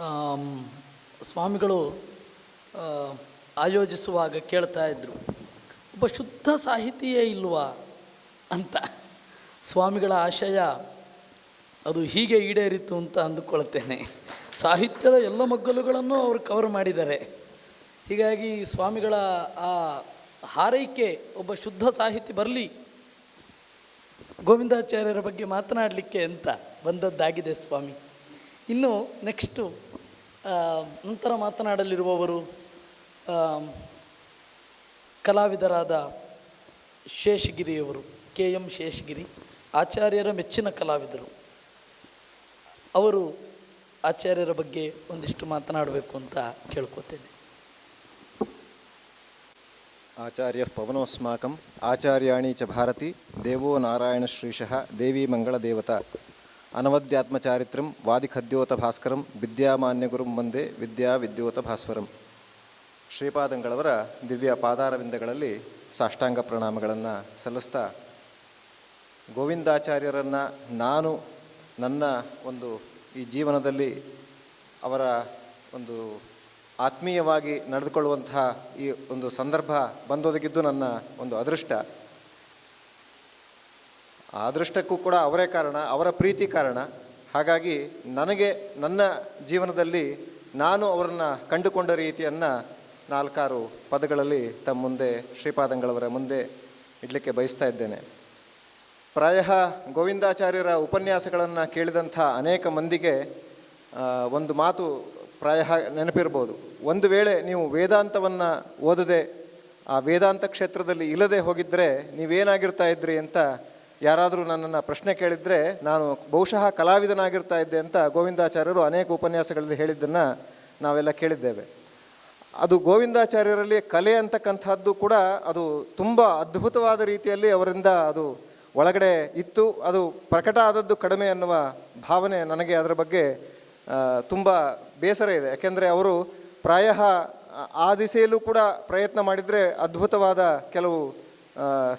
Am, ಸ್ವಾಮಿಗಳು ಆಯೋಜಿಸುವಾಗ ಕೇಳ್ತಾ ಇದ್ದರು, ಒಬ್ಬ ಶುದ್ಧ ಸಾಹಿತಿಯೇ ಇಲ್ವಾ ಅಂತ. ಸ್ವಾಮಿಗಳ ಆಶಯ ಅದು ಹೀಗೆ ಈಡೇರಿತು ಅಂತ ಅಂದುಕೊಳ್ತೇನೆ. ಸಾಹಿತ್ಯದ ಎಲ್ಲ ಮಗ್ಗಲುಗಳನ್ನು ಅವರು ಕವರ್ ಮಾಡಿದ್ದಾರೆ. ಹೀಗಾಗಿ ಸ್ವಾಮಿಗಳ ಆ ಹಾರೈಕೆ ಒಬ್ಬ ಶುದ್ಧ ಸಾಹಿತಿ ಬರಲಿ, ಗೋವಿಂದಾಚಾರ್ಯರ ಬಗ್ಗೆ ಮಾತನಾಡಲಿಕ್ಕೆ ಅಂತ ಬಂದದ್ದಾಗಿದೆ ಸ್ವಾಮಿ. ಇನ್ನು ನೆಕ್ಸ್ಟು ನಂತರ ಮಾತನಾಡಲಿರುವವರು ಕಲಾವಿದರಾದ ಶೇಷಗಿರಿಯವರು, KM ಶೇಷಗಿರಿ ಆಚಾರ್ಯರ ಮೆಚ್ಚಿನ ಕಲಾವಿದರು. ಅವರು ಆಚಾರ್ಯರ ಬಗ್ಗೆ ಒಂದಿಷ್ಟು ಮಾತನಾಡಬೇಕು ಅಂತ ಕೇಳ್ಕೊತೇನೆ. ಆಚಾರ್ಯ ಪವನೋಸ್ಮಾಕಂ ಆಚಾರ್ಯಾಣಿ ಚ ಭಾರತಿ ದೇವೋ ನಾರಾಯಣ ಶ್ರೀಶಃ ದೇವಿ ಮಂಗಳದೇವತಾ ಅನವದ್ಯಾತ್ಮಚಾರಿತ್ರಂ ವಾದಿಖದ್ಯೋತ ಭಾಸ್ಕರಂ ವಿದ್ಯಾಮಾನ್ಯಗುರುಂ ವಂದೇ ವಿದ್ಯೋತ ಭಾಸ್ವರಂ. ಶ್ರೀಪಾದಂಗಳವರ ದಿವ್ಯ ಪಾದಾರವಿಂದಗಳಲ್ಲಿ ಸಾಷ್ಟಾಂಗ ಪ್ರಣಾಮಗಳನ್ನು ಸಲ್ಲಿಸ್ತಾ, ಗೋವಿಂದಾಚಾರ್ಯರನ್ನು ನಾನು ನನ್ನ ಒಂದು ಈ ಜೀವನದಲ್ಲಿ ಅವರ ಒಂದು ಆತ್ಮೀಯವಾಗಿ ನಡೆದುಕೊಳ್ಳುವಂತಹ ಈ ಒಂದು ಸಂದರ್ಭ ಬಂದೊದಗಿದ್ದು ನನ್ನ ಒಂದು ಅದೃಷ್ಟ. ಆ ಅದೃಷ್ಟಕ್ಕೂ ಕೂಡ ಅವರೇ ಕಾರಣ, ಅವರ ಪ್ರೀತಿ ಕಾರಣ. ಹಾಗಾಗಿ ನನಗೆ ನನ್ನ ಜೀವನದಲ್ಲಿ ನಾನು ಅವರನ್ನು ಕಂಡುಕೊಂಡ ರೀತಿಯನ್ನು 4-6 ಪದಗಳಲ್ಲಿ ತಮ್ಮ ಮುಂದೆ ಶ್ರೀಪಾದಂಗಳವರ ಮುಂದೆ ಇಡಲಿಕ್ಕೆ ಬಯಸ್ತಾ ಇದ್ದೇನೆ. ಪ್ರಾಯ ಗೋವಿಂದಾಚಾರ್ಯರ ಉಪನ್ಯಾಸಗಳನ್ನು ಕೇಳಿದಂಥ ಅನೇಕ ಮಂದಿಗೆ ಒಂದು ಮಾತು ಪ್ರಾಯ ನೆನಪಿರ್ಬೋದು. ಒಂದು ವೇಳೆ ನೀವು ವೇದಾಂತವನ್ನು ಓದದೆ ಆ ವೇದಾಂತ ಕ್ಷೇತ್ರದಲ್ಲಿ ಇಲ್ಲದೆ ಹೋಗಿದ್ದರೆ ನೀವೇನಾಗಿರ್ತಾ ಇದ್ರಿ ಅಂತ ಯಾರಾದರೂ ನನ್ನನ್ನು ಪ್ರಶ್ನೆ ಕೇಳಿದರೆ ನಾನು ಬಹುಶಃ ಕಲಾವಿದನಾಗಿರ್ತಾ ಇದ್ದೆ ಅಂತ ಗೋವಿಂದಾಚಾರ್ಯರು ಅನೇಕ ಉಪನ್ಯಾಸಗಳಲ್ಲಿ ಹೇಳಿದ್ದನ್ನು ನಾವೆಲ್ಲ ಕೇಳಿದ್ದೇವೆ. ಅದು ಗೋವಿಂದಾಚಾರ್ಯರಲ್ಲಿ ಕಲೆ ಅಂತಕ್ಕಂಥದ್ದು ಕೂಡ ಅದು ತುಂಬ ಅದ್ಭುತವಾದ ರೀತಿಯಲ್ಲಿ ಅವರಿಂದ ಅದು ಒಳಗಡೆ ಇತ್ತು. ಅದು ಪ್ರಕಟ ಆದದ್ದು ಕಡಿಮೆ ಅನ್ನುವ ಭಾವನೆ ನನಗೆ ಅದರ ಬಗ್ಗೆ ತುಂಬ ಬೇಸರ ಇದೆ. ಯಾಕೆಂದರೆ ಅವರು ಪ್ರಾಯ ಆ ದಿಸೆಯಲ್ಲೂ ಕೂಡ ಪ್ರಯತ್ನ ಮಾಡಿದರೆ ಅದ್ಭುತವಾದ ಕೆಲವು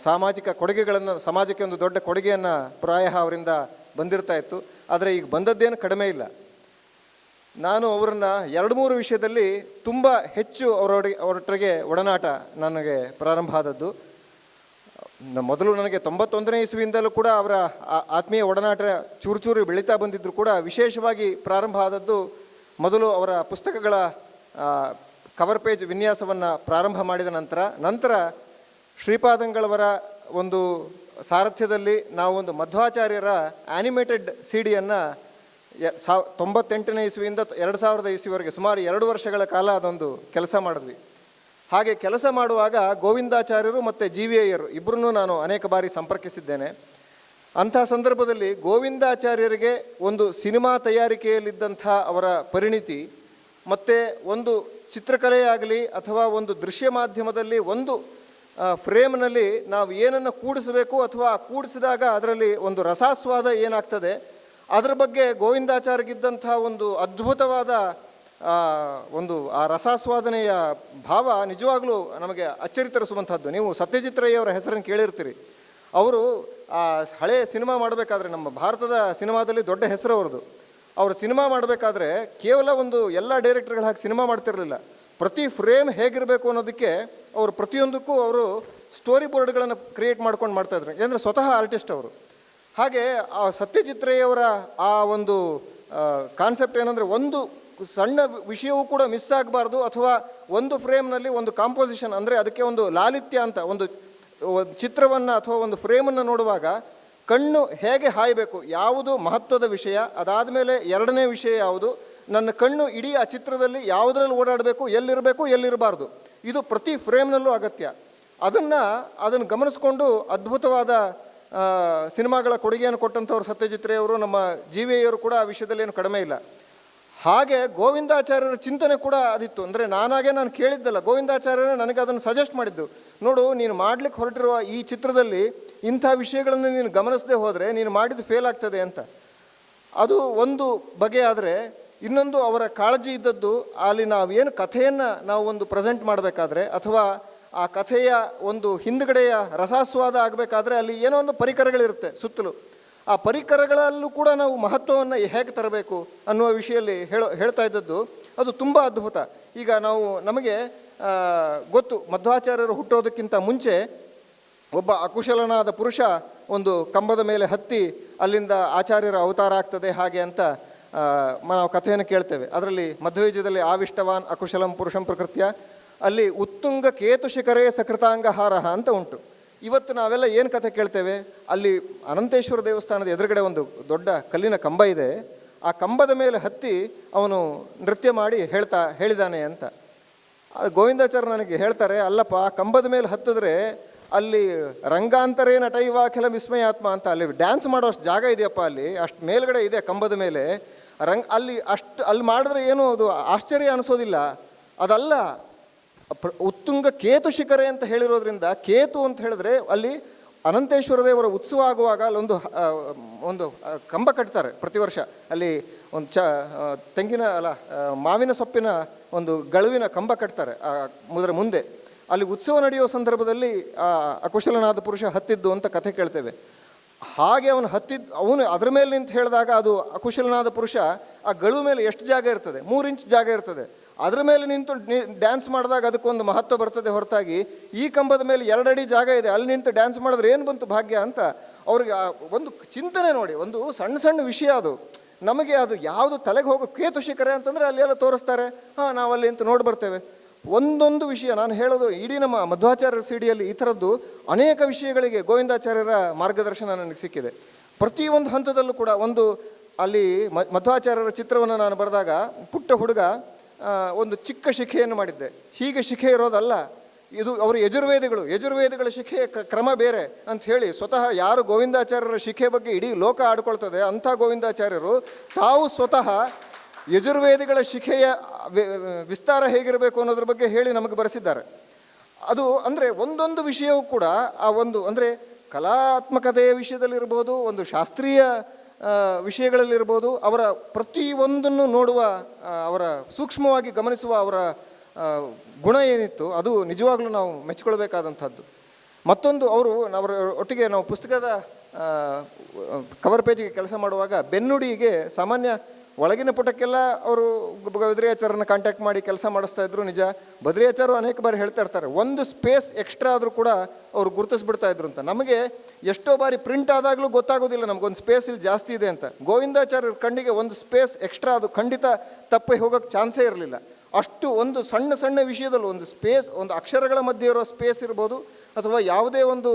ಸಾಮಾಜಿಕ ಕೊಡುಗೆಗಳನ್ನು, ಸಮಾಜಕ್ಕೆ ಒಂದು ದೊಡ್ಡ ಕೊಡುಗೆಯನ್ನು ಪ್ರಾಯ ಅವರಿಂದ ಬಂದಿರ್ತಾ ಇತ್ತು. ಆದರೆ ಈಗ ಬಂದದ್ದೇನು ಕಡಿಮೆ ಇಲ್ಲ. ನಾನು ಅವರನ್ನು 2-3 ವಿಷಯದಲ್ಲಿ ತುಂಬ ಹೆಚ್ಚು ಅವರೊಟ್ಟಿಗೆ ಒಡನಾಟ ನನಗೆ ಪ್ರಾರಂಭ ಆದದ್ದು. ಮೊದಲು ನನಗೆ 91ನೇ ಇಸ್ವಿಯಿಂದಲೂ ಕೂಡ ಅವರ ಆತ್ಮೀಯ ಒಡನಾಟ ಚೂರು ಬೆಳೀತಾ ಬಂದಿದ್ದರೂ ಕೂಡ ವಿಶೇಷವಾಗಿ ಪ್ರಾರಂಭ ಆದದ್ದು ಮೊದಲು ಅವರ ಪುಸ್ತಕಗಳ ಕವರ್ ಪೇಜ್ ವಿನ್ಯಾಸವನ್ನು ಪ್ರಾರಂಭ ಮಾಡಿದ ನಂತರ ಶ್ರೀಪಾದಂಗಳವರ ಒಂದು ಸಾರಥ್ಯದಲ್ಲಿ ನಾವು ಒಂದು ಮಧ್ವಾಚಾರ್ಯರ ಆ್ಯನಿಮೇಟೆಡ್ CD-ಯನ್ನು 98ನೇ ಇಸ್ವಿಯಿಂದ 2000 ಇಸ್ವಿವರೆಗೆ ಸುಮಾರು 2 ವರ್ಷಗಳ ಕಾಲ ಅದೊಂದು ಕೆಲಸ ಮಾಡಿದ್ವಿ. ಹಾಗೆ ಕೆಲಸ ಮಾಡುವಾಗ ಗೋವಿಂದಾಚಾರ್ಯರು ಮತ್ತು GVIಯರು ಇಬ್ಬರನ್ನೂ ನಾನು ಅನೇಕ ಬಾರಿ ಸಂಪರ್ಕಿಸಿದ್ದೇನೆ. ಅಂಥ ಸಂದರ್ಭದಲ್ಲಿ ಗೋವಿಂದಾಚಾರ್ಯರಿಗೆ ಒಂದು ಸಿನಿಮಾ ತಯಾರಿಕೆಯಲ್ಲಿದ್ದಂಥ ಅವರ ಪರಿಣಿತಿ ಮತ್ತು ಒಂದು ಚಿತ್ರಕಲೆಯಾಗಲಿ ಅಥವಾ ಒಂದು ದೃಶ್ಯ ಮಾಧ್ಯಮದಲ್ಲಿ ಒಂದು ಫ್ರೇಮ್ನಲ್ಲಿ ನಾವು ಏನನ್ನು ಕೂಡಿಸಬೇಕು ಅಥವಾ ಕೂಡಿಸಿದಾಗ ಅದರಲ್ಲಿ ಒಂದು ರಸಾಸ್ವಾದ ಏನಾಗ್ತದೆ ಅದರ ಬಗ್ಗೆ ಗೋವಿಂದಾಚಾರ್ಯಗಿದ್ದಂಥ ಒಂದು ಅದ್ಭುತವಾದ ಒಂದು ಆ ರಸಾಸ್ವಾದನೆಯ ಭಾವ ನಿಜವಾಗಲೂ ನಮಗೆ ಅಚ್ಚರಿ ತರಿಸುವಂಥದ್ದು. ನೀವು ಸತ್ಯಜಿತ್ ರೈ ಅವರ ಹೆಸರನ್ನು ಕೇಳಿರ್ತೀರಿ. ಅವರು ಆ ಹಳೆಯ ಸಿನಿಮಾ ಮಾಡಬೇಕಾದ್ರೆ, ನಮ್ಮ ಭಾರತದ ಸಿನಿಮಾದಲ್ಲಿ ದೊಡ್ಡ ಹೆಸರು ಅವ್ರದ್ದು. ಅವರು ಸಿನಿಮಾ ಮಾಡಬೇಕಾದ್ರೆ ಕೇವಲ ಒಂದು ಎಲ್ಲ ಡೈರೆಕ್ಟರ್ಗಳ ಹಾಗೆ ಸಿನಿಮಾ ಮಾಡ್ತಿರಲಿಲ್ಲ. ಪ್ರತಿ ಫ್ರೇಮ್ ಹೇಗಿರಬೇಕು ಅನ್ನೋದಕ್ಕೆ ಅವರು ಪ್ರತಿಯೊಂದಕ್ಕೂ ಅವರು ಸ್ಟೋರಿ ಬೋರ್ಡ್ಗಳನ್ನು ಕ್ರಿಯೇಟ್ ಮಾಡ್ಕೊಂಡು ಮಾಡ್ತಾಯಿದ್ರು. ಏಕೆಂದರೆ ಸ್ವತಃ ಆರ್ಟಿಸ್ಟ್ ಅವರು. ಹಾಗೆ ಆ ಸತ್ಯಜಿತ್ ರೈ ಅವರ ಆ ಒಂದು ಕಾನ್ಸೆಪ್ಟ್ ಏನಂದರೆ, ಒಂದು ಸಣ್ಣ ವಿಷಯವೂ ಕೂಡ ಮಿಸ್ ಆಗಬಾರ್ದು, ಅಥವಾ ಒಂದು ಫ್ರೇಮ್ನಲ್ಲಿ ಒಂದು ಕಾಂಪೋಸಿಷನ್ ಅಂದರೆ ಅದಕ್ಕೆ ಒಂದು ಲಾಲಿತ್ಯ ಅಂತ, ಒಂದು ಚಿತ್ರವನ್ನು ಅಥವಾ ಒಂದು ಫ್ರೇಮನ್ನು ನೋಡುವಾಗ ಕಣ್ಣು ಹೇಗೆ ಹಾಯಬೇಕು, ಯಾವುದು ಮಹತ್ವದ ವಿಷಯ, ಅದಾದ ಮೇಲೆ 2ನೇ ವಿಷಯ ಯಾವುದು, ನನ್ನ ಕಣ್ಣು ಇಡೀ ಆ ಚಿತ್ರದಲ್ಲಿ ಯಾವುದರಲ್ಲಿ ಓಡಾಡಬೇಕು, ಎಲ್ಲಿರಬಾರ್ದು, ಇದು ಪ್ರತಿ ಫ್ರೇಮ್ನಲ್ಲೂ ಅಗತ್ಯ. ಅದನ್ನು ಗಮನಿಸ್ಕೊಂಡು ಅದ್ಭುತವಾದ ಸಿನಿಮಾಗಳ ಕೊಡುಗೆಯನ್ನು ಕೊಟ್ಟಂಥವ್ರು ಸತ್ಯಜಿತ್ ರೈ ಅವರು. ನಮ್ಮ GVIಯವರು ಕೂಡ ಆ ವಿಷಯದಲ್ಲಿ ಏನು ಕಡಿಮೆ ಇಲ್ಲ. ಹಾಗೆ ಗೋವಿಂದಾಚಾರ್ಯರ ಚಿಂತನೆ ಕೂಡ ಅದಿತ್ತು. ಅಂದರೆ ನಾನು ಕೇಳಿದ್ದಲ್ಲ, ಗೋವಿಂದಾಚಾರ್ಯರೇ ನನಗೆ ಅದನ್ನು ಸಜೆಸ್ಟ್ ಮಾಡಿದ್ದು. ನೋಡು, ನೀನು ಮಾಡಲಿಕ್ಕೆ ಹೊರಟಿರುವ ಈ ಚಿತ್ರದಲ್ಲಿ ಇಂಥ ವಿಷಯಗಳನ್ನು ನೀನು ಗಮನಿಸದೆ ಹೋದರೆ ನೀನು ಮಾಡಿದ್ದು ಫೇಲ್ ಆಗ್ತದೆ ಅಂತ. ಅದು ಒಂದು ಬಗೆ. ಆದರೆ ಇನ್ನೊಂದು ಅವರ ಕಾಳಜಿ ಇದ್ದದ್ದು, ಅಲ್ಲಿ ನಾವೇನು ಕಥೆಯನ್ನು ನಾವು ಒಂದು ಪ್ರೆಸೆಂಟ್ ಮಾಡಬೇಕಾದ್ರೆ ಅಥವಾ ಆ ಕಥೆಯ ಒಂದು ಹಿಂದುಗಡೆಯ ರಸಾಸ್ವಾದ ಆಗಬೇಕಾದ್ರೆ ಅಲ್ಲಿ ಏನೋ ಒಂದು ಪರಿಕರಗಳಿರುತ್ತೆ ಸುತ್ತಲೂ. ಆ ಪರಿಕರಗಳಲ್ಲೂ ಕೂಡ ನಾವು ಮಹತ್ವವನ್ನು ಹೇಗೆ ತರಬೇಕು ಅನ್ನುವ ವಿಷಯದಲ್ಲಿ ಹೇಳ್ತಾ ಇದ್ದದ್ದು ಅದು ತುಂಬ ಅದ್ಭುತ. ಈಗ ನಮಗೆ ಗೊತ್ತು, ಮಧ್ವಾಚಾರ್ಯರು ಹುಟ್ಟೋದಕ್ಕಿಂತ ಮುಂಚೆ ಒಬ್ಬ ಅಕುಶಲನಾದ ಪುರುಷ ಒಂದು ಕಂಬದ ಮೇಲೆ ಹತ್ತಿ ಅಲ್ಲಿಂದ ಆಚಾರ್ಯರ ಅವತಾರ ಆಗ್ತದೆ ಹಾಗೆ ಅಂತ ನಾವು ಕಥೆಯನ್ನು ಕೇಳ್ತೇವೆ. ಅದರಲ್ಲಿ ಮಧ್ವಯುಜದಲ್ಲಿ ಆವಿಷ್ಟವಾನ್ ಅಕುಶಲಂ ಪುರುಷಂ ಪ್ರಕೃತ್ಯ, ಅಲ್ಲಿ ಉತ್ತುಂಗ ಕೇತು ಶಿಖರೇ ಸಕೃತಾಂಗಹಾರ ಅಂತ ಉಂಟು. ಇವತ್ತು ನಾವೆಲ್ಲ ಏನು ಕಥೆ ಕೇಳ್ತೇವೆ, ಅಲ್ಲಿ ಅನಂತೇಶ್ವರ ದೇವಸ್ಥಾನದ ಎದುರುಗಡೆ ಒಂದು ದೊಡ್ಡ ಕಲ್ಲಿನ ಕಂಬ ಇದೆ, ಆ ಕಂಬದ ಮೇಲೆ ಹತ್ತಿ ಅವನು ನೃತ್ಯ ಮಾಡಿ ಹೇಳಿದಾನೆ ಅಂತ. ಅದು ಗೋವಿಂದಾಚಾರ್ಯ ನನಗೆ ಹೇಳ್ತಾರೆ, ಅಲ್ಲಪ್ಪ ಆ ಕಂಬದ ಮೇಲೆ ಹತ್ತಿದ್ರೆ ಅಲ್ಲಿ ರಂಗಾಂತರೇ ನಟೈವ ಕೆಲ ವಿಸ್ಮಯಾತ್ಮ ಅಂತ, ಅಲ್ಲಿ ಡ್ಯಾನ್ಸ್ ಮಾಡೋ ಅಷ್ಟು ಜಾಗ ಇದೆಯಪ್ಪ, ಅಲ್ಲಿ ಅಷ್ಟು ಮೇಲ್ಗಡೆ ಇದೆ ಕಂಬದ ಮೇಲೆ ಅಲ್ಲಿ ಮಾಡಿದ್ರೆ ಏನು ಅದು ಆಶ್ಚರ್ಯ ಅನಿಸೋದಿಲ್ಲ. ಅದಲ್ಲ, ಉತ್ತುಂಗ ಕೇತು ಶಿಖರೆ ಅಂತ ಹೇಳಿರೋದ್ರಿಂದ, ಕೇತು ಅಂತ ಹೇಳಿದ್ರೆ ಅಲ್ಲಿ ಅನಂತೇಶ್ವರ ದೇವರ ಉತ್ಸವ ಆಗುವಾಗ ಅಲ್ಲೊಂದು ಒಂದು ಕಂಬ ಕಟ್ತಾರೆ ಪ್ರತಿ ವರ್ಷ. ಅಲ್ಲಿ ಒಂದು ತೆಂಗಿನ ಮಾವಿನ ಸೊಪ್ಪಿನ ಒಂದು ಗಳವಿನ ಕಂಬ ಕಟ್ತಾರೆ ಅದರ ಮುಂದೆ. ಅಲ್ಲಿ ಉತ್ಸವ ನಡೆಯೋ ಸಂದರ್ಭದಲ್ಲಿ ಅಕುಶಲನಾದ ಪುರುಷ ಹತ್ತಿದ್ದು ಅಂತ ಕಥೆ ಕೇಳ್ತೇವೆ. ಹಾಗೆ ಅವನು ಅದರ ಮೇಲೆ ನಿಂತು ಹೇಳಿದಾಗ ಅದು ಅಕುಶಲನಾದ ಪುರುಷ ಆ ಗಳು ಮೇಲೆ ಎಷ್ಟು ಜಾಗ ಇರ್ತದೆ, 3 ಇಂಚ್ ಜಾಗ ಇರ್ತದೆ, ಅದರ ಮೇಲೆ ನಿಂತು ಡ್ಯಾನ್ಸ್ ಮಾಡಿದಾಗ ಅದಕ್ಕೊಂದು ಮಹತ್ವ ಬರ್ತದೆ ಹೊರತಾಗಿ ಈ ಕಂಬದ ಮೇಲೆ 2 ಅಡಿ ಜಾಗ ಇದೆ ಅಲ್ಲಿ ನಿಂತು ಡ್ಯಾನ್ಸ್ ಮಾಡಿದ್ರೆ ಏನು ಬಂತು ಭಾಗ್ಯ ಅಂತ ಅವ್ರಿಗೆ ಒಂದು ಚಿಂತನೆ ನೋಡಿ. ಒಂದು ಸಣ್ಣ ಸಣ್ಣ ವಿಷಯ ಅದು, ನಮಗೆ ಅದು ಯಾವುದು ತಲೆಗೆ ಹೋಗೋ. ಕೇತು ಶಿಖರೆ ಅಂತಂದರೆ ಅಲ್ಲೆಲ್ಲ ತೋರಿಸ್ತಾರೆ, ನಾವು ಅಲ್ಲಿ ಅಂತ ನೋಡಿ ಬರ್ತೇವೆ. ಒಂದೊಂದು ವಿಷಯ ನಾನು ಹೇಳೋದು, ಇಡೀ ನಮ್ಮ ಮಧ್ವಾಚಾರ್ಯರ ಸಿಡಿಯಲ್ಲಿ ಈ ಥರದ್ದು ಅನೇಕ ವಿಷಯಗಳಿಗೆ ಗೋವಿಂದಾಚಾರ್ಯರ ಮಾರ್ಗದರ್ಶನ ನನಗೆ ಸಿಕ್ಕಿದೆ. ಪ್ರತಿಯೊಂದು ಹಂತದಲ್ಲೂ ಕೂಡ ಅಲ್ಲಿ ಮಧ್ವಾಚಾರ್ಯರ ಚಿತ್ರವನ್ನು ನಾನು ಬರೆದಾಗ ಪುಟ್ಟ ಹುಡುಗ ಒಂದು ಚಿಕ್ಕ ಶಿಖೆಯನ್ನು ಮಾಡಿದ್ದೆ. ಹೀಗೆ ಶಿಖೆ ಇರೋದಲ್ಲ, ಇದು ಅವರು ಯಜುರ್ವೇದಿಗಳ ಶಿಖೆಯ ಕ್ರಮ ಬೇರೆ ಅಂತ ಹೇಳಿ ಸ್ವತಃ ಯಾರು ಗೋವಿಂದಾಚಾರ್ಯರ ಶಿಖೆ ಬಗ್ಗೆ ಇಡೀ ಲೋಕ ಆಡ್ಕೊಳ್ತದೆ ಅಂಥ ಗೋವಿಂದಾಚಾರ್ಯರು ತಾವು ಸ್ವತಃ ಯಜುರ್ವೇದಿಗಳ ಶಿಖೆಯ ವಿಸ್ತಾರ ಹೇಗಿರಬೇಕು ಅನ್ನೋದ್ರ ಬಗ್ಗೆ ಹೇಳಿ ನಮಗೆ ಬರೆಸಿದ್ದಾರೆ. ಅದು ಅಂದರೆ ಒಂದೊಂದು ವಿಷಯವೂ ಕೂಡ ಅಂದರೆ ಕಲಾತ್ಮಕತೆಯ ವಿಷಯದಲ್ಲಿರ್ಬೋದು, ಒಂದು ಶಾಸ್ತ್ರೀಯ ವಿಷಯಗಳಲ್ಲಿರ್ಬೋದು, ಅವರ ಪ್ರತಿಯೊಂದನ್ನು ನೋಡುವ, ಅವರ ಸೂಕ್ಷ್ಮವಾಗಿ ಗಮನಿಸುವ ಅವರ ಗುಣ ಏನಿತ್ತು ಅದು ನಿಜವಾಗ್ಲೂ ನಾವು ಮೆಚ್ಚಿಕೊಳ್ಬೇಕಾದಂಥದ್ದು. ಮತ್ತೊಂದು ಅವರ ಒಟ್ಟಿಗೆ ನಾವು ಪುಸ್ತಕದ ಕವರ್ ಪೇಜಿಗೆ ಕೆಲಸ ಮಾಡುವಾಗ ಬೆನ್ನುಡಿಗೆ ಸಾಮಾನ್ಯ ಒಳಗಿನ ಪುಟಕ್ಕೆಲ್ಲ ಅವರು ಬದ್ರಿಯಾಚಾರ್ಯರನ್ನ ಕಾಂಟ್ಯಾಕ್ಟ್ ಮಾಡಿ ಕೆಲಸ ಮಾಡಿಸ್ತಾ ಇದ್ರು. ನಿಜ, ಬದ್ರಿಯಾಚಾರ್ಯರು ಅನೇಕ ಬಾರಿ ಹೇಳ್ತಾ ಇರ್ತಾರೆ, ಒಂದು ಸ್ಪೇಸ್ ಎಕ್ಸ್ಟ್ರಾ ಆದರೂ ಕೂಡ ಅವರು ಗುರುತಿಸ್ಬಿಡ್ತಾ ಇದ್ರು ಅಂತ. ನಮಗೆ ಎಷ್ಟೋ ಬಾರಿ ಪ್ರಿಂಟ್ ಆದಾಗಲೂ ಗೊತ್ತಾಗೋದಿಲ್ಲ ನಮಗೊಂದು ಸ್ಪೇಸ್ ಇಲ್ಲಿ ಜಾಸ್ತಿ ಇದೆ ಅಂತ. ಗೋವಿಂದಾಚಾರ್ಯರ ಕಣ್ಣಿಗೆ ಒಂದು ಸ್ಪೇಸ್ ಎಕ್ಸ್ಟ್ರಾ ಅದು ಖಂಡಿತ ತಪ್ಪಿ ಹೋಗೋಕ್ಕೆ ಚಾನ್ಸೇ ಇರಲಿಲ್ಲ. ಅಷ್ಟು ಒಂದು ಸಣ್ಣ ಸಣ್ಣ ವಿಷಯದಲ್ಲೂ ಒಂದು ಸ್ಪೇಸ್, ಒಂದು ಅಕ್ಷರಗಳ ಮಧ್ಯೆ ಇರೋ ಸ್ಪೇಸ್ ಇರ್ಬೋದು ಅಥವಾ ಯಾವುದೇ ಒಂದು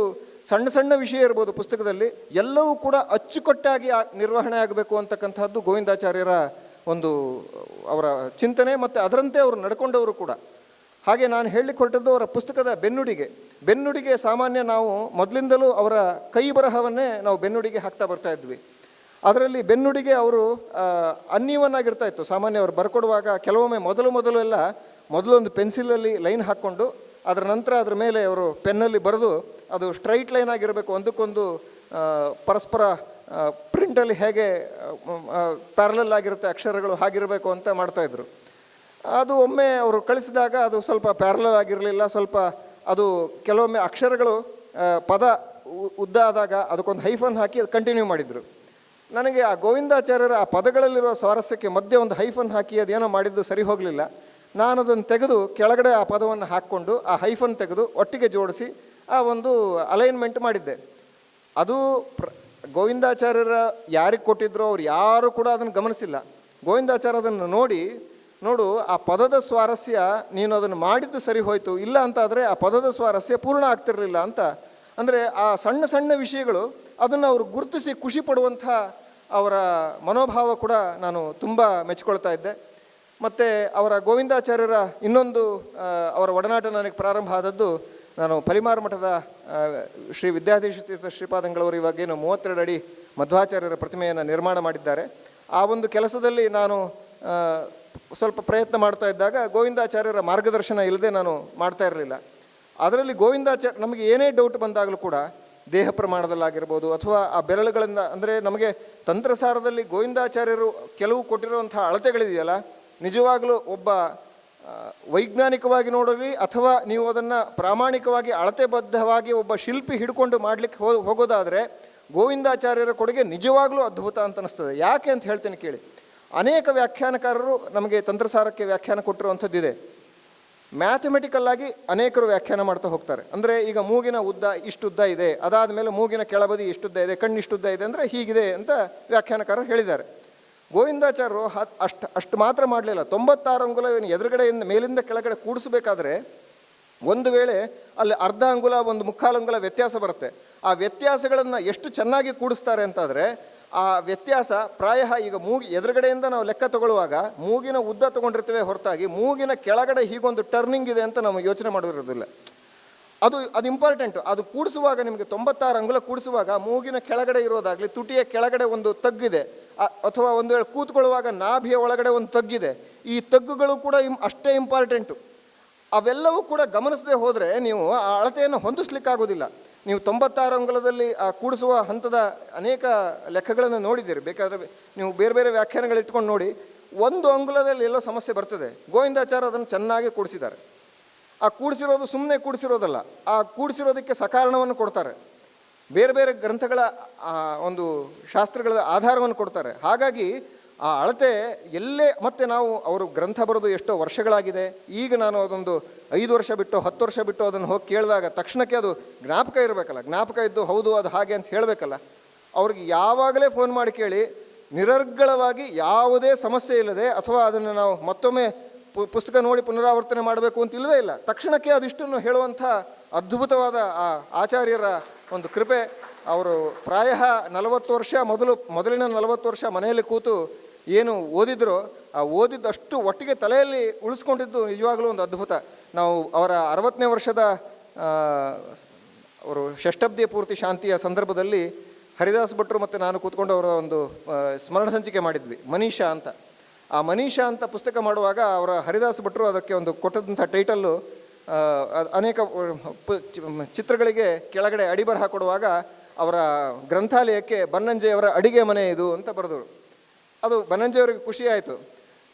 ಸಣ್ಣ ಸಣ್ಣ ವಿಷಯ ಇರ್ಬೋದು ಪುಸ್ತಕದಲ್ಲಿ, ಎಲ್ಲವೂ ಕೂಡ ಅಚ್ಚುಕಟ್ಟಾಗಿ ನಿರ್ವಹಣೆ ಆಗಬೇಕು ಅಂತಕ್ಕಂಥದ್ದು ಗೋವಿಂದಾಚಾರ್ಯರ ಒಂದು ಅವರ ಚಿಂತನೆ, ಮತ್ತು ಅದರಂತೆ ಅವರು ನಡ್ಕೊಂಡವರು ಕೂಡ. ಹಾಗೆ ನಾನು ಹೇಳಲಿಕ್ಕೆ ಹೊರಟದ್ದು ಅವರ ಪುಸ್ತಕದ ಬೆನ್ನುಡಿಗೆ ಸಾಮಾನ್ಯ ನಾವು ಮೊದಲಿಂದಲೂ ಅವರ ಕೈ ಬರಹವನ್ನೇ ನಾವು ಬೆನ್ನುಡಿಗೆ ಹಾಕ್ತಾ ಬರ್ತಾ ಇದ್ವಿ. ಅದರಲ್ಲಿ ಬೆನ್ನುಡಿಗೆ ಅವರು ಅನ್ನೀವನ್ನಾಗಿರ್ತಾ ಇತ್ತು. ಸಾಮಾನ್ಯ ಅವರು ಬರ್ಕೊಡುವಾಗ ಕೆಲವೊಮ್ಮೆ ಮೊದಲೊಂದು ಪೆನ್ಸಿಲಲ್ಲಿ ಲೈನ್ ಹಾಕ್ಕೊಂಡು ಅದರ ನಂತರ ಅದ್ರ ಮೇಲೆ ಅವರು ಪೆನ್ನಲ್ಲಿ ಬರೆದು ಅದು ಸ್ಟ್ರೈಟ್ ಲೈನ್ ಆಗಿರಬೇಕು, ಒಂದಕ್ಕೊಂದು ಪರಸ್ಪರ ಪ್ರಿಂಟಲ್ಲಿ ಹೇಗೆ ಪ್ಯಾರಲಲ್ ಆಗಿರುತ್ತೆ ಅಕ್ಷರಗಳು ಹಾಗಿರಬೇಕು ಅಂತ ಮಾಡ್ತಾಯಿದ್ರು. ಅದು ಒಮ್ಮೆ ಅವರು ಕಳಿಸಿದಾಗ ಅದು ಸ್ವಲ್ಪ ಪ್ಯಾರಲಲ್ ಆಗಿರಲಿಲ್ಲ, ಸ್ವಲ್ಪ ಅದು ಕೆಲವೊಮ್ಮೆ ಅಕ್ಷರಗಳು ಪದ ಉದ್ದ ಆದಾಗ ಅದಕ್ಕೊಂದು ಹೈಫನ್ ಹಾಕಿ ಅದು ಕಂಟಿನ್ಯೂ ಮಾಡಿದರು. ನನಗೆ ಆ ಗೋವಿಂದಾಚಾರ್ಯರ ಆ ಪದಗಳಲ್ಲಿರುವ ಸ್ವಾರಸ್ಯಕ್ಕೆ ಮಧ್ಯೆ ಒಂದು ಹೈಫನ್ ಹಾಕಿ ಅದೇನೋ ಮಾಡಿದ್ದು ಸರಿ ಹೋಗಲಿಲ್ಲ. ನಾನು ಅದನ್ನು ತೆಗೆದು ಕೆಳಗಡೆ ಆ ಪದವನ್ನು ಹಾಕ್ಕೊಂಡು ಆ ಹೈಫನ್ ತೆಗೆದು ಒಟ್ಟಿಗೆ ಜೋಡಿಸಿ ಆ ಒಂದು ಅಲೈನ್ಮೆಂಟ್ ಮಾಡಿದ್ದೆ. ಅದು ಗೋವಿಂದಾಚಾರ್ಯರ ಯಾರಿಗೆ ಕೊಟ್ಟಿದ್ರೋ ಅವ್ರು ಯಾರೂ ಕೂಡ ಅದನ್ನು ಗಮನಿಸಿಲ್ಲ. ಗೋವಿಂದಾಚಾರ್ಯ ಅದನ್ನು ನೋಡು ಆ ಪದದ ಸ್ವಾರಸ್ಯ ನೀನು ಅದನ್ನು ಮಾಡಿದ್ದು ಸರಿ ಹೋಯಿತು, ಇಲ್ಲ ಅಂತಾದರೆ ಆ ಪದದ ಸ್ವಾರಸ್ಯ ಪೂರ್ಣ ಆಗ್ತಿರಲಿಲ್ಲ ಅಂತ. ಅಂದರೆ ಆ ಸಣ್ಣ ಸಣ್ಣ ವಿಷಯಗಳು ಅದನ್ನು ಅವರು ಗುರುತಿಸಿ ಖುಷಿ ಪಡುವಂಥ ಅವರ ಮನೋಭಾವ ಕೂಡ ನಾನು ತುಂಬ ಮೆಚ್ಕೊಳ್ತಾ ಇದ್ದೆ. ಮತ್ತು ಅವರ ಗೋವಿಂದಾಚಾರ್ಯರ ಇನ್ನೊಂದು ಅವರ ಒಡನಾಟ ನನಗೆ ಪ್ರಾರಂಭ ಆದದ್ದು, ನಾನು ಪಲಿಮಾರು ಮಠದ ಶ್ರೀ ವಿದ್ಯಾಧೀಶ ತೀರ್ಥ ಶ್ರೀಪಾದಂಗಳವರು ಇವಾಗೇನು 32 ಅಡಿ ಮಧ್ವಾಚಾರ್ಯರ ಪ್ರತಿಮೆಯನ್ನು ನಿರ್ಮಾಣ ಮಾಡಿದ್ದಾರೆ. ಆ ಒಂದು ಕೆಲಸದಲ್ಲಿ ನಾನು ಸ್ವಲ್ಪ ಪ್ರಯತ್ನ ಮಾಡ್ತಾ ಇದ್ದಾಗ ಗೋವಿಂದಾಚಾರ್ಯರ ಮಾರ್ಗದರ್ಶನ ಇಲ್ಲದೆ ನಾನು ಮಾಡ್ತಾ ಇರಲಿಲ್ಲ. ಅದರಲ್ಲಿ ಗೋವಿಂದಾಚಾರ್ಯ ನಮಗೆ ಏನೇ ಡೌಟ್ ಬಂದಾಗಲೂ ಕೂಡ ದೇಹ ಪ್ರಮಾಣದಲ್ಲಾಗಿರ್ಬೋದು ಅಥವಾ ಆ ಬೆರಳುಗಳಿಂದ, ಅಂದರೆ ನಮಗೆ ತಂತ್ರಸಾರದಲ್ಲಿ ಗೋವಿಂದಾಚಾರ್ಯರು ಕೆಲವು ಕೊಟ್ಟಿರುವಂಥ ಅಳತೆಗಳಿದೆಯಲ್ಲ, ನಿಜವಾಗಲೂ ಒಬ್ಬ ವೈಜ್ಞಾನಿಕವಾಗಿ ನೋಡಲಿ ಅಥವಾ ನೀವು ಅದನ್ನು ಪ್ರಾಮಾಣಿಕವಾಗಿ ಅಳತೆಬದ್ಧವಾಗಿ ಒಬ್ಬ ಶಿಲ್ಪಿ ಹಿಡ್ಕೊಂಡು ಮಾಡಲಿಕ್ಕೆ ಹೋಗೋದಾದರೆ ಗೋವಿಂದಾಚಾರ್ಯರ ಕೊಡುಗೆ ನಿಜವಾಗ್ಲೂ ಅದ್ಭುತ ಅಂತ ಅನಿಸ್ತದೆ. ಯಾಕೆ ಅಂತ ಹೇಳ್ತೇನೆ ಕೇಳಿ. ಅನೇಕ ವ್ಯಾಖ್ಯಾನಕಾರರು ನಮಗೆ ತಂತ್ರಸಾರಕ್ಕೆ ವ್ಯಾಖ್ಯಾನ ಕೊಟ್ಟಿರುವಂಥದ್ದಿದೆ. ಮ್ಯಾಥಮೆಟಿಕಲ್ ಆಗಿ ಅನೇಕರು ವ್ಯಾಖ್ಯಾನ ಮಾಡ್ತಾ ಹೋಗ್ತಾರೆ. ಅಂದರೆ ಈಗ ಮೂಗಿನ ಉದ್ದ ಇಷ್ಟುದ್ದ ಇದೆ, ಅದಾದ ಮೇಲೆ ಮೂಗಿನ ಕೆಳಬದಿ ಇಷ್ಟುದ್ದ ಇದೆ, ಕಣ್ಣು ಇಷ್ಟುದ್ದ ಇದೆ ಅಂದರೆ ಹೀಗಿದೆ ಅಂತ ವ್ಯಾಖ್ಯಾನಕಾರರು ಹೇಳಿದ್ದಾರೆ. ಗೋವಿಂದಾಚಾರ್ಯರು ಅಷ್ಟು ಮಾತ್ರ ಮಾಡಲಿಲ್ಲ. 96 ಅಂಗುಲ ಎದುರುಗಡೆಯಿಂದ ಮೇಲಿಂದ ಕೆಳಗಡೆ ಕೂಡಿಸಬೇಕಾದ್ರೆ ಒಂದು ವೇಳೆ ಅಲ್ಲಿ ಅರ್ಧ ಅಂಗುಲ ಒಂದು ಮುಕ್ಕಾಲು ಅಂಗುಲ ವ್ಯತ್ಯಾಸ ಬರುತ್ತೆ. ಆ ವ್ಯತ್ಯಾಸಗಳನ್ನು ಎಷ್ಟು ಚೆನ್ನಾಗಿ ಕೂಡಿಸ್ತಾರೆ ಅಂತಾದರೆ ಆ ವ್ಯತ್ಯಾಸ ಪ್ರಾಯ ಈಗ ಎದುರುಗಡೆಯಿಂದ ನಾವು ಲೆಕ್ಕ ತಗೊಳ್ಳುವಾಗ ಮೂಗಿನ ಉದ್ದ ತೊಗೊಂಡಿರ್ತೇವೆ ಹೊರತಾಗಿ ಮೂಗಿನ ಕೆಳಗಡೆ ಹೀಗೊಂದು ಟರ್ನಿಂಗ್ ಇದೆ ಅಂತ ನಾವು ಯೋಚನೆ ಮಾಡಿರೋದಿಲ್ಲ. ಅದು ಇಂಪಾರ್ಟೆಂಟು. ಅದು ಕೂಡಿಸುವಾಗ ನಿಮಗೆ 96 ಅಂಗುಲ ಕೂಡಿಸುವಾಗ ಮೂಗಿನ ಕೆಳಗಡೆ ಇರೋದಾಗಲಿ, ತುಟಿಯ ಕೆಳಗಡೆ ಒಂದು ತಗ್ಗಿದೆ, ಅಥವಾ ಒಂದು ವೇಳೆ ಕೂತ್ಕೊಳ್ಳುವಾಗ ನಾಭಿಯ ಒಳಗಡೆ ಒಂದು ತಗ್ಗಿದೆ. ಈ ತಗ್ಗುಗಳು ಕೂಡ ಅಷ್ಟೇ ಇಂಪಾರ್ಟೆಂಟು. ಅವೆಲ್ಲವೂ ಕೂಡ ಗಮನಿಸದೆ ಹೋದರೆ ನೀವು ಆ ಅಳತೆಯನ್ನು ಹೊಂದಿಸ್ಲಿಕ್ಕಾಗೋದಿಲ್ಲ. ನೀವು 96 ಅಂಗುಲದಲ್ಲಿ ಆ ಕೂಡಿಸುವ ಹಂತದ ಅನೇಕ ಲೆಕ್ಕಗಳನ್ನು ನೋಡಿದ್ದೀರಿ. ಬೇಕಾದರೆ ನೀವು ಬೇರೆ ಬೇರೆ ವ್ಯಾಖ್ಯಾನಗಳು ಇಟ್ಕೊಂಡು ನೋಡಿ, ಒಂದು ಅಂಗುಲದಲ್ಲಿ ಎಲ್ಲೋ ಸಮಸ್ಯೆ ಬರ್ತದೆ. ಗೋವಿಂದಾಚಾರ್ಯ ಅದನ್ನು ಚೆನ್ನಾಗಿ ಕೂಡಿಸಿದ್ದಾರೆ. ಆ ಕೂಡಿಸಿರೋದು ಸುಮ್ಮನೆ ಕೂಡಿಸಿರೋದಲ್ಲ, ಆ ಕೂಡಿಸಿರೋದಕ್ಕೆ ಸಕಾರಣವನ್ನು ಕೊಡ್ತಾರೆ. ಬೇರೆ ಬೇರೆ ಗ್ರಂಥಗಳ ಒಂದು ಶಾಸ್ತ್ರಗಳ ಆಧಾರವನ್ನು ಕೊಡ್ತಾರೆ. ಹಾಗಾಗಿ ಆ ಅಳತೆ ಎಲ್ಲೇ ಮತ್ತೆ ನಾವು ಅವರು ಗ್ರಂಥ ಬರೋದು ಎಷ್ಟೋ ವರ್ಷಗಳಾಗಿದೆ. ಈಗ ನಾನು ಅದೊಂದು 5 ವರ್ಷ ಬಿಟ್ಟು 10 ವರ್ಷ ಬಿಟ್ಟು ಅದನ್ನು ಹೋಗಿ ಕೇಳಿದಾಗ ತಕ್ಷಣಕ್ಕೆ ಅದು ಜ್ಞಾಪಕ ಇರಬೇಕಲ್ಲ. ಜ್ಞಾಪಕ ಇದ್ದು ಹೌದು ಅದು ಹಾಗೆ ಅಂತ ಹೇಳಬೇಕಲ್ಲ. ಅವ್ರಿಗೆ ಯಾವಾಗಲೇ ಫೋನ್ ಮಾಡಿ ಕೇಳಿ, ನಿರರ್ಗಳವಾಗಿ ಯಾವುದೇ ಸಮಸ್ಯೆ ಇಲ್ಲದೆ, ಅಥವಾ ಅದನ್ನು ನಾವು ಮತ್ತೊಮ್ಮೆ ಪುಸ್ತಕ ನೋಡಿ ಪುನರಾವರ್ತನೆ ಮಾಡಬೇಕು ಅಂತ ಇಲ್ಲವೇ ಇಲ್ಲ, ತಕ್ಷಣಕ್ಕೆ ಅದಿಷ್ಟನ್ನು ಹೇಳುವಂಥ ಅದ್ಭುತವಾದ ಆ ಆಚಾರ್ಯರ ಒಂದು ಕೃಪೆ. ಅವರು ಪ್ರಾಯ 40 ವರ್ಷ ಮೊದಲಿನ 40 ವರ್ಷ ಮನೆಯಲ್ಲಿ ಕೂತು ಏನು ಓದಿದ್ರೋ ಆ ಓದಿದ್ದಷ್ಟು ಒಟ್ಟಿಗೆ ತಲೆಯಲ್ಲಿ ಉಳಿಸ್ಕೊಂಡಿದ್ದು ನಿಜವಾಗಲೂ ಒಂದು ಅದ್ಭುತ. ನಾವು ಅವರ 60ನೇ ವರ್ಷದ ಅವರು ಷಷ್ಠಬ್ದಿಯ ಪೂರ್ತಿ ಶಾಂತಿಯ ಸಂದರ್ಭದಲ್ಲಿ ಹರಿದಾಸ್ ಭಟ್ರು ಮತ್ತು ನಾನು ಕೂತ್ಕೊಂಡು ಅವರ ಒಂದು ಸ್ಮರಣ ಸಂಚಿಕೆ ಮಾಡಿದ್ವಿ, ಮನೀಷಾ ಅಂತ. ಆ ಮನೀಷಾ ಅಂತ ಪುಸ್ತಕ ಮಾಡುವಾಗ ಅವರ ಹರಿದಾಸ್ ಭಟ್ರು ಅದಕ್ಕೆ ಒಂದು ಕೊಟ್ಟಂಥ ಟೈಟಲ್ಲು ಅನೇಕ ಚಿತ್ರಗಳಿಗೆ ಕೆಳಗಡೆ ಅಡಿಬರಹ ಕೊಡುವಾಗ ಅವರ ಗ್ರಂಥಾಲಯಕ್ಕೆ ಬನ್ನಂಜೆಯವರ ಅಡಿಗೆ ಮನೆ ಇದು ಅಂತ ಬರೆದರು. ಅದು ಬನ್ನಂಜೆಯವರಿಗೆ ಖುಷಿ ಆಯಿತು.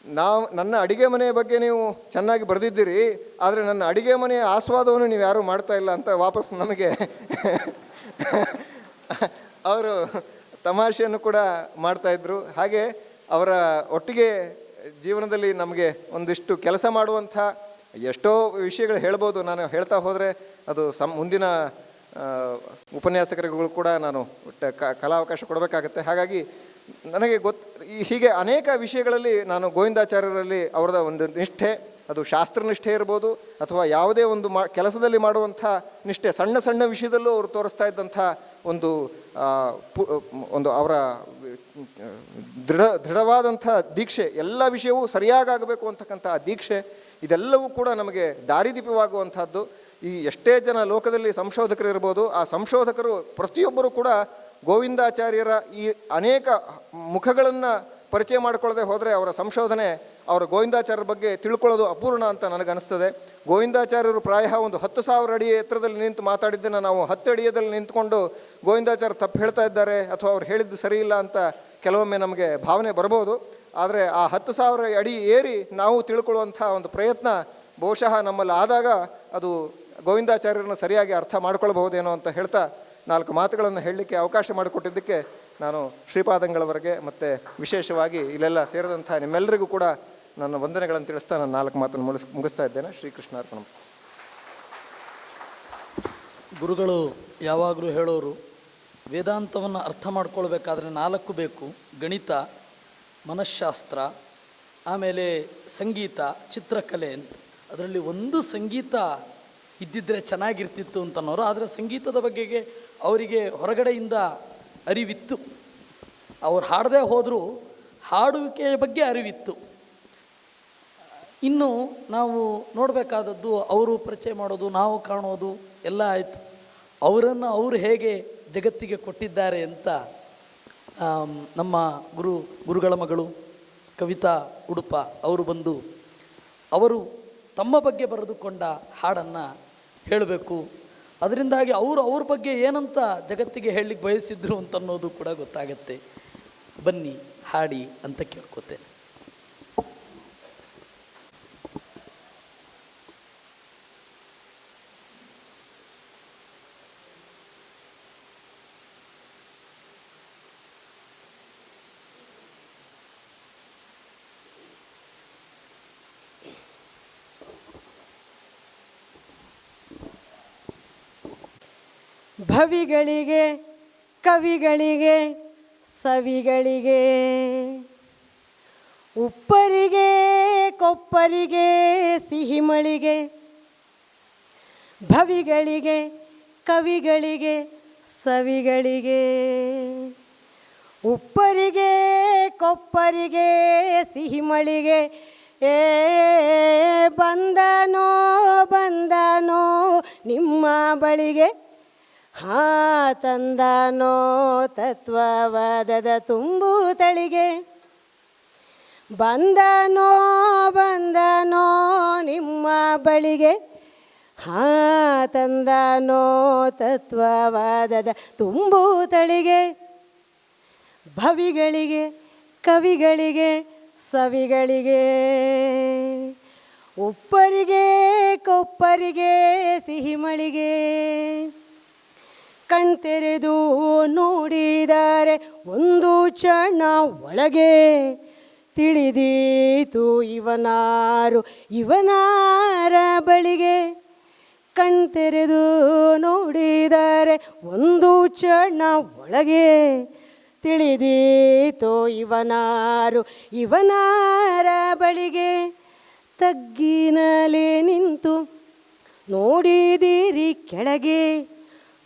ನನ್ನ ಅಡಿಗೆ ಮನೆಯ ಬಗ್ಗೆ ನೀವು ಚೆನ್ನಾಗಿ ಬರೆದಿದ್ದೀರಿ, ಆದರೆ ನನ್ನ ಅಡಿಗೆ ಮನೆಯ ಆಸ್ವಾದವನ್ನು ನೀವು ಯಾರೂ ಮಾಡ್ತಾ ಇಲ್ಲ ಅಂತ ವಾಪಸ್ ನಮಗೆ ಅವರು ತಮಾಷೆಯನ್ನು ಕೂಡ ಮಾಡ್ತಾಯಿದ್ರು. ಹಾಗೆ ಅವರ ಒಟ್ಟಿಗೆ ಜೀವನದಲ್ಲಿ ನಮಗೆ ಒಂದಿಷ್ಟು ಕೆಲಸ ಮಾಡುವಂಥ ಎಷ್ಟೋ ವಿಷಯಗಳು ಹೇಳ್ಬೋದು. ನಾನು ಹೇಳ್ತಾ ಹೋದರೆ ಅದು ಮುಂದಿನ ಉಪನ್ಯಾಸಕರಿಗೂ ಕೂಡ ನಾನು ಕಲಾವಕಾಶ ಕೊಡಬೇಕಾಗತ್ತೆ. ಹಾಗಾಗಿ ನನಗೆ ಹೀಗೆ ಅನೇಕ ವಿಷಯಗಳಲ್ಲಿ ನಾನು ಗೋವಿಂದಾಚಾರ್ಯರಲ್ಲಿ ಅವರದ ಒಂದು ನಿಷ್ಠೆ, ಅದು ಶಾಸ್ತ್ರನಿಷ್ಠೆ ಇರ್ಬೋದು ಅಥವಾ ಯಾವುದೇ ಒಂದು ಕೆಲಸದಲ್ಲಿ ಮಾಡುವಂಥ ನಿಷ್ಠೆ, ಸಣ್ಣ ಸಣ್ಣ ವಿಷಯದಲ್ಲೂ ಅವರು ತೋರಿಸ್ತಾ ಇದ್ದಂಥ ಒಂದು ಅವರ ದೃಢವಾದಂಥ ದೀಕ್ಷೆ, ಎಲ್ಲ ವಿಷಯವೂ ಸರಿಯಾಗಬೇಕು ಅಂತಕ್ಕಂಥ ದೀಕ್ಷೆ, ಇದೆಲ್ಲವೂ ಕೂಡ ನಮಗೆ ದಾರಿದೀಪವಾಗುವಂಥದ್ದು. ಈ ಎಷ್ಟೇ ಜನ ಲೋಕದಲ್ಲಿ ಸಂಶೋಧಕರು ಇರ್ಬೋದು, ಆ ಸಂಶೋಧಕರು ಪ್ರತಿಯೊಬ್ಬರೂ ಕೂಡ ಗೋವಿಂದಾಚಾರ್ಯರ ಈ ಅನೇಕ ಮುಖಗಳನ್ನು ಪರಿಚಯ ಮಾಡಿಕೊಳ್ಳದೆ ಹೋದರೆ ಅವರ ಸಂಶೋಧನೆ, ಅವರ ಗೋವಿಂದಾಚಾರ್ಯರ ಬಗ್ಗೆ ತಿಳ್ಕೊಳ್ಳೋದು ಅಪೂರ್ಣ ಅಂತ ನನಗನ್ನಿಸ್ತದೆ. ಗೋವಿಂದಾಚಾರ್ಯರು ಪ್ರಾಯ ಒಂದು 10,000 ಅಡಿ ಎತ್ತರದಲ್ಲಿ ನಿಂತು ಮಾತಾಡಿದ್ದನ್ನು ನಾವು 10 ಅಡಿಯದಲ್ಲಿ ನಿಂತ್ಕೊಂಡು ಗೋವಿಂದಾಚಾರ್ಯ ತಪ್ಪು ಹೇಳ್ತಾ ಇದ್ದಾರೆ ಅಥವಾ ಅವ್ರು ಹೇಳಿದ್ದು ಸರಿ ಇಲ್ಲ ಅಂತ ಕೆಲವೊಮ್ಮೆ ನಮಗೆ ಭಾವನೆ ಬರ್ಬೋದು. ಆದರೆ ಆ 10,000 ಅಡಿ ಏರಿ ನಾವು ತಿಳ್ಕೊಳ್ಳುವಂಥ ಒಂದು ಪ್ರಯತ್ನ ಬಹುಶಃ ನಮ್ಮಲ್ಲಿ ಆದಾಗ ಅದು ಗೋವಿಂದಾಚಾರ್ಯರನ್ನು ಸರಿಯಾಗಿ ಅರ್ಥ ಮಾಡ್ಕೊಳ್ಬಹುದೇನೋ ಅಂತ ಹೇಳ್ತಾ 4 ಮಾತುಗಳನ್ನು ಹೇಳಲಿಕ್ಕೆ ಅವಕಾಶ ಮಾಡಿಕೊಟ್ಟಿದ್ದಕ್ಕೆ ನಾನು ಶ್ರೀಪಾದಂಗಳವರೆಗೆ ಮತ್ತು ವಿಶೇಷವಾಗಿ ಇಲ್ಲೆಲ್ಲ ಸೇರಿದಂಥ ನಿಮ್ಮೆಲ್ಲರಿಗೂ ಕೂಡ ನನ್ನ ವಂದನೆಗಳನ್ನು ತಿಳಿಸ್ತಾ ನಾನು 4 ಮಾತನ್ನು ಮುಗಿಸ್ತಾ ಇದ್ದೇನೆ. ಶ್ರೀಕೃಷ್ಣ ಅರ್ಪಣಮಸ್ತು. ಗುರುಗಳು ಯಾವಾಗಲೂ ಹೇಳೋರು, ವೇದಾಂತವನ್ನು ಅರ್ಥ ಮಾಡ್ಕೊಳ್ಬೇಕಾದ್ರೆ 4 ಬೇಕು: ಗಣಿತ, ಮನಃಶಾಸ್ತ್ರ, ಆಮೇಲೆ ಸಂಗೀತ, ಚಿತ್ರಕಲೆ ಅಂತ. ಅದರಲ್ಲಿ ಒಂದು ಸಂಗೀತ ಇದ್ದಿದ್ದರೆ ಚೆನ್ನಾಗಿರ್ತಿತ್ತು ಅಂತನೋರು. ಆದರೆ ಸಂಗೀತದ ಬಗೆಗೆ ಅವರಿಗೆ ಹೊರಗಡೆಯಿಂದ ಅರಿವಿತ್ತು. ಅವ್ರು ಹಾಡದೇ ಹೋದರೂ ಹಾಡುವಿಕೆಯ ಬಗ್ಗೆ ಅರಿವಿತ್ತು. ಇನ್ನು ನಾವು ನೋಡಬೇಕಾದದ್ದು ಅವರು ಪರಿಚಯ ಮಾಡೋದು, ನಾವು ಕಾಣೋದು ಎಲ್ಲ ಆಯಿತು. ಅವರನ್ನು ಅವರು ಹೇಗೆ ಜಗತ್ತಿಗೆ ಕೊಟ್ಟಿದ್ದಾರೆ ಅಂತ ನಮ್ಮ ಗುರುಗಳ ಮಗಳು ಕವಿತಾ ಉಡುಪ ಅವರು ಬಂದು ಅವರು ತಮ್ಮ ಬಗ್ಗೆ ಬರೆದುಕೊಂಡ ಹಾಡನ್ನು ಹೇಳಬೇಕು. ಅದರಿಂದಾಗಿ ಅವ್ರ ಬಗ್ಗೆ ಏನಂತ ಜಗತ್ತಿಗೆ ಹೇಳಲಿಕ್ಕೆ ಬಯಸಿದ್ರು ಅಂತನ್ನೋದು ಕೂಡ ಗೊತ್ತಾಗತ್ತೆ. ಬನ್ನಿ ಹಾಡಿ ಅಂತ ಕೇಳ್ಕೊತೇನೆ. ಭವಿಗಳಿಗೆ ಕವಿಗಳಿಗೆ ಸವಿಗಳಿಗೆ ಉಪ್ಪರಿಗೆ ಕೊಪ್ಪರಿಗೆ ಸಿಹಿಮಳಿಗೆ ಭವಿಗಳಿಗೆ ಕವಿಗಳಿಗೆ ಸವಿಗಳಿಗೆ ಉಪ್ಪರಿಗೆ ಕೊಪ್ಪರಿಗೆ ಸಿಹಿಮಳಿಗೆ ಏ ಬಂದನೋ ಬಂದನೋ ನಿಮ್ಮ ಬಳಿಗೆ ಹಾ ತಂದನೋ ತತ್ವವಾದದ ತುಂಬು ತಳಿಗೆ ಬಂದನೋ ಬಂದನೋ ನಿಮ್ಮ ಬಳಿಗೆ ಹಾ ತಂದನೋ ತತ್ವವಾದದ ತುಂಬು ತಳಿಗೆ ಭವಿಗಳಿಗೆ ಕವಿಗಳಿಗೆ ಸವಿಗಳಿಗೆ ಉಪ್ಪರಿಗೆ ಕೊಪ್ಪರಿಗೆ ಸಿಹಿಮಳಿಗೆ ಕಣ್ತೆರೆದು ನೋಡಿದರೆ ಒಂದು ಕ್ಷಣ ಒಳಗೆ ತಿಳಿದೀತು ಇವನಾರು ಇವನಾರ ಬಳಿಗೆ ಕಣ್ತೆರೆದು ನೋಡಿದರೆ ಒಂದು ಕ್ಷಣ ಒಳಗೆ ತಿಳಿದೀತು ಇವನಾರು ಇವನಾರ ಬಳಿಗೆ ತಗ್ಗಿನಲೆ ನಿಂತು ನೋಡಿದಿರಿ ಕೆಳಗೆ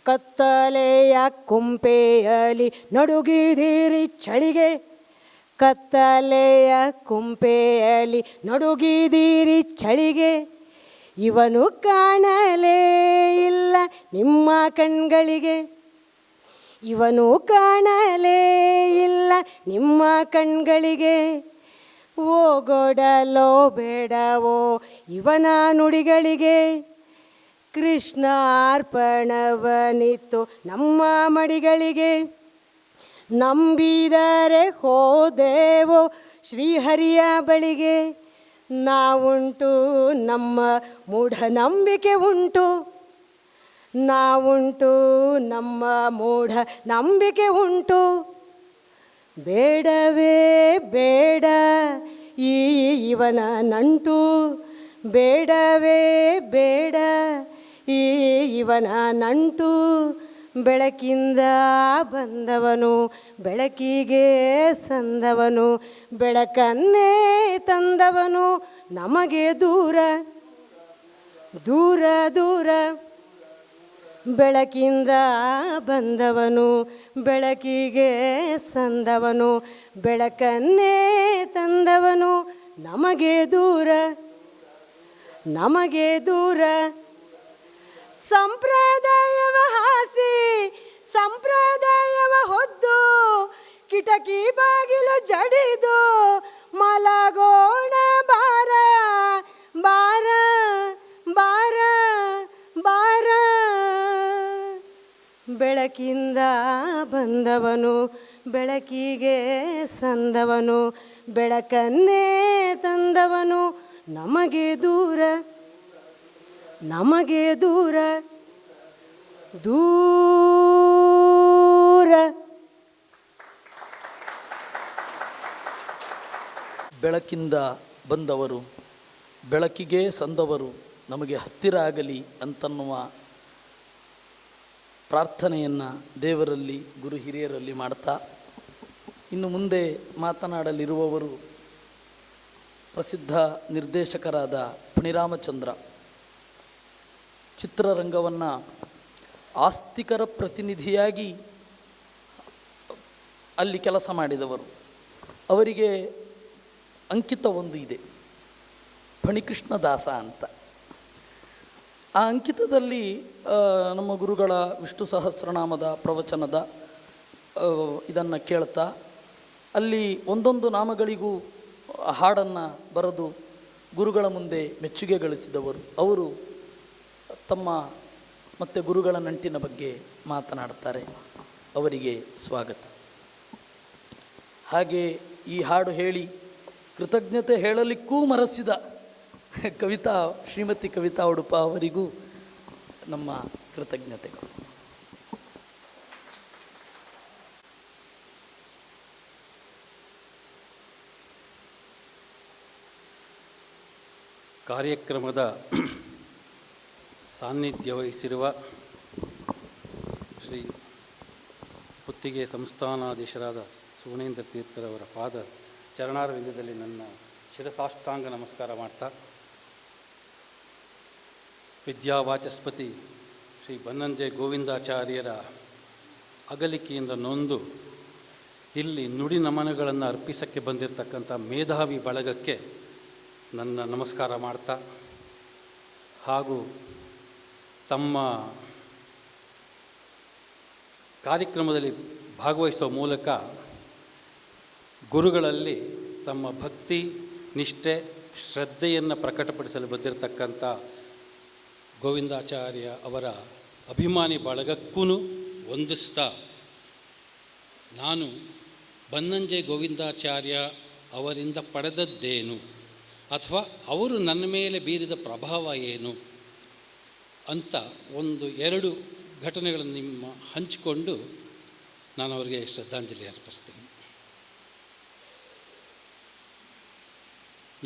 ಕತ್ತಲೆಯ ಕುಂಪೆಯಲ್ಲಿ ನಡುಗಿದಿರಿ ಚಳಿಗೆ ಕತ್ತಲೆಯ ಕುಂಪೆಯಲ್ಲಿ ನಡುಗಿದಿರಿ ಚಳಿಗೆ ಇವನು ಕಾಣಲೇ ಇಲ್ಲ ನಿಮ್ಮ ಕಣ್ಗಳಿಗೆ ಇವನು ಕಾಣಲೇ ಇಲ್ಲ ನಿಮ್ಮ ಕಣ್ಗಳಿಗೆ ಓಗೊಡಲೋ ಬೇಡವೋ ಇವನ ನುಡಿಗಳಿಗೆ ಕೃಷ್ಣಾರ್ಪಣವನಿತ್ತು ನಮ್ಮ ಮಡಿಗಳಿಗೆ ನಂಬಿದರೆ ಹೋದೆವೋ ಶ್ರೀಹರಿಯ ಬಳಿಗೆ ನಾವುಂಟು ನಮ್ಮ ಮೂಢನಂಬಿಕೆ ಉಂಟು ನಾವುಂಟು ನಮ್ಮ ಮೂಢ ನಂಬಿಕೆ ಉಂಟು ಬೇಡವೇ ಬೇಡ ಈ ಇವನ ನಂಟು ಬೇಡವೇ ಬೇಡ ಈ ಇವನ ನಂಟು ಬೆಳಕಿಂದ ಬಂದವನು ಬೆಳಕಿಗೆ ಸಂದವನು ಬೆಳಕನ್ನೇ ತಂದವನು ನಮಗೆ ದೂರ ದೂರ ದೂರ ಬೆಳಕಿಂದ ಬಂದವನು ಬೆಳಕಿಗೆ ಸಂದವನು ಬೆಳಕನ್ನೇ ತಂದವನು ನಮಗೆ ದೂರ ನಮಗೆ ದೂರ ಸಂಪ್ರದಾಯವ ಹಾಸಿ ಸಂಪ್ರದಾಯವ ಹೊದ್ದು ಕಿಟಕಿ ಬಾಗಿಲು ಜಡಿದು ಮಲಗೋಣ ಬಾರ ಬಾರ ಬಾರ ಬಾರ ಬೆಳಕಿಂದ ಬಂದವನು ಬೆಳಕಿಗೆ ಸಂದವನು ಬೆಳಕನ್ನೇ ತಂದವನು ನಮಗೆ ದೂರ ನಮಗೆ ದೂರ ದೂರ. ಬೆಳಕಿಂದ ಬಂದವರು ಬೆಳಕಿಗೆ ಸಂದವರು ನಮಗೆ ಹತ್ತಿರ ಆಗಲಿ ಅಂತನ್ನುವ ಪ್ರಾರ್ಥನೆಯನ್ನು ದೇವರಲ್ಲಿ ಗುರು ಹಿರಿಯರಲ್ಲಿ ಮಾಡ್ತಾ ಇನ್ನು ಮುಂದೆ ಮಾತನಾಡಲಿರುವವರು ಪ್ರಸಿದ್ಧ ನಿರ್ದೇಶಕರಾದ ಫಣಿರಾಮಚಂದ್ರ. ಚಿತ್ರರಂಗವನ್ನು ಆಸ್ತಿಕರ ಪ್ರತಿನಿಧಿಯಾಗಿ ಅಲ್ಲಿ ಕೆಲಸ ಮಾಡಿದವರು. ಅವರಿಗೆ ಅಂಕಿತ ಒಂದು ಇದೆ, ಫಣಿಕೃಷ್ಣ ದಾಸ ಅಂತ. ಆ ಅಂಕಿತದಲ್ಲಿ ನಮ್ಮ ಗುರುಗಳ ವಿಷ್ಣು ಸಹಸ್ರನಾಮದ ಪ್ರವಚನದ ಇದನ್ನು ಕೇಳ್ತಾ ಅಲ್ಲಿ ಒಂದೊಂದು ನಾಮಗಳಿಗೂ ಹಾಡನ್ನು ಬರೆದು ಗುರುಗಳ ಮುಂದೆ ಮೆಚ್ಚುಗೆ ಗಳಿಸಿದವರು. ಅವರು ತಮ್ಮ ಮತ್ತು ಗುರುಗಳ ನಂಟಿನ ಬಗ್ಗೆ ಮಾತನಾಡ್ತಾರೆ. ಅವರಿಗೆ ಸ್ವಾಗತ. ಹಾಗೆ ಈ ಹಾಡು ಹೇಳಿ ಕೃತಜ್ಞತೆ ಹೇಳಲಿಕ್ಕೂ ಮರೆಸಿದ ಶ್ರೀಮತಿ ಕವಿತಾ ಉಡುಪ ಅವರಿಗೂ ನಮ್ಮ ಕೃತಜ್ಞತೆಗಳು. ಕಾರ್ಯಕ್ರಮದ ಸಾನ್ನಿಧ್ಯ ವಹಿಸಿರುವ ಶ್ರೀ ಪುತ್ತಿಗೆ ಸಂಸ್ಥಾನಾಧೀಶರಾದ ಸುಗುಣೇಂದ್ರ ತೀರ್ಥರವರ ಪಾದ ಚರಣಾರವಿಂದದಲ್ಲಿ ನನ್ನ ಶಿರಸಾಷ್ಟಾಂಗ ನಮಸ್ಕಾರ ಮಾಡ್ತಾ, ವಿದ್ಯಾವಾಚಸ್ಪತಿ ಶ್ರೀ ಬನ್ನಂಜೆ ಗೋವಿಂದಾಚಾರ್ಯರ ಅಗಲಿಕೆಯಿಂದ ನೊಂದು ಇಲ್ಲಿ ನುಡಿ ನಮನಗಳನ್ನು ಅರ್ಪಿಸಕ್ಕೆ ಬಂದಿರತಕ್ಕಂಥ ಮೇಧಾವಿ ಬಳಗಕ್ಕೆ ನನ್ನ ನಮಸ್ಕಾರ ಮಾಡ್ತಾ, ಹಾಗೂ ತಮ್ಮ ಕಾರ್ಯಕ್ರಮದಲ್ಲಿ ಭಾಗವಹಿಸುವ ಮೂಲಕ ಗುರುಗಳಲ್ಲಿ ತಮ್ಮ ಭಕ್ತಿ, ನಿಷ್ಠೆ, ಶ್ರದ್ಧೆಯನ್ನು ಪ್ರಕಟಪಡಿಸಲು ಬಂದಿರತಕ್ಕಂಥ ಗೋವಿಂದಾಚಾರ್ಯ ಅವರ ಅಭಿಮಾನಿ ಬಳಗಕ್ಕೂ ವಂದಿಸ್ತಾ, ನಾನು ಬನ್ನಂಜೆ ಗೋವಿಂದಾಚಾರ್ಯ ಅವರಿಂದ ಪಡೆದದ್ದೇನು ಅಥವಾ ಅವರು ನನ್ನ ಮೇಲೆ ಬೀರಿದ ಪ್ರಭಾವ ಏನು ಅಂತ ಎರಡು ಘಟನೆಗಳನ್ನು ನಿಮ್ಮ ಹಂಚಿಕೊಂಡು ನಾನು ಅವರಿಗೆ ಶ್ರದ್ಧಾಂಜಲಿ ಅರ್ಪಿಸ್ತೀನಿ.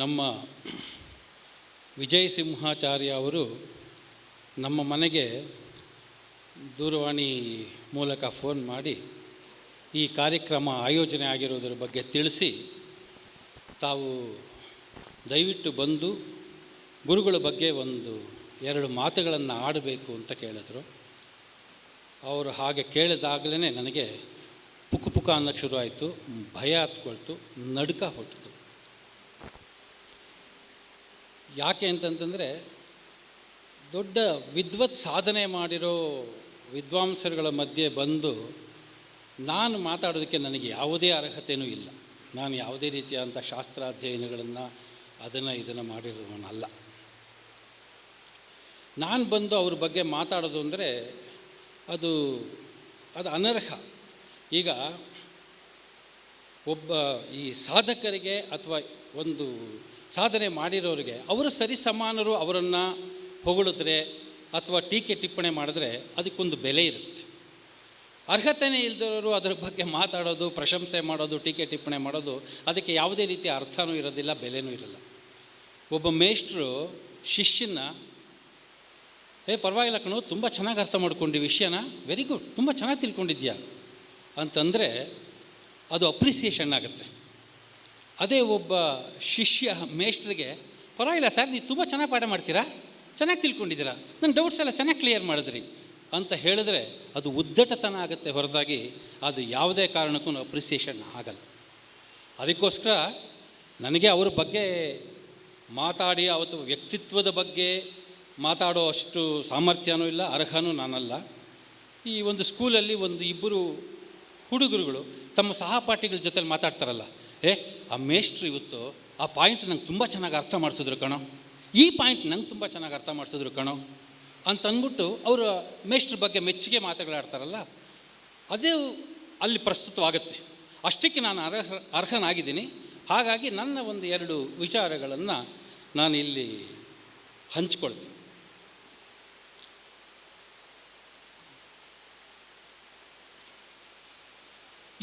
ನಮ್ಮ ವಿಜಯ ಸಿಂಹಾಚಾರ್ಯ ಅವರು ನಮ್ಮ ಮನೆಗೆ ದೂರವಾಣಿ ಮೂಲಕ ಫೋನ್ ಮಾಡಿ ಈ ಕಾರ್ಯಕ್ರಮ ಆಯೋಜನೆ ಆಗಿರೋದ್ರ ಬಗ್ಗೆ ತಿಳಿಸಿ, ತಾವು ದಯವಿಟ್ಟು ಬಂದು ಗುರುಗಳ ಬಗ್ಗೆ 1-2 ಮಾತುಗಳನ್ನು ಆಡಬೇಕು ಅಂತ ಕೇಳಿದ್ರು. ಅವರು ಹಾಗೆ ಕೇಳಿದಾಗಲೇ ನನಗೆ ಪುಕ್ಕ ಅನ್ನೋಕ್ಕೆ ಶುರು ಆಯಿತು, ಭಯ ಹತ್ಕೊಳ್ತು, ನಡುಕ ಹೊಟ್ಟಿತು. ಯಾಕೆ ಅಂತಂತಂದರೆ, ದೊಡ್ಡ ವಿದ್ವತ್ ಸಾಧನೆ ಮಾಡಿರೋ ವಿದ್ವಾಂಸರುಗಳ ಮಧ್ಯೆ ಬಂದು ನಾನು ಮಾತಾಡೋದಕ್ಕೆ ನನಗೆ ಯಾವುದೇ ಅರ್ಹತೆಯೂ ಇಲ್ಲ. ನಾನು ಯಾವುದೇ ರೀತಿಯಾದಂಥ ಶಾಸ್ತ್ರಾಧ್ಯಯನಗಳನ್ನು ಇದನ್ನು ಮಾಡಿರೋನಲ್ಲ. ನಾನು ಬಂದು ಅವ್ರ ಬಗ್ಗೆ ಮಾತಾಡೋದು ಅಂದರೆ ಅದು ಅನರ್ಹ. ಈಗ ಒಬ್ಬ ಈ ಸಾಧಕರಿಗೆ ಅಥವಾ ಒಂದು ಸಾಧನೆ ಮಾಡಿರೋರಿಗೆ ಅವರು ಸರಿಸಮಾನರು ಅವರನ್ನು ಹೊಗಳಿದ್ರೆ ಅಥವಾ ಟೀಕೆ ಟಿಪ್ಪಣಿ ಮಾಡಿದ್ರೆ ಅದಕ್ಕೊಂದು ಬೆಲೆ ಇರುತ್ತೆ. ಅರ್ಹತೆಯೇ ಇಲ್ಲದವರು ಅದರ ಬಗ್ಗೆ ಮಾತಾಡೋದು, ಪ್ರಶಂಸೆ ಮಾಡೋದು, ಟೀಕೆ ಟಿಪ್ಪಣಿ ಮಾಡೋದು, ಅದಕ್ಕೆ ಯಾವುದೇ ರೀತಿಯ ಅರ್ಥವೂ ಇರೋದಿಲ್ಲ, ಬೆಲೆನೂ ಇರಲ್ಲ. ಒಬ್ಬ ಮೇಷ್ಟ್ರು ಶಿಷ್ಯನ ಪರವಾಗಿಲ್ಲ ಕಣೋ, ತುಂಬ ಚೆನ್ನಾಗಿ ಅರ್ಥ ಮಾಡ್ಕೊಂಡು ವಿಷಯನ, ವೆರಿ ಗುಡ್, ತುಂಬ ಚೆನ್ನಾಗಿ ತಿಳ್ಕೊಂಡಿದ್ಯಾ ಅಂತಂದರೆ ಅದು ಅಪ್ರಿಸಿಯೇಷನ್ ಆಗುತ್ತೆ. ಅದೇ ಒಬ್ಬ ಶಿಷ್ಯ ಮೇಷ್ಟ್ರಿಗೆ ಪರವಾಗಿಲ್ಲ ಸರ್, ನೀವು ತುಂಬ ಚೆನ್ನಾಗಿ ಪಾಠ ಮಾಡ್ತೀರಾ, ಚೆನ್ನಾಗಿ ತಿಳ್ಕೊಂಡಿದ್ದೀರಾ, ನನ್ನ ಡೌಟ್ಸ್ ಎಲ್ಲ ಚೆನ್ನಾಗಿ ಕ್ಲಿಯರ್ ಮಾಡಿದ್ರಿ ಅಂತ ಹೇಳಿದ್ರೆ ಅದು ಉದ್ದಟತನ ಆಗುತ್ತೆ ಹೊರತಾಗಿ ಅದು ಯಾವುದೇ ಕಾರಣಕ್ಕೂ ಅಪ್ರಿಸಿಯೇಷನ್ ಆಗಲ್ಲ. ಅದಕ್ಕೋಸ್ಕರ ನನಗೆ ಅವ್ರ ಬಗ್ಗೆ ಮಾತಾಡಿ ಅವತ್ತು ವ್ಯಕ್ತಿತ್ವದ ಬಗ್ಗೆ ಮಾತಾಡೋ ಅಷ್ಟು ಸಾಮರ್ಥ್ಯನೂ ಇಲ್ಲ, ಅರ್ಹನೂ ನಾನಲ್ಲ. ಈ ಒಂದು ಸ್ಕೂಲಲ್ಲಿ 1-2 ಹುಡುಗರುಗಳು ತಮ್ಮ ಸಹಪಾಠಿಗಳ ಜೊತೆಲಿ ಮಾತಾಡ್ತಾರಲ್ಲ, ಆ ಮೇಷ್ಟ್ರು ಇವತ್ತು ಆ ಪಾಯಿಂಟ್ ನಂಗೆ ತುಂಬ ಚೆನ್ನಾಗಿ ಅರ್ಥ ಮಾಡಿಸಿದ್ರು ಕಣೋ, ಈ ಪಾಯಿಂಟ್ ನಂಗೆ ತುಂಬ ಚೆನ್ನಾಗಿ ಅರ್ಥ ಮಾಡಿಸಿದ್ರು ಕಣೋ ಅಂತ ಅಂದ್ಬಿಟ್ಟು ಅವರ ಮೇಷ್ಟ್ರ ಬಗ್ಗೆ ಮೆಚ್ಚುಗೆ ಮಾತುಗಳಾಡ್ತಾರಲ್ಲ, ಅದೇ ಅಲ್ಲಿ ಪ್ರಸ್ತುತವಾಗುತ್ತೆ. ಅಷ್ಟಕ್ಕೆ ನಾನು ಅರ್ಹನಾಗಿದ್ದೀನಿ. ಹಾಗಾಗಿ ನನ್ನ 1-2 ವಿಚಾರಗಳನ್ನು ನಾನು ಇಲ್ಲಿ ಹಂಚ್ಕೊಳ್ತೀನಿ.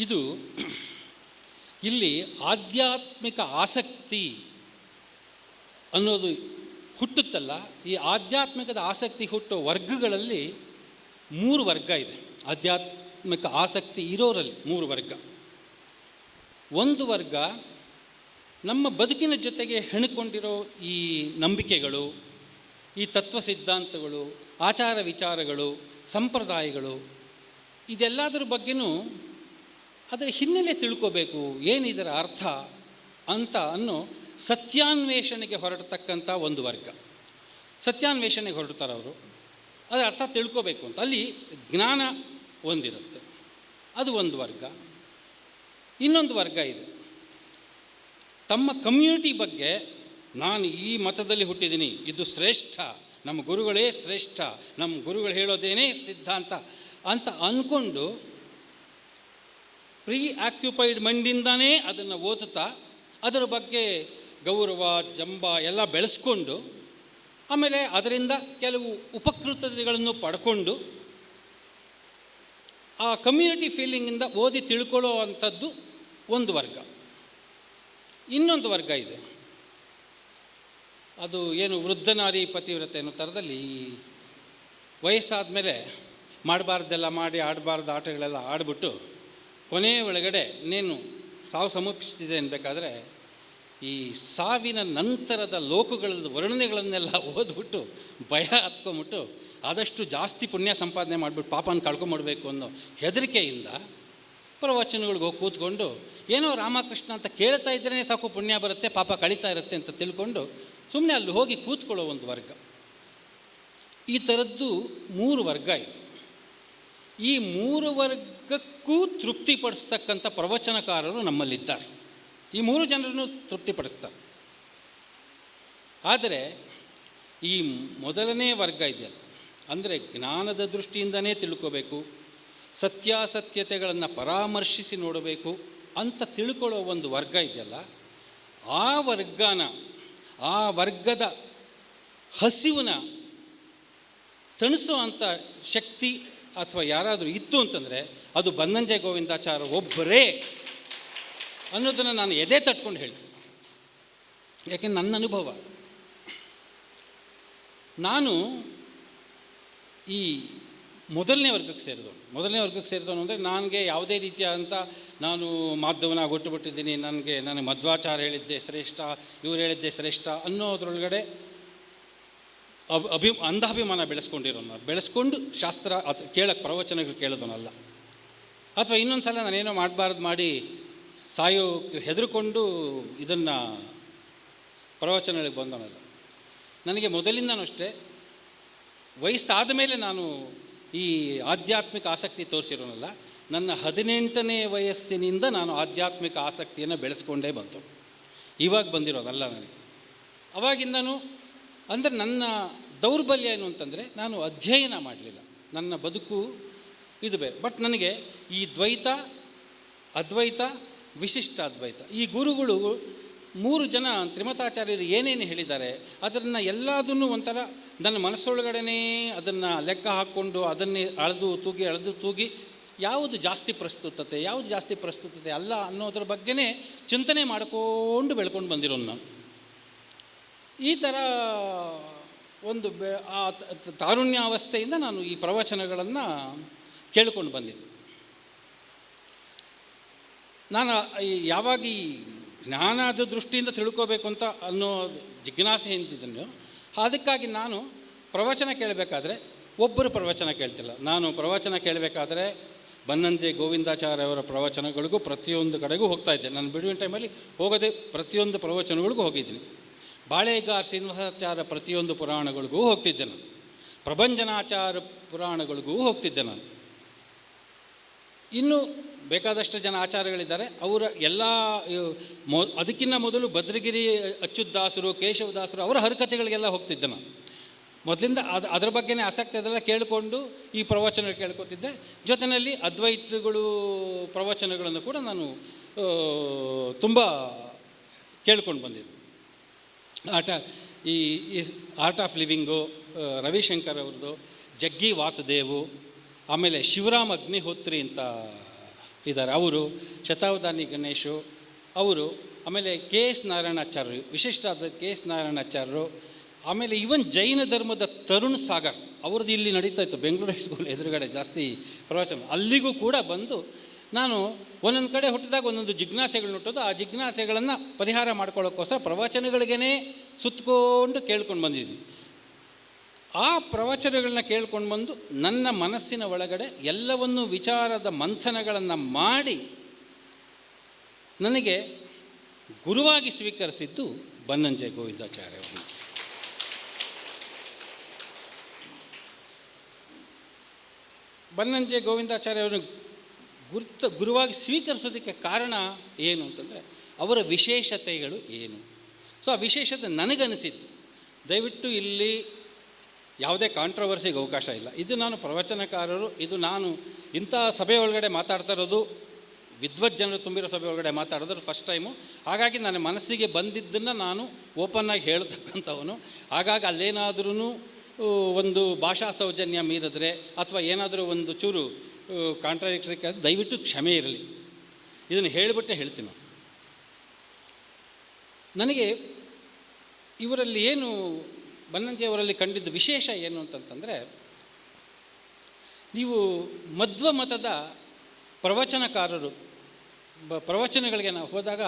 ಇದು ಇಲ್ಲಿ ಆಧ್ಯಾತ್ಮಿಕ ಆಸಕ್ತಿ ಅನ್ನೋದು ಹುಟ್ಟುತ್ತಲ್ಲ, ಈ ಆಧ್ಯಾತ್ಮಿಕದ ಆಸಕ್ತಿ ಹುಟ್ಟೋ ವರ್ಗಗಳಲ್ಲಿ 3 ವರ್ಗ ಇದೆ. ಆಧ್ಯಾತ್ಮಿಕ ಆಸಕ್ತಿ ಇರೋರಲ್ಲಿ 3 ವರ್ಗ. ಒಂದು ವರ್ಗ ನಮ್ಮ ಬದುಕಿನ ಜೊತೆಗೆ ಹೆಣುಕೊಂಡಿರೋ ಈ ನಂಬಿಕೆಗಳು, ಈ ತತ್ವ ಸಿದ್ಧಾಂತಗಳು, ಆಚಾರ ವಿಚಾರಗಳು, ಸಂಪ್ರದಾಯಗಳು, ಇದೆಲ್ಲದರ ಬಗ್ಗೆನೂ ಅದರ ಹಿನ್ನೆಲೆ ತಿಳ್ಕೋಬೇಕು, ಏನಿದರ ಅರ್ಥ ಅಂತ ಸತ್ಯಾನ್ವೇಷಣೆಗೆ ಹೊರಡತಕ್ಕಂಥ ಒಂದು ವರ್ಗ. ಸತ್ಯಾನ್ವೇಷಣೆಗೆ ಹೊರಡ್ತಾರೆ ಅವರು, ಅದರ ಅರ್ಥ ತಿಳ್ಕೋಬೇಕು ಅಂತ. ಅಲ್ಲಿ ಜ್ಞಾನ ಒಂದಿರುತ್ತೆ, ಅದು ಒಂದು ವರ್ಗ. ಇನ್ನೊಂದು ವರ್ಗ ಇದೆ, ತಮ್ಮ ಕಮ್ಯುನಿಟಿ ಬಗ್ಗೆ ನಾನು ಈ ಮತದಲ್ಲಿ ಹುಟ್ಟಿದ್ದೀನಿ, ಇದು ಶ್ರೇಷ್ಠ, ನಮ್ಮ ಗುರುಗಳೇ ಶ್ರೇಷ್ಠ, ನಮ್ಮ ಗುರುಗಳು ಹೇಳೋದೇನೇ ಸಿದ್ಧಾಂತ ಅಂತ ಅಂದ್ಕೊಂಡು ಪ್ರೀ ಆಕ್ಯುಪೈಡ್ ಮೈಂಡಿಂದಾನೇ ಅದನ್ನು ಓದುತ್ತಾ ಅದರ ಬಗ್ಗೆ ಗೌರವ, ಜಂಬ ಎಲ್ಲ ಬೆಳೆಸ್ಕೊಂಡು ಆಮೇಲೆ ಅದರಿಂದ ಕೆಲವು ಉಪಕೃತತೆಗಳನ್ನು ಪಡ್ಕೊಂಡು ಆ ಕಮ್ಯುನಿಟಿ ಫೀಲಿಂಗಿಂದ ಓದಿ ತಿಳ್ಕೊಳ್ಳೋ ಅಂಥದ್ದು ಒಂದು ವರ್ಗ. ಇನ್ನೊಂದು ವರ್ಗ ಇದೆ, ಅದು ಏನು ವೃದ್ಧನಾರಿ ಪತಿವ್ರತೆ ಅನ್ನೋ ಥರದಲ್ಲಿ ವಯಸ್ಸಾದ ಮೇಲೆ ಮಾಡಬಾರ್ದೆಲ್ಲ ಮಾಡಿ ಆಡಬಾರ್ದು ಆಟಗಳೆಲ್ಲ ಆಡಿಬಿಟ್ಟು ಕೊನೆಯ ಒಳಗಡೆ ಇನ್ನೇನು ಸಾವು ಸಮೀಪಿಸ್ತಿದೆ ಅನ್ಬೇಕಾದ್ರೆ ಈ ಸಾವಿನ ನಂತರದ ಲೋಕಗಳ ವರ್ಣನೆಗಳನ್ನೆಲ್ಲ ಓದ್ಬಿಟ್ಟು ಭಯ ಹತ್ಕೊಂಬಿಟ್ಟು ಆದಷ್ಟು ಜಾಸ್ತಿ ಪುಣ್ಯ ಸಂಪಾದನೆ ಮಾಡಿಬಿಟ್ಟು ಪಾಪನ ಕಳ್ಕೊಂಬಿಡ್ಬೇಕು ಅನ್ನೋ ಹೆದರಿಕೆಯಿಂದ ಪ್ರವಚನಗಳಿಗೆ ಹೋಗಿ ಕೂತ್ಕೊಂಡು ಏನೋ ರಾಮಕೃಷ್ಣ ಅಂತ ಕೇಳ್ತಾ ಇದ್ರೇ ಸಾಕು ಪುಣ್ಯ ಬರುತ್ತೆ, ಪಾಪ ಕಳೀತಾ ಇರುತ್ತೆ ಅಂತ ತಿಳ್ಕೊಂಡು ಸುಮ್ಮನೆ ಅಲ್ಲಿ ಹೋಗಿ ಕೂತ್ಕೊಳ್ಳೋ ಒಂದು ವರ್ಗ. ಈ ಥರದ್ದು 3 ವರ್ಗ ಇದೆ. ಈ 3 ವರ್ಗಕ್ಕೂ ತೃಪ್ತಿಪಡಿಸ್ತಕ್ಕಂಥ ಪ್ರವಚನಕಾರರು ನಮ್ಮಲ್ಲಿದ್ದಾರೆ. ಈ 3 ಜನರನ್ನು ತೃಪ್ತಿಪಡಿಸ್ತಾರೆ. ಆದರೆ ಈ ಮೊದಲನೇ ವರ್ಗ ಇದೆಯಲ್ಲ, ಅಂದರೆ ಜ್ಞಾನದ ದೃಷ್ಟಿಯಿಂದನೇ ತಿಳ್ಕೋಬೇಕು, ಸತ್ಯಾಸತ್ಯತೆಗಳನ್ನು ಪರಾಮರ್ಶಿಸಿ ನೋಡಬೇಕು ಅಂತ ತಿಳ್ಕೊಳ್ಳೋ ಒಂದು ವರ್ಗ ಇದೆಯಲ್ಲ, ಆ ವರ್ಗದ ಹಸಿವನ್ನ ತಣಿಸೋ ಅಂಥ ಶಕ್ತಿ ಅಥವಾ ಯಾರಾದರೂ ಇತ್ತು ಅಂತಂದರೆ ಅದು ಬನ್ನಂಜೆ ಗೋವಿಂದಾಚಾರ್ಯ ಒಬ್ಬರೇ ಅನ್ನೋದನ್ನು ನಾನು ಎದೆ ತಟ್ಕೊಂಡು ಹೇಳ್ತೀನಿ. ಯಾಕೆ ನನ್ನ ಅನುಭವ. ನಾನು ಈ ಮೊದಲನೇ ವರ್ಗಕ್ಕೆ ಸೇರಿದವನು ಅಂದರೆ ನನಗೆ ಯಾವುದೇ ರೀತಿಯಾದಂಥ ನಾನು ಮಾಧವನಾಗಿ ಹುಟ್ಟುಬಿಟ್ಟಿದ್ದೀನಿ, ನನಗೆ ಮಧ್ವಾಚಾರ್ಯ ಹೇಳಿದ್ದೆ ಶ್ರೇಷ್ಠ, ಇವ್ರು ಹೇಳಿದ್ದೆ ಶ್ರೇಷ್ಠ ಅನ್ನೋದ್ರೊಳಗಡೆ ಅಂಧಾಭಿಮಾನ ಬೆಳೆಸ್ಕೊಂಡು ಶಾಸ್ತ್ರ ಕೇಳಕ್ಕೆ ಪ್ರವಚನಗಳು ಕೇಳೋದನಲ್ಲ. ಅಥವಾ ಇನ್ನೊಂದು ಸಲ ನಾನೇನೋ ಮಾಡಬಾರ್ದು ಮಾಡಿ ಸಾಯೋಕ್ಕೆ ಹೆದರ್ಕೊಂಡು ಇದನ್ನು ಪ್ರವಚನಗಳಿಗೆ ಬಂದವನಲ್ಲ. ನನಗೆ ಮೊದಲಿಂದನೂ ಅಷ್ಟೇ ವಯಸ್ಸಾದ ಮೇಲೆ ನಾನು ಈ ಆಧ್ಯಾತ್ಮಿಕ ಆಸಕ್ತಿ ತೋರಿಸಿರೋನಲ್ಲ. ನನ್ನ 18ನೇ ವಯಸ್ಸಿನಿಂದ ನಾನು ಆಧ್ಯಾತ್ಮಿಕ ಆಸಕ್ತಿಯನ್ನು ಬೆಳೆಸ್ಕೊಂಡೇ ಬಂತು. ಇವಾಗ ಬಂದಿರೋದಲ್ಲ ನನಗೆ. ಅವಾಗಿಂದನೂ ಅಂದರೆ ನನ್ನ ದೌರ್ಬಲ್ಯ ಏನು ಅಂತಂದರೆ ನಾನು ಅಧ್ಯಯನ ಮಾಡಲಿಲ್ಲ, ನನ್ನ ಬದುಕು ಇದು ಬೇರೆ. ಬಟ್ ನನಗೆ ಈ ದ್ವೈತ, ಅದ್ವೈತ, ವಿಶಿಷ್ಟ ಅದ್ವೈತ, ಈ ಗುರುಗಳು 3 ಜನ ತ್ರಿಮತಾಚಾರ್ಯರು ಏನೇನು ಹೇಳಿದ್ದಾರೆ ಅದನ್ನು ಎಲ್ಲದನ್ನೂ ಒಂಥರ ನನ್ನ ಮನಸ್ಸೊಳಗಡೆ ಅದನ್ನು ಲೆಕ್ಕ ಹಾಕ್ಕೊಂಡು ಅದನ್ನೇ ಅಳೆದು ತೂಗಿ ಯಾವುದು ಜಾಸ್ತಿ ಪ್ರಸ್ತುತತೆ ಅಲ್ಲ ಅನ್ನೋದ್ರ ಬಗ್ಗೆನೇ ಚಿಂತನೆ ಮಾಡಿಕೊಂಡು ಬೆಳ್ಕೊಂಡು ಬಂದಿರೋನು ನಾನು. ಈ ಥರ ಒಂದು ತಾರುಣ್ಯಾವಸ್ಥೆಯಿಂದ ನಾನು ಈ ಪ್ರವಚನಗಳನ್ನು ಕೇಳಿಕೊಂಡು ಬಂದಿದ್ದೆ. ನಾನು ಯಾವಾಗ ಈ ಜ್ಞಾನದ ದೃಷ್ಟಿಯಿಂದ ತಿಳ್ಕೋಬೇಕು ಅಂತ ಅನ್ನೋ ಜಿಜ್ಞಾಸೆ ಹಿಂದಿದ್ದನು, ಅದಕ್ಕಾಗಿ ನಾನು ಪ್ರವಚನ ಕೇಳಬೇಕಾದ್ರೆ ಒಬ್ಬರು ಪ್ರವಚನ ಕೇಳ್ತಿಲ್ಲ. ನಾನು ಪ್ರವಚನ ಕೇಳಬೇಕಾದ್ರೆ ಬನ್ನಂಜೆ ಗೋವಿಂದಾಚಾರ್ಯ ಅವರ ಪ್ರವಚನಗಳಿಗೂ ಪ್ರತಿಯೊಂದು ಕಡೆಗೂ ಹೋಗ್ತಾಯಿದ್ದೆ. ನಾನು ಬಿಡುವಿನ ಟೈಮಲ್ಲಿ ಹೋಗೋದೇ ಪ್ರತಿಯೊಂದು ಪ್ರವಚನಗಳಿಗೂ ಹೋಗಿದ್ದೀನಿ. ಬಾಳೆಗಾರ್ ಶ್ರೀನಿವಾಸಾಚಾರ್ಯ ಪ್ರತಿಯೊಂದು ಪುರಾಣಗಳಿಗೂ ಹೋಗ್ತಿದ್ದೆ ನಾನು. ಪ್ರಭಂಜನಾಚಾರ್ಯ ಪುರಾಣಗಳಿಗೂ ಹೋಗ್ತಿದ್ದೆ ನಾನು. ಇನ್ನೂ ಬೇಕಾದಷ್ಟು ಜನ ಆಚಾರ್ಯಗಳಿದ್ದಾರೆ. ಅವರ ಎಲ್ಲ ಅದಕ್ಕಿಂತ ಮೊದಲು ಭದ್ರಗಿರಿ ಅಚ್ಯುತದಾಸರು, ಕೇಶವದಾಸರು ಅವರ ಹರಿಕಥೆಗಳಿಗೆಲ್ಲ ಹೋಗ್ತಿದ್ದೆ ನಾನು. ಮೊದಲಿಂದ ಅದರ ಬಗ್ಗೆನೇ ಆಸಕ್ತಿ ಅದೆಲ್ಲ ಕೇಳಿಕೊಂಡು ಈ ಪ್ರವಚನ ಕೇಳ್ಕೊತಿದ್ದೆ. ಜೊತೆಯಲ್ಲಿ ಅದ್ವೈತಗಳು ಪ್ರವಚನಗಳನ್ನು ಕೂಡ ನಾನು ತುಂಬ ಕೇಳ್ಕೊಂಡು ಬಂದಿದ್ದೆ. ಈ ಆರ್ಟ್ ಆಫ್ ಲಿವಿಂಗು ರವಿಶಂಕರ್ ಅವ್ರದ್ದು, ಜಗ್ಗಿ ವಾಸುದೇವು, ಆಮೇಲೆ ಶಿವರಾಮ್ ಅಗ್ನಿಹೋತ್ರಿ ಅಂತ ಇದ್ದಾರೆ ಅವರು, ಶತಾವಧಾನಿ ಗಣೇಶು ಅವರು, ಆಮೇಲೆ KS ನಾರಾಯಣಾಚಾರ್ಯರು, ವಿಶಿಷ್ಟ KS ನಾರಾಯಣಾಚಾರ್ಯರು, ಆಮೇಲೆ ಇವನ್ ಜೈನ ಧರ್ಮದ ತರುಣ್ ಸಾಗರ್ ಅವ್ರದ್ದು ಇಲ್ಲಿ ನಡೀತಾ ಇತ್ತು ಬೆಂಗಳೂರು ಹೈಸ್ಕೂಲ್ ಎದುರುಗಡೆ ಜಾಸ್ತಿ ಪ್ರವಚನ. ಅಲ್ಲಿಗೂ ಕೂಡ ಬಂದು ನಾನು ಒಂದೊಂದು ಕಡೆ ಹುಟ್ಟಿದಾಗ ಒಂದೊಂದು ಜಿಜ್ಞಾಸೆಗಳನ್ನ ಹುಟ್ಟೋದು, ಆ ಜಿಜ್ಞಾಸೆಗಳನ್ನು ಪರಿಹಾರ ಮಾಡ್ಕೊಳ್ಳೋಕ್ಕೋಸ್ಕರ ಪ್ರವಚನಗಳಿಗೇ ಸುತ್ತಕೊಂಡು ಕೇಳ್ಕೊಂಡು ಬಂದಿದ್ದೀನಿ. ಆ ಪ್ರವಚನಗಳನ್ನ ಕೇಳ್ಕೊಂಡು ಬಂದು ನನ್ನ ಮನಸ್ಸಿನ ಒಳಗಡೆ ಎಲ್ಲವನ್ನೂ ವಿಚಾರದ ಮಂಥನಗಳನ್ನು ಮಾಡಿ ನನಗೆ ಗುರುವಾಗಿ ಸ್ವೀಕರಿಸಿದ್ದು ಬನ್ನಂಜೆ ಗೋವಿಂದಾಚಾರ್ಯ ಅವರು. ಬನ್ನಂಜೆ ಗೋವಿಂದಾಚಾರ್ಯ ಅವರು ಗುರುವಾಗಿ ಸ್ವೀಕರಿಸೋದಕ್ಕೆ ಕಾರಣ ಏನು ಅಂತಂದರೆ ಅವರ ವಿಶೇಷತೆಗಳು ಏನು. ಸೊ ಆ ವಿಶೇಷತೆ ನನಗನಿಸಿದ್ದು. ದಯವಿಟ್ಟು ಇಲ್ಲಿ ಯಾವುದೇ ಕಾಂಟ್ರವರ್ಸಿಗೆ ಅವಕಾಶ ಇಲ್ಲ. ಇದು ನಾನು ಪ್ರವಚನಕಾರರು, ಇದು ನಾನು ಇಂಥ ಸಭೆ ಒಳಗಡೆ ಮಾತಾಡ್ತಾ ಇರೋದು, ವಿದ್ವತ್ ಜನರು ತುಂಬಿರೋ ಸಭೆ ಒಳಗಡೆ ಮಾತಾಡೋದು ಫಸ್ಟ್ ಟೈಮು. ಹಾಗಾಗಿ ನನ್ನ ಮನಸ್ಸಿಗೆ ಬಂದಿದ್ದನ್ನು ನಾನು ಓಪನ್ನಾಗಿ ಹೇಳ್ತಕ್ಕಂಥವನು. ಹಾಗಾಗಿ ಅಲ್ಲೇನಾದ್ರೂ ಒಂದು ಭಾಷಾ ಸೌಜನ್ಯ ಮೀರಿದ್ರೆ ಅಥವಾ ಏನಾದರೂ ಒಂದು ಚೂರು ಕಾಂಟ್ರಾಡಿಕ್ಟರಿ ದಯವಿಟ್ಟು ಕ್ಷಮೆ ಇರಲಿ. ಇದನ್ನು ಹೇಳಿಬಿಟ್ಟೆ ಹೇಳ್ತೀನಿ. ನನಗೆ ಇವರಲ್ಲಿ ಏನು ಬನ್ನಂಜೆ ಅವರಲ್ಲಿ ಕಂಡಿದ್ದ ವಿಶೇಷ ಏನು ಅಂತಂತಂದರೆ, ನೀವು ಮಧ್ವ ಮತದ ಪ್ರವಚನಕಾರರು ಪ್ರವಚನಗಳಿಗೆ ನಾವು ಹೋದಾಗ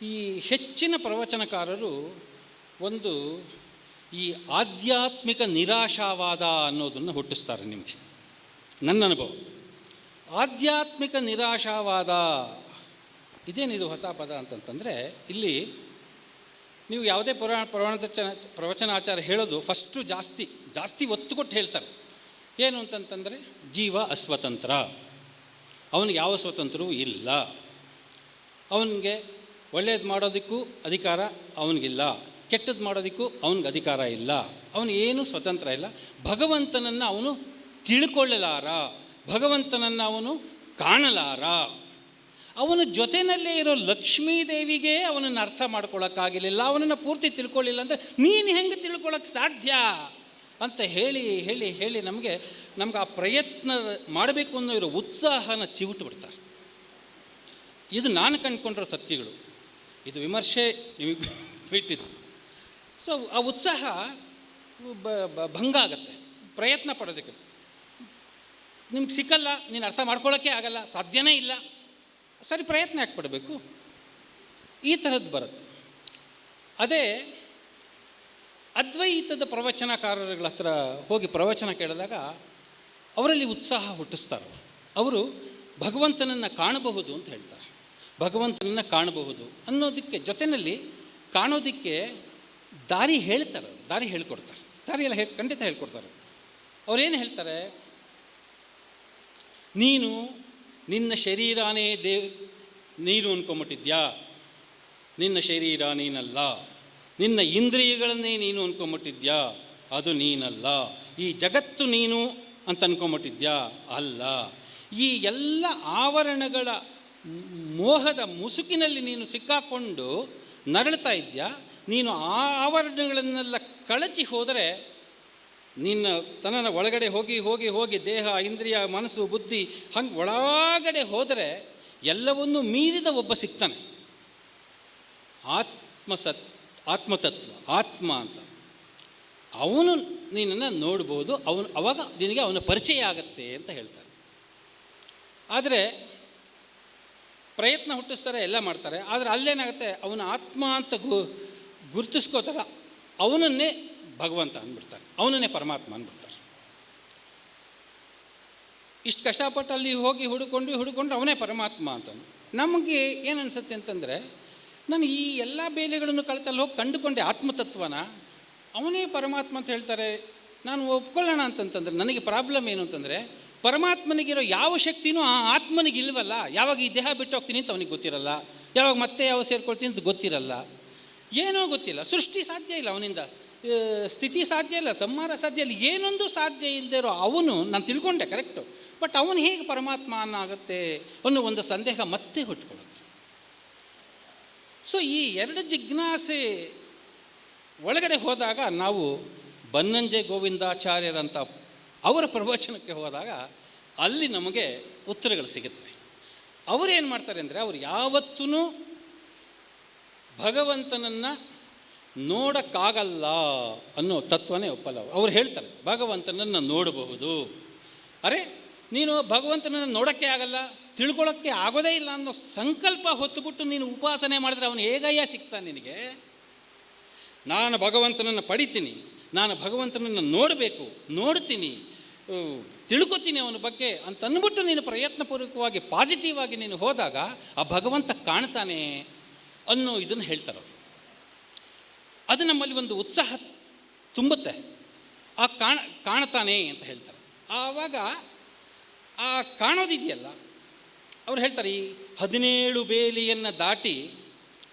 ಈ ಹೆಚ್ಚಿನ ಪ್ರವಚನಕಾರರು ಒಂದು ಈ ಆಧ್ಯಾತ್ಮಿಕ ನಿರಾಶಾವಾದ ಅನ್ನೋದನ್ನು ಹುಟ್ಟಿಸ್ತಾರೆ. ನಿಮಗೆ ನನ್ನ ಅನುಭವ, ಆಧ್ಯಾತ್ಮಿಕ ನಿರಾಶಾವಾದ ಇದೇನಿದು ಹೊಸ ಪದ ಅಂತಂತಂದರೆ, ಇಲ್ಲಿ ನೀವು ಯಾವುದೇ ಪ್ರವಚನಾಚಾರ ಹೇಳೋದು ಫಸ್ಟು ಜಾಸ್ತಿ ಒತ್ತು ಕೊಟ್ಟು ಹೇಳ್ತಾರೆ. ಏನು ಅಂತಂತಂದರೆ, ಜೀವ ಅಸ್ವತಂತ್ರ, ಅವನಿಗೆ ಯಾವ ಸ್ವತಂತ್ರವೂ ಇಲ್ಲ, ಅವನಿಗೆ ಒಳ್ಳೇದು ಮಾಡೋದಕ್ಕೂ ಅಧಿಕಾರ ಅವನಿಗಿಲ್ಲ, ಕೆಟ್ಟದ್ದು ಮಾಡೋದಕ್ಕೂ ಅವನಿಗೆ ಅಧಿಕಾರ ಇಲ್ಲ, ಅವನು ಏನೂ ಸ್ವತಂತ್ರ ಇಲ್ಲ, ಭಗವಂತನನ್ನು ಅವನು ತಿಳ್ಕೊಳ್ಳಲಾರ, ಭಗವಂತನನ್ನು ಅವನು ಕಾಣಲಾರ, ಅವನ ಜೊತೆಯಲ್ಲೇ ಇರೋ ಲಕ್ಷ್ಮೀದೇವಿಗೆ ಅವನನ್ನು ಅರ್ಥ ಮಾಡ್ಕೊಳ್ಳೋಕ್ಕಾಗಲಿಲ್ಲ, ಅವನನ್ನು ಪೂರ್ತಿ ತಿಳ್ಕೊಳ್ಳಿಲ್ಲ ಅಂದರೆ ನೀನು ಹೆಂಗೆ ತಿಳ್ಕೊಳ್ಳೋಕ್ಕೆ ಸಾಧ್ಯ ಅಂತ ಹೇಳಿ ಹೇಳಿ ಹೇಳಿ ನಮಗೆ ಆ ಪ್ರಯತ್ನ ಮಾಡಬೇಕು ಅನ್ನೋ ಇರೋ ಉತ್ಸಾಹನ ಚಿವುಟು ಬಿಡ್ತಾರೆ. ಇದು ನಾನು ಕಂಡುಕೊಂಡಿರೋ ಸತ್ಯಗಳು, ಇದು ವಿಮರ್ಶೆ ನಿಮಗೆ ಬಿಟ್ಟಿದ್ದು. ಸೊ ಆ ಉತ್ಸಾಹ ಭಂಗ ಆಗುತ್ತೆ ಪ್ರಯತ್ನ ಪಡೋದಕ್ಕೆ. ನಿಮ್ಗೆ ಸಿಕ್ಕಲ್ಲ, ನೀನು ಅರ್ಥ ಮಾಡ್ಕೊಳ್ಳೋಕ್ಕೆ ಆಗಲ್ಲ, ಸಾಧ್ಯನೇ ಇಲ್ಲ, ಸರಿ ಪ್ರಯತ್ನ ಯಾಕೆ ಪಡಬೇಕು, ಈ ಥರದ್ದು ಬರುತ್ತೆ. ಅದೇ ಅದ್ವೈತದ ಪ್ರವಚನಕಾರರುಗಳ ಹತ್ರ ಹೋಗಿ ಪ್ರವಚನ ಕೇಳಿದಾಗ ಅವರಲ್ಲಿ ಉತ್ಸಾಹ ಹುಟ್ಟಿಸ್ತಾರೆ. ಅವರು ಭಗವಂತನನ್ನು ಕಾಣಬಹುದು ಅಂತ ಹೇಳ್ತಾರೆ. ಭಗವಂತನನ್ನು ಕಾಣಬಹುದು ಅನ್ನೋದಕ್ಕೆ ಜೊತೆಯಲ್ಲಿ ಕಾಣೋದಕ್ಕೆ ದಾರಿ ಹೇಳ್ತಾರೆ, ದಾರಿ ಹೇಳ್ಕೊಡ್ತಾರೆ, ದಾರಿಯೆಲ್ಲ ಖಂಡಿತ ಹೇಳ್ಕೊಡ್ತಾರೆ. ಅವರೇನು ಹೇಳ್ತಾರೆ, ನೀನು ನಿನ್ನ ಶರೀರನೇ ನೀನು ಅಂದ್ಕೊಂಬಿಟ್ಟಿದ್ಯಾ, ನಿನ್ನ ಶರೀರ ನೀನಲ್ಲ, ನಿನ್ನ ಇಂದ್ರಿಯಗಳನ್ನೇ ನೀನು ಅಂದ್ಕೊಂಬಿಟ್ಟಿದ್ಯಾ, ಅದು ನೀನಲ್ಲ, ಈ ಜಗತ್ತು ನೀನು ಅಂತ ಅಂದ್ಕೊಂಬಿಟ್ಟಿದ್ಯಾ, ಅಲ್ಲ, ಈ ಎಲ್ಲ ಆವರಣಗಳ ಮೋಹದ ಮುಸುಕಿನಲ್ಲಿ ನೀನು ಸಿಕ್ಕಾಕೊಂಡು ನರಳ್ತಾ ಇದ್ಯಾ, ನೀನು ಆ ಆವರಣಗಳನ್ನೆಲ್ಲ ಕಳಚಿ ಹೋದರೆ ನಿನ್ನ ತನ್ನ ಒಳಗಡೆ ಹೋಗಿ ಹೋಗಿ ಹೋಗಿ ದೇಹ ಇಂದ್ರಿಯ ಮನಸ್ಸು ಬುದ್ಧಿ ಹಂಗೆ ಒಳಗಡೆ ಹೋದರೆ ಎಲ್ಲವನ್ನೂ ಮೀರಿದ ಒಬ್ಬ ಸಿಗ್ತಾನೆ, ಆತ್ಮತತ್ವ, ಆತ್ಮ ಅಂತ. ಅವನು ನೀನನ್ನು ನೋಡ್ಬೋದು, ಅವಾಗ ನಿನಗೆ ಅವನ ಪರಿಚಯ ಆಗತ್ತೆ ಅಂತ ಹೇಳ್ತಾರೆ. ಆದರೆ ಪ್ರಯತ್ನ ಹುಟ್ಟಿಸ್ತಾರೆ, ಎಲ್ಲ ಮಾಡ್ತಾರೆ, ಆದರೆ ಅಲ್ಲೇನಾಗುತ್ತೆ, ಅವನ ಆತ್ಮ ಅಂತ ಗುರುತಿಸ್ಕೋತಾರ, ಅವನನ್ನೇ ಭಗವಂತ ಅಂದ್ಬಿಡ್ತಾರೆ, ಅವನನ್ನೇ ಪರಮಾತ್ಮ ಅಂದ್ಬಿಡ್ತಾರೆ. ಇಷ್ಟು ಕಷ್ಟಪಟ್ಟು ಅಲ್ಲಿ ಹೋಗಿ ಹುಡುಕೊಂಡು ಅವನೇ ಪರಮಾತ್ಮ ಅಂತ. ನಮಗೆ ಏನು ಅನಿಸುತ್ತೆ ಅಂತಂದರೆ, ನಾನು ಈ ಎಲ್ಲ ಬೇಲೆಗಳನ್ನು ಕಳಚಲ್ಲಿ ಹೋಗಿ ಕಂಡುಕೊಂಡೆ ಆತ್ಮತತ್ವನ, ಅವನೇ ಪರಮಾತ್ಮ ಅಂತ ಹೇಳ್ತಾರೆ, ನಾನು ಒಪ್ಕೊಳ್ಳೋಣ ಅಂತಂತಂದರೆ ನನಗೆ ಪ್ರಾಬ್ಲಮ್ ಏನು ಅಂತಂದರೆ, ಪರಮಾತ್ಮನಿಗಿರೋ ಯಾವ ಶಕ್ತಿನೂ ಆ ಆತ್ಮನಿಗಿಲ್ವಲ್ಲ. ಯಾವಾಗ ಈ ದೇಹ ಬಿಟ್ಟು ಹೋಗ್ತೀನಿ ಅಂತ ಅವನಿಗೆ ಗೊತ್ತಿರಲ್ಲ, ಯಾವಾಗ ಮತ್ತೆ ಯಾವ ಸೇರ್ಕೊಳ್ತೀನಿ ಅಂತ ಗೊತ್ತಿರಲ್ಲ, ಏನೋ ಗೊತ್ತಿಲ್ಲ, ಸೃಷ್ಟಿ ಸಾಧ್ಯ ಇಲ್ಲ ಅವನಿಂದ, ಸ್ಥಿತಿ ಸಾಧ್ಯ ಇಲ್ಲ, ಸಂಹಾರ ಸಾಧ್ಯ ಇಲ್ಲ, ಏನೊಂದು ಸಾಧ್ಯ ಇಲ್ಲದೆ ಇರೋ ಅವನು, ನಾನು ತಿಳ್ಕೊಂಡೆ ಕರೆಕ್ಟು, ಬಟ್ ಅವನು ಹೇಗೆ ಪರಮಾತ್ಮ ಅನ್ನಾಗುತ್ತೆ ಅನ್ನೋ ಒಂದು ಸಂದೇಹ ಮತ್ತೆ ಹುಟ್ಕೊಳ್ಳುತ್ತೆ. ಸೊ ಈ ಎರಡು ಜಿಜ್ಞಾಸೆ ಒಳಗಡೆ ಹೋದಾಗ ನಾವು ಬನ್ನಂಜೆ ಗೋವಿಂದಾಚಾರ್ಯರಂಥ ಅವರ ಪ್ರವಚನಕ್ಕೆ ಹೋದಾಗ ಅಲ್ಲಿ ನಮಗೆ ಉತ್ತರಗಳು ಸಿಗುತ್ತವೆ. ಅವರೇನು ಮಾಡ್ತಾರೆ ಅಂದರೆ, ಅವರು ಯಾವತ್ತೂ ಭಗವಂತನನ್ನು ನೋಡೋಕ್ಕಾಗಲ್ಲ ಅನ್ನೋ ತತ್ವನೇ ಒಪ್ಪಲ್ಲ. ಅವ್ರು ಹೇಳ್ತಾರೆ, ಭಗವಂತನನ್ನು ನೋಡಬಹುದು, ಅರೆ ನೀನು ಭಗವಂತನನ್ನು ನೋಡೋಕ್ಕೆ ಆಗಲ್ಲ, ತಿಳ್ಕೊಳ್ಳೋಕ್ಕೆ ಆಗೋದೇ ಇಲ್ಲ ಅನ್ನೋ ಸಂಕಲ್ಪ ಹೊತ್ತುಬಿಟ್ಟು ನೀನು ಉಪಾಸನೆ ಮಾಡಿದ್ರೆ ಅವನು ಹೇಗಯ್ಯ ಸಿಗ್ತಾನೆ ನಿನಗೆ? ನಾನು ಭಗವಂತನನ್ನು ಪಡಿತೀನಿ, ನಾನು ಭಗವಂತನನ್ನು ನೋಡಬೇಕು, ನೋಡ್ತೀನಿ, ತಿಳ್ಕೊತೀನಿ ಅವನ ಬಗ್ಗೆ ಅಂತ ಅಂದ್ಬಿಟ್ಟು ನೀನು ಪ್ರಯತ್ನಪೂರ್ವಕವಾಗಿ ಪಾಸಿಟಿವ್ ಆಗಿ ನೀನು ಹೋದಾಗ ಆ ಭಗವಂತ ಕಾಣ್ತಾನೆ ಅನ್ನೋ ಇದನ್ನು ಹೇಳ್ತಾರೆ. ಅದು ನಮ್ಮಲ್ಲಿ ಒಂದು ಉತ್ಸಾಹ ತುಂಬುತ್ತೆ. ಆ ಕಾಣ್ತಾನೆ ಅಂತ ಹೇಳ್ತಾರೆ. ಆವಾಗ ಆ ಕಾಣೋದಿದೆಯಲ್ಲ, ಅವ್ರು ಹೇಳ್ತಾರೆ, ಈ 17 ಬೇಲಿಯನ್ನು ದಾಟಿ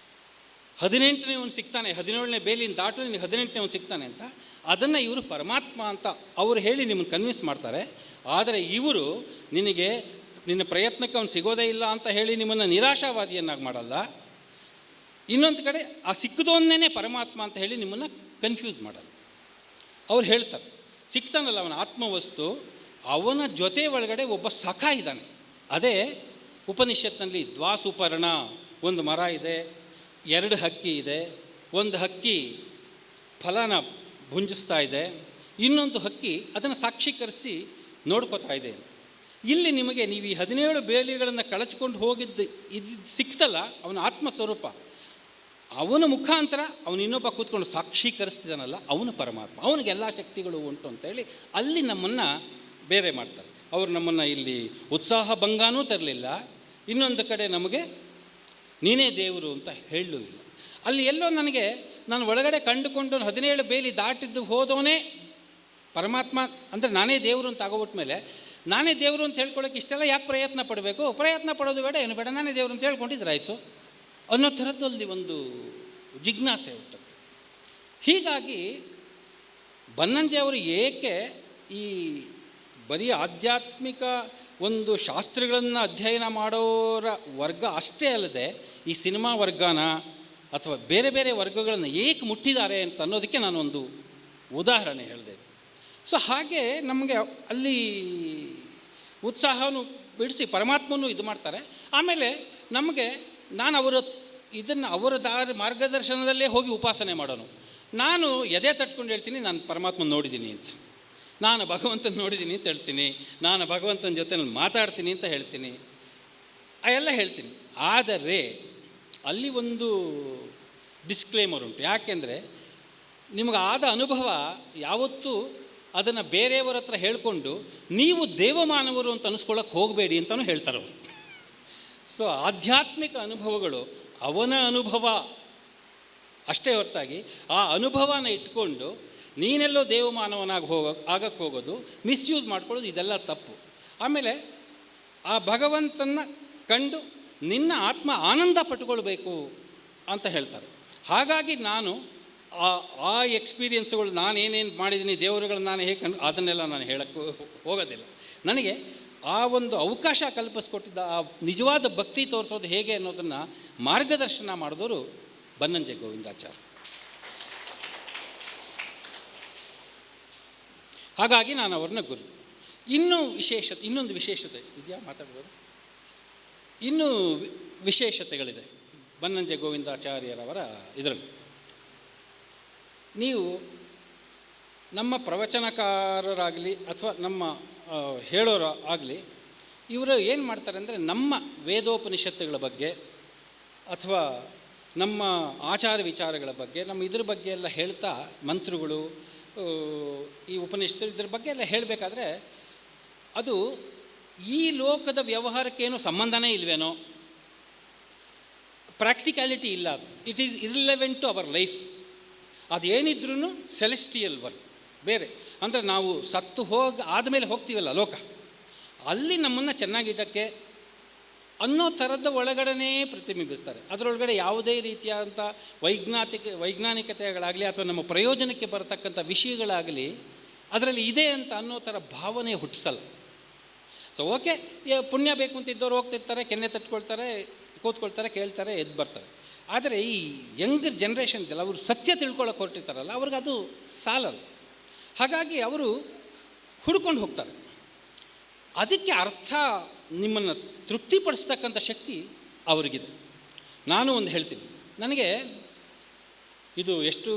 18ನೇ ಅವನು ಸಿಗ್ತಾನೆ, 17ನೇ ಬೇಲಿಯನ್ನು ದಾಟು ನಿನಗೆ 18ನೇ ಅವನು ಸಿಗ್ತಾನೆ ಅಂತ, ಅದನ್ನು ಇವರು ಪರಮಾತ್ಮ ಅಂತ ಅವರು ಹೇಳಿ ನಿಮ್ಮನ್ನು ಕನ್ವಿನ್ಸ್ ಮಾಡ್ತಾರೆ. ಆದರೆ ಇವರು ನಿನಗೆ ನಿನ್ನ ಪ್ರಯತ್ನಕ್ಕೆ ಅವನು ಸಿಗೋದೇ ಇಲ್ಲ ಅಂತ ಹೇಳಿ ನಿಮ್ಮನ್ನು ನಿರಾಶಾವಾದಿಯನ್ನಾಗಿ ಮಾಡಲ್ಲ. ಇನ್ನೊಂದು ಕಡೆ ಆ ಸಿಕ್ಕದವನ್ನೇ ಪರಮಾತ್ಮ ಅಂತ ಹೇಳಿ ನಿಮ್ಮನ್ನು ಕನ್ಫ್ಯೂಸ್ ಮಾಡಲ್ಲ. ಅವ್ರು ಹೇಳ್ತಾರೆ, ಸಿಗ್ತಾನಲ್ಲ ಅವನ ಆತ್ಮವಸ್ತು, ಅವನ ಜೊತೆ ಒಳಗಡೆ ಒಬ್ಬ ಸಖ ಇದ್ದಾನೆ. ಅದೇ ಉಪನಿಷತ್ನಲ್ಲಿ ದ್ವಾಸುಪರ್ಣ, ಒಂದು ಮರ ಇದೆ, 2 ಹಕ್ಕಿ ಇದೆ, ಒಂದು ಹಕ್ಕಿ ಫಲನ ಭುಂಜಿಸ್ತಾ ಇದೆ, ಇನ್ನೊಂದು ಹಕ್ಕಿ ಅದನ್ನು ಸಾಕ್ಷೀಕರಿಸಿ ನೋಡ್ಕೋತಾ ಇದೆ ಅಂತ. ಇಲ್ಲಿ ನಿಮಗೆ ನೀವು ಈ 17 ಬೇಲಿಗಳನ್ನು ಕಳಚ್ಕೊಂಡು ಹೋಗಿದ್ದು ಇದು ಸಿಕ್ತಲ್ಲ, ಅವನ ಆತ್ಮಸ್ವರೂಪ, ಅವನ ಮುಖಾಂತರ ಅವನು ಇನ್ನೊಬ್ಬ ಕೂತ್ಕೊಂಡು ಸಾಕ್ಷೀಕರಿಸ್ತಿದ್ದಾನಲ್ಲ, ಅವನು ಪರಮಾತ್ಮ, ಅವನಿಗೆಲ್ಲ ಶಕ್ತಿಗಳು ಉಂಟು ಅಂತೇಳಿ ಅಲ್ಲಿ ನಮ್ಮನ್ನು ಬೇರೆ ಮಾಡ್ತಾರೆ. ಅವರು ನಮ್ಮನ್ನು ಇಲ್ಲಿ ಉತ್ಸಾಹ ಭಂಗನೂ ತರಲಿಲ್ಲ, ಇನ್ನೊಂದು ಕಡೆ ನಮಗೆ ನೀನೇ ದೇವರು ಅಂತ ಹೇಳಲೂ ಇಲ್ಲ. ಅಲ್ಲಿ ಎಲ್ಲೋ ನನಗೆ ನಾನು ಒಳಗಡೆ ಕಂಡುಕೊಂಡು 17 ಬೇಲಿ ದಾಟಿದ್ದು ಹೋದವನೇ ಪರಮಾತ್ಮ ಅಂದರೆ ನಾನೇ ದೇವರು ಅಂತ ಆಗೋಬಿಟ್ಟ ಮೇಲೆ ನಾನೇ ದೇವರು ಅಂತ ಹೇಳ್ಕೊಳ್ಳೋಕೆ ಇಷ್ಟೆಲ್ಲ ಯಾಕೆ ಪ್ರಯತ್ನ ಪಡಬೇಕು, ಪ್ರಯತ್ನ ಪಡೋದು ಬೇಡ, ಏನು ಬೇಡ, ನಾನೇ ದೇವರು ಅಂತ ಹೇಳ್ಕೊಂಡಿದ್ರಾಯ್ತು ಅನ್ನೋ ಥರದಲ್ಲಿ ಒಂದು ಜಿಜ್ಞಾಸೆ ಹುಟ್ಟುತ್ತೆ. ಹೀಗಾಗಿ ಬನ್ನಂಜೆ ಅವರು ಏಕೆ ಈ ಬರೀ ಆಧ್ಯಾತ್ಮಿಕ ಒಂದು ಶಾಸ್ತ್ರಗಳನ್ನು ಅಧ್ಯಯನ ಮಾಡೋರ ವರ್ಗ ಅಷ್ಟೇ ಅಲ್ಲದೆ ಈ ಸಿನಿಮಾ ವರ್ಗನ ಅಥವಾ ಬೇರೆ ಬೇರೆ ವರ್ಗಗಳನ್ನು ಏಕೆ ಮುಟ್ಟಿದ್ದಾರೆ ಅಂತ ಅನ್ನೋದಕ್ಕೆ ನಾನೊಂದು ಉದಾಹರಣೆ ಹೇಳಿದೆ. ಸೊ ಹಾಗೆ ನಮಗೆ ಅಲ್ಲಿ ಉತ್ಸಾಹವನ್ನು ಬಿಡಿಸಿ ಪರಮಾತ್ಮನೂ ಇದು ಮಾಡ್ತಾರೆ. ಆಮೇಲೆ ನಮಗೆ ನಾನು ಅವರ ಮಾರ್ಗದರ್ಶನದಲ್ಲೇ ಹೋಗಿ ಉಪಾಸನೆ ಮಾಡೋನು. ನಾನು ಎದೆ ತಟ್ಕೊಂಡು ಹೇಳ್ತೀನಿ ನಾನು ಪರಮಾತ್ಮನ ನೋಡಿದ್ದೀನಿ ಅಂತ, ನಾನು ಭಗವಂತನ ನೋಡಿದ್ದೀನಿ ಅಂತ ಹೇಳ್ತೀನಿ, ನಾನು ಭಗವಂತನ ಜೊತೆ ನಾನು ಮಾತಾಡ್ತೀನಿ ಅಂತ ಹೇಳ್ತೀನಿ, ಎಲ್ಲ ಹೇಳ್ತೀನಿ. ಆದರೆ ಅಲ್ಲಿ ಒಂದು ಡಿಸ್ಕ್ಲೇಮರ್ ಉಂಟು. ಯಾಕೆಂದರೆ ನಿಮಗಾದ ಅನುಭವ ಯಾವತ್ತೂ ಅದನ್ನು ಬೇರೆಯವರ ಹತ್ರ ಹೇಳಿಕೊಂಡು ನೀವು ದೇವಮಾನವರು ಅಂತ ಅನಿಸ್ಕೊಳ್ಳೋಕೆ ಹೋಗಬೇಡಿ ಅಂತಲೂ ಹೇಳ್ತಾರೆ ಅವರು. ಸೊ ಆಧ್ಯಾತ್ಮಿಕ ಅನುಭವಗಳು ಅವನ ಅನುಭವ ಅಷ್ಟೇ ಹೊರತಾಗಿ ಆ ಅನುಭವನ ಇಟ್ಕೊಂಡು ನೀನೆಲ್ಲೋ ದೇವಮಾನವನಾಗಿ ಆಗಕ್ಕೆ ಹೋಗೋದು, ಮಿಸ್ಯೂಸ್ ಮಾಡ್ಕೊಳ್ಳೋದು, ಇದೆಲ್ಲ ತಪ್ಪು. ಆಮೇಲೆ ಆ ಭಗವಂತನ ಕಂಡು ನಿನ್ನ ಆತ್ಮ ಆನಂದ ಪಟ್ಕೊಳ್ಬೇಕು ಅಂತ ಹೇಳ್ತಾರೆ. ಹಾಗಾಗಿ ನಾನು ಆ ಎಕ್ಸ್ಪೀರಿಯನ್ಸ್ಗಳು ನಾನೇನೇನು ಮಾಡಿದ್ದೀನಿ, ದೇವರುಗಳನ್ನ ನಾನು ಹೇಗೆ ಅದನ್ನೆಲ್ಲ ನಾನು ಹೇಳಕ್ಕೆ ಹೋಗೋದಿಲ್ಲ. ನನಗೆ ಆ ಒಂದು ಅವಕಾಶ ಕಲ್ಪಿಸ್ಕೊಟ್ಟಿದ್ದ ಆ ನಿಜವಾದ ಭಕ್ತಿ ತೋರಿಸೋದು ಹೇಗೆ ಅನ್ನೋದನ್ನು ಮಾರ್ಗದರ್ಶನ ಮಾಡಿದವರು ಬನ್ನಂಜೆ ಗೋವಿಂದಾಚಾರ್ಯ. ಹಾಗಾಗಿ ನಾನು ಅವ್ರನ್ನ ಗುರು. ಇನ್ನೊಂದು ವಿಶೇಷತೆ ಇದೆಯಾ ಮಾತಾಡ್ಬೋದು? ಇನ್ನೂ ವಿಶೇಷತೆಗಳಿದೆ ಬನ್ನಂಜೆ ಗೋವಿಂದಾಚಾರ್ಯರವರ ಇದರಲ್ಲಿ. ನೀವು ನಮ್ಮ ಪ್ರವಚನಕಾರರಾಗಲಿ ಅಥವಾ ನಮ್ಮ ಹೇಳೋರು ಆಗಲಿ, ಇವರು ಏನು ಮಾಡ್ತಾರೆ ಅಂದರೆ ನಮ್ಮ ವೇದೋಪನಿಷತ್ತುಗಳ ಬಗ್ಗೆ ಅಥವಾ ನಮ್ಮ ಆಚಾರ ವಿಚಾರಗಳ ಬಗ್ಗೆ, ನಮ್ಮ ಇದ್ರ ಬಗ್ಗೆ ಎಲ್ಲ ಹೇಳ್ತಾ, ಮಂತ್ರಗಳು, ಈ ಉಪನಿಷತ್ತು ಇದ್ರ ಬಗ್ಗೆ ಎಲ್ಲ ಹೇಳಬೇಕಾದ್ರೆ ಅದು ಈ ಲೋಕದ ವ್ಯವಹಾರಕ್ಕೇನೋ ಸಂಬಂಧನೇ ಇಲ್ವೇನೋ, ಪ್ರಾಕ್ಟಿಕ್ಯಾಲಿಟಿ ಇಲ್ಲ, ಅದು it is irrelevant to our life. ಅದೇನಿದ್ರೂ ಸೆಲೆಸ್ಟಿಯಲ್ ವರ್ಲ್ಡ್ ಬೇರೆ, ಅಂದರೆ ನಾವು ಸತ್ತು ಆದಮೇಲೆ ಹೋಗ್ತೀವಲ್ಲ ಲೋಕ, ಅಲ್ಲಿ ನಮ್ಮನ್ನು ಚೆನ್ನಾಗಿಟ್ಟಕ್ಕೆ ಅನ್ನೋ ಥರದ ಒಳಗಡೆ ಪ್ರತಿಬಿಂಬಿಸ್ತಾರೆ. ಅದರೊಳಗಡೆ ಯಾವುದೇ ರೀತಿಯಾದಂಥ ವೈಜ್ಞಾನಿಕತೆಗಳಾಗಲಿ ಅಥವಾ ನಮ್ಮ ಪ್ರಯೋಜನಕ್ಕೆ ಬರತಕ್ಕಂಥ ವಿಷಯಗಳಾಗಲಿ ಅದರಲ್ಲಿ ಇದೆ ಅಂತ ಅನ್ನೋ ಥರ ಭಾವನೆ ಹುಟ್ಟಿಸಲ್ಲ. ಸೊ ಓಕೆ, ಪುಣ್ಯ ಬೇಕು ಅಂತಿದ್ದವ್ರು ಹೋಗ್ತಿರ್ತಾರೆ, ಕೆನ್ನೆ ತಟ್ಕೊಳ್ತಾರೆ, ಕೂತ್ಕೊಳ್ತಾರೆ, ಕೇಳ್ತಾರೆ, ಎದ್ದು ಬರ್ತಾರೆ. ಆದರೆ ಈ ಯಂಗ್ ಜನ್ರೇಷನ್ಗೆಲ್ಲ ಅವರು ಸತ್ಯ ತಿಳ್ಕೊಳ್ಳೋಕೆ ಹೊರಟಿರ್ತಾರಲ್ಲ, ಅವ್ರಿಗೆ ಅದು ಸಾಲಲ್ಲ. ಹಾಗಾಗಿ ಅವರು ಹುಡ್ಕೊಂಡು ಹೋಗ್ತಾರೆ. ಅದಕ್ಕೆ ಅರ್ಥ ನಿಮ್ಮನ್ನು ತೃಪ್ತಿಪಡಿಸ್ತಕ್ಕಂಥ ಶಕ್ತಿ ಅವರಿಗಿದೆ. ನಾನು ಒಂದು ಹೇಳ್ತೀನಿ, ನನಗೆ ಇದು ಎಷ್ಟು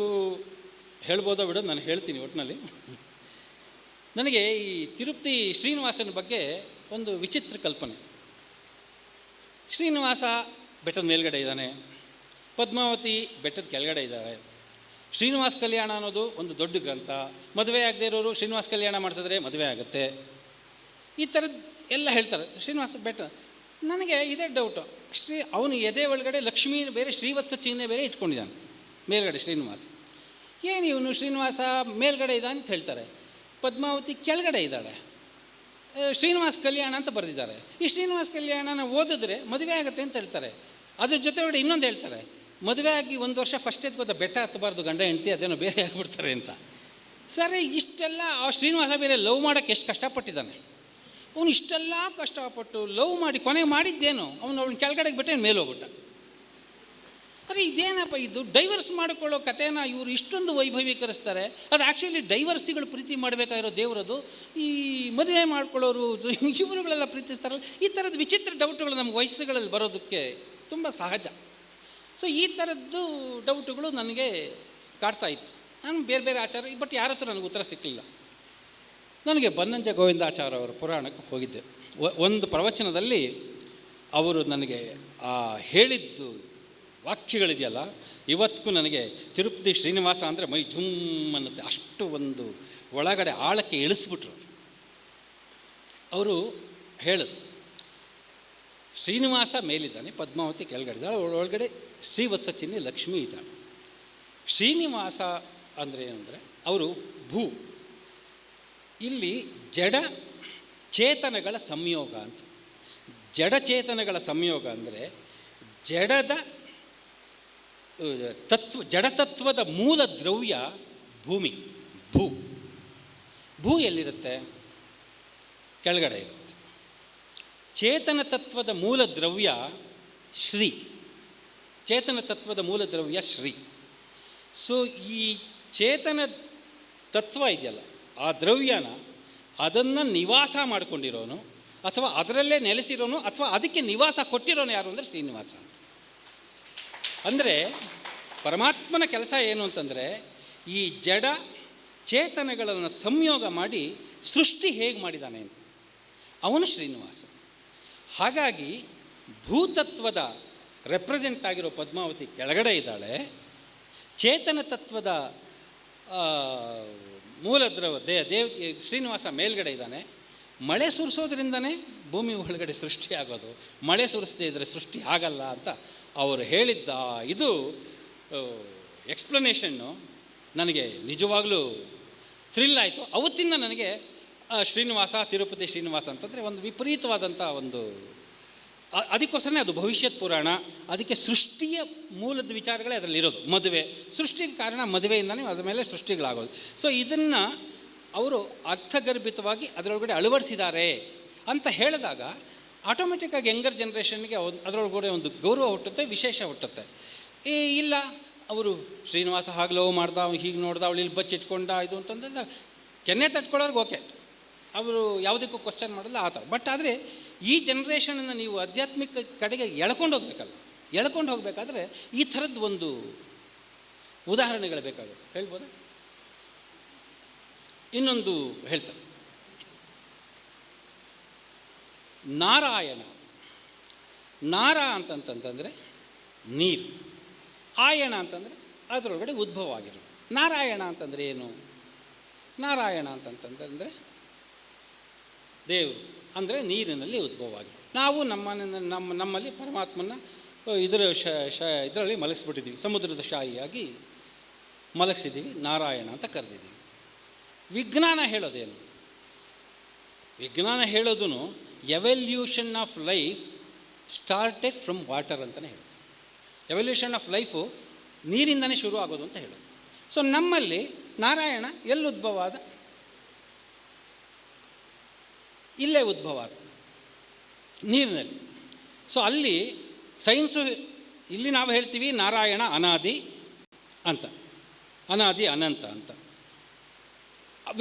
ಹೇಳ್ಬೋದೋ ಬಿಡೋ, ನಾನು ಹೇಳ್ತೀನಿ ಒಟ್ಟಿನಲ್ಲಿ. ನನಗೆ ಈ ತಿರುಪತಿ ಶ್ರೀನಿವಾಸನ ಬಗ್ಗೆ ಒಂದು ವಿಚಿತ್ರ ಕಲ್ಪನೆ. ಶ್ರೀನಿವಾಸ ಬೆಟ್ಟದ ಮೇಲ್ಗಡೆ ಇದ್ದಾನೆ, ಪದ್ಮಾವತಿ ಬೆಟ್ಟದ ಕೆಳಗಡೆ ಇದ್ದಾರೆ. ಶ್ರೀನಿವಾಸ ಕಲ್ಯಾಣ ಅನ್ನೋದು ಒಂದು ದೊಡ್ಡ ಗ್ರಂಥ. ಮದುವೆ ಆಗದೆ ಇರೋರು ಶ್ರೀನಿವಾಸ ಕಲ್ಯಾಣ ಮಾಡಿಸಿದ್ರೆ ಮದುವೆ ಆಗುತ್ತೆ, ಈ ಥರದ್ದು ಎಲ್ಲ ಹೇಳ್ತಾರೆ. ಶ್ರೀನಿವಾಸ ಬೆಟ್ಟ, ನನಗೆ ಇದೇ ಡೌಟು, ಅವನು ಎದೆ ಒಳಗಡೆ ಲಕ್ಷ್ಮೀ ಬೇರೆ ಶ್ರೀವತ್ಸ ಚಿಹ್ನೆ ಬೇರೆ ಇಟ್ಕೊಂಡಿದ್ದಾನೆ ಮೇಲ್ಗಡೆ ಶ್ರೀನಿವಾಸ. ಏನು ಇವನು ಶ್ರೀನಿವಾಸ ಮೇಲ್ಗಡೆ ಇದ್ದಾನೆ ಅಂತ ಹೇಳ್ತಾರೆ, ಪದ್ಮಾವತಿ ಕೆಳಗಡೆ ಇದ್ದಾಳೆ, ಶ್ರೀನಿವಾಸ ಕಲ್ಯಾಣ ಅಂತ ಬರೆದಿದ್ದಾರೆ. ಈ ಶ್ರೀನಿವಾಸ ಕಲ್ಯಾಣನ ಓದಿದ್ರೆ ಮದುವೆ ಆಗುತ್ತೆ ಅಂತ ಹೇಳ್ತಾರೆ. ಅದ್ರ ಜೊತೆ ಒಳ್ಳೆ ಇನ್ನೊಂದು ಹೇಳ್ತಾರೆ, ಮದುವೆ ಆಗಿ 1 ವರ್ಷ ಫಸ್ಟ್ ಎತ್ಕೋತ ಬೆಟ್ಟ ಹತ್ತಬಾರ್ದು ಗಂಡ ಹೆಂಡ್ತಿ, ಅದೇನೋ ಬೇರೆ ಆಗಿಬಿಡ್ತಾರೆ ಅಂತ. ಸರಿ, ಇಷ್ಟೆಲ್ಲ ಆ ಶ್ರೀನಿವಾಸ ಬೇರೆ ಲವ್ ಮಾಡೋಕ್ಕೆ ಎಷ್ಟು ಕಷ್ಟಪಟ್ಟಿದ್ದಾನೆ. ಅವನು ಇಷ್ಟೆಲ್ಲ ಕಷ್ಟಪಟ್ಟು ಲವ್ ಮಾಡಿ ಕೊನೆಗೆ ಮಾಡಿದ್ದೇನು, ಅವಳನ್ನ ಕೆಳಗಡೆಗೆ ಬಿಟ್ಟೆ ಮೇಲೆ ಹೋಗ್ಬಿಟ್ಟ. ಅರೆ ಇದೇನಪ್ಪ ಇದು, ಡೈವರ್ಸ್ ಮಾಡಿಕೊಳ್ಳೋ ಕಥೆನ ಇವರು ಇಷ್ಟೊಂದು ವೈಭವೀಕರಿಸ್ತಾರೆ. ಅದು ಆ್ಯಕ್ಚುಲಿ ಡೈವರ್ಸಿಗಳು ಪ್ರೀತಿ ಮಾಡಬೇಕಾಗಿರೋ ದೇವರದು, ಈ ಮದುವೆ ಮಾಡ್ಕೊಳ್ಳೋರು ಇವರುಗಳೆಲ್ಲ ಪ್ರೀತಿಸ್ತಾರಲ್ಲ. ಈ ಥರದ ವಿಚಿತ್ರ ಡೌಟ್ಗಳು ನಮ್ಮ ವಯಸ್ಸುಗಳಲ್ಲಿ ಬರೋದಕ್ಕೆ ತುಂಬ ಸಹಜ. ಸೊ ಈ ಥರದ್ದು ಡೌಟುಗಳು ನನಗೆ ಕಾಡ್ತಾ ಇತ್ತು. ನಾನು ಬೇರೆ ಬೇರೆ ಆಚಾರ, ಬಟ್ ಯಾರ ಹತ್ರ ನನಗೆ ಉತ್ತರ ಸಿಕ್ಕಲಿಲ್ಲ. ನನಗೆ ಬನ್ನಂಜ ಗೋವಿಂದಾಚಾರ್ಯ ಅವರ ಪುರಾಣಕ್ಕೆ ಹೋಗಿದ್ದೆ. ಒಂದು ಪ್ರವಚನದಲ್ಲಿ ಅವರು ನನಗೆ ಹೇಳಿದ್ದು ವಾಕ್ಯಗಳಿದೆಯಲ್ಲ, ಇವತ್ತಿಗೂ ನನಗೆ ತಿರುಪತಿ ಶ್ರೀನಿವಾಸ ಅಂದರೆ ಮೈ ಜುಮ್ ಅನ್ನುತ್ತೆ. ಅಷ್ಟು ಒಂದು ಒಳಗಡೆ ಆಳಕ್ಕೆ ಇಳಿಸ್ಬಿಟ್ರು. ಅವರು ಹೇಳೋದು, ಶ್ರೀನಿವಾಸ ಮೇಲಿದ್ದಾನೆ, ಪದ್ಮಾವತಿ ಕೆಳಗಡೆ, ಒಳಗಡೆ ಶ್ರೀವತ್ಸ ಚಿಹ್ನೆ ಲಕ್ಷ್ಮೀ ಇದ್ದಾಳೆ. ಶ್ರೀನಿವಾಸ ಅಂದರೆ ಏನಂದರೆ ಅವರು ಭೂ, ಇಲ್ಲಿ ಜಡ ಚೇತನಗಳ ಸಂಯೋಗ ಅಂತ. ಜಡಚೇತನಗಳ ಸಂಯೋಗ ಅಂದರೆ ಜಡತತ್ವದ ಮೂಲ ದ್ರವ್ಯ ಭೂಮಿ, ಭೂ ಎಲ್ಲಿರುತ್ತೆ? ಕೆಳಗಡೆ ಇರುತ್ತೆ. ಚೇತನ ತತ್ವದ ಮೂಲ ದ್ರವ್ಯ ಶ್ರೀ, ಚೇತನ ತತ್ವದ ಮೂಲ ದ್ರವ್ಯ ಶ್ರೀ. ಸೊ ಈ ಚೇತನ ತತ್ವ ಇದೆಯಲ್ಲ, ಆ ದ್ರವ್ಯನ ಅದನ್ನು ನಿವಾಸ ಮಾಡಿಕೊಂಡಿರೋನು ಅಥವಾ ಅದರಲ್ಲೇ ನೆಲೆಸಿರೋನು ಅಥವಾ ಅದಕ್ಕೆ ನಿವಾಸ ಕೊಟ್ಟಿರೋನು ಯಾರು ಅಂದರೆ ಶ್ರೀನಿವಾಸ ಅಂತ. ಅಂದರೆ ಪರಮಾತ್ಮನ ಕೆಲಸ ಏನು ಅಂತಂದರೆ ಈ ಜಡ ಚೇತನಗಳನ್ನು ಸಂಯೋಗ ಮಾಡಿ ಸೃಷ್ಟಿ ಹೇಗೆ ಮಾಡಿದ್ದಾನೆ ಅಂತ, ಅವನು ಶ್ರೀನಿವಾಸ. ಹಾಗಾಗಿ ಭೂತತ್ವದ ರೆಪ್ರೆಸೆಂಟ್ ಆಗಿರೋ ಪದ್ಮಾವತಿ ಕೆಳಗಡೆ ಇದ್ದಾಳೆ, ಚೇತನ ತತ್ವದ ಮೂಲ ಶ್ರೀನಿವಾಸ ಮೇಲ್ಗಡೆ ಇದ್ದಾನೆ. ಮಳೆ ಸುರಿಸೋದ್ರಿಂದನೇ ಭೂಮಿ ಒಳಗಡೆ ಸೃಷ್ಟಿ ಆಗೋದು, ಮಳೆ ಸುರಿಸದೇ ಇದ್ದರೆ ಸೃಷ್ಟಿ ಆಗಲ್ಲ ಅಂತ ಅವರು ಹೇಳಿದ್ದ ಇದು ಎಕ್ಸ್ಪ್ಲನೇಷನ್ನು ನನಗೆ ನಿಜವಾಗ್ಲೂ ಥ್ರಿಲ್ ಆಯಿತು. ಅವತ್ತಿಂದ ನನಗೆ ಶ್ರೀನಿವಾಸ, ತಿರುಪತಿ ಶ್ರೀನಿವಾಸ ಅಂತಂದರೆ ಒಂದು ವಿಪರೀತವಾದಂಥ ಒಂದು, ಅದಕ್ಕೋಸ್ಕರನೇ ಅದು ಭವಿಷ್ಯತ್ ಪುರಾಣ. ಅದಕ್ಕೆ ಸೃಷ್ಟಿಯ ಮೂಲದ ವಿಚಾರಗಳೇ ಅದರಲ್ಲಿರೋದು. ಮದುವೆ ಸೃಷ್ಟಿಗೆ ಕಾರಣ ಮದುವೆಯಿಂದನೇ ಅದರ ಮೇಲೆ ಸೃಷ್ಟಿಗಳಾಗೋದು. ಸೊ ಇದನ್ನು ಅವರು ಅರ್ಥಗರ್ಭಿತವಾಗಿ ಅದರೊಳಗಡೆ ಅಳವಡಿಸಿದ್ದಾರೆ ಅಂತ ಹೇಳಿದಾಗ ಆಟೋಮೆಟಿಕ್ಕಾಗಿ ಯಂಗರ್ ಜನ್ರೇಷನ್ಗೆ ಅದರೊಳಗಡೆ ಒಂದು ಗೌರವ ಹುಟ್ಟುತ್ತೆ, ವಿಶೇಷ ಹುಟ್ಟುತ್ತೆ. ಇಲ್ಲ ಅವರು ಶ್ರೀನಿವಾಸ ಹಾಗೆ ಲವ್ ಮಾಡ್ದ, ಅವ್ನು ಹೀಗೆ ನೋಡ್ದ, ಅವಳು ಇಲ್ಲಿ ಬಚ್ಚಿಟ್ಕೊಂಡ ಇದು ಅಂತಂದ್ರೆ ಕೆನ್ನೆ ತಟ್ಕೊಳ್ಳೋರ್ಗೆ ಓಕೆ, ಅವರು ಯಾವುದಕ್ಕೂ ಕ್ವಶನ್ ಮಾಡಲ್ಲ ಆ ಥರ. ಬಟ್ ಆದರೆ ಈ ಜನ್ರೇಷನನ್ನು ನೀವು ಆಧ್ಯಾತ್ಮಿಕ ಕಡೆಗೆ ಎಳ್ಕೊಂಡು ಹೋಗ್ಬೇಕಲ್ಲ, ಎಳ್ಕೊಂಡು ಹೋಗಬೇಕಾದ್ರೆ ಈ ಥರದ್ದು ಒಂದು ಉದಾಹರಣೆಗಳು ಬೇಕಾಗುತ್ತೆ. ಹೇಳ್ಬೋದಾ? ಇನ್ನೊಂದು ಹೇಳ್ತಾರೆ, ನಾರಾಯಣ. ನಾರ ಅಂತಂತಂದರೆ ನೀರು, ಆಯಣ ಅಂತಂದರೆ ಅದರೊಳಗಡೆ ಉದ್ಭವ ಆಗಿರೋದು. ನಾರಾಯಣ ಅಂತಂದರೆ ಏನು? ನಾರಾಯಣ ಅಂತಂತಂದರೆ ದೇವರು ಅಂದರೆ ನೀರಿನಲ್ಲಿ ಉದ್ಭವ ಆಗಿದೆ. ನಾವು ನಮ್ಮಲ್ಲಿ ಪರಮಾತ್ಮನ ಇದರಲ್ಲಿ ಮಲಗಿಸ್ಬಿಟ್ಟಿದ್ದೀವಿ, ಸಮುದ್ರದ ಶಾಹಿಯಾಗಿ ಮಲಗಿಸಿದ್ದೀವಿ, ನಾರಾಯಣ ಅಂತ ಕರೆದಿದ್ದೀವಿ. ವಿಜ್ಞಾನ ಹೇಳೋದೇನು? ವಿಜ್ಞಾನ ಹೇಳೋದು evolution of life started from water ಅಂತಲೇ ಹೇಳೋದು. ಎವಲ್ಯೂಷನ್ ಆಫ್ ಲೈಫು ನೀರಿಂದನೇ ಶುರು ಆಗೋದು ಅಂತ ಹೇಳೋದು. ಸೊ ನಮ್ಮಲ್ಲಿ ನಾರಾಯಣ ಎಲ್ಲಿ ಉದ್ಭವ ಆದ? ಇಲ್ಲೇ ಉದ್ಭವ ಆದ, ನೀರಿನಲ್ಲಿ. ಸೊ ಅಲ್ಲಿ ಸೈನ್ಸು, ಇಲ್ಲಿ ನಾವು ಹೇಳ್ತೀವಿ ನಾರಾಯಣ ಅನಾದಿ ಅಂತ, ಅನಾದಿ ಅನಂತ ಅಂತ.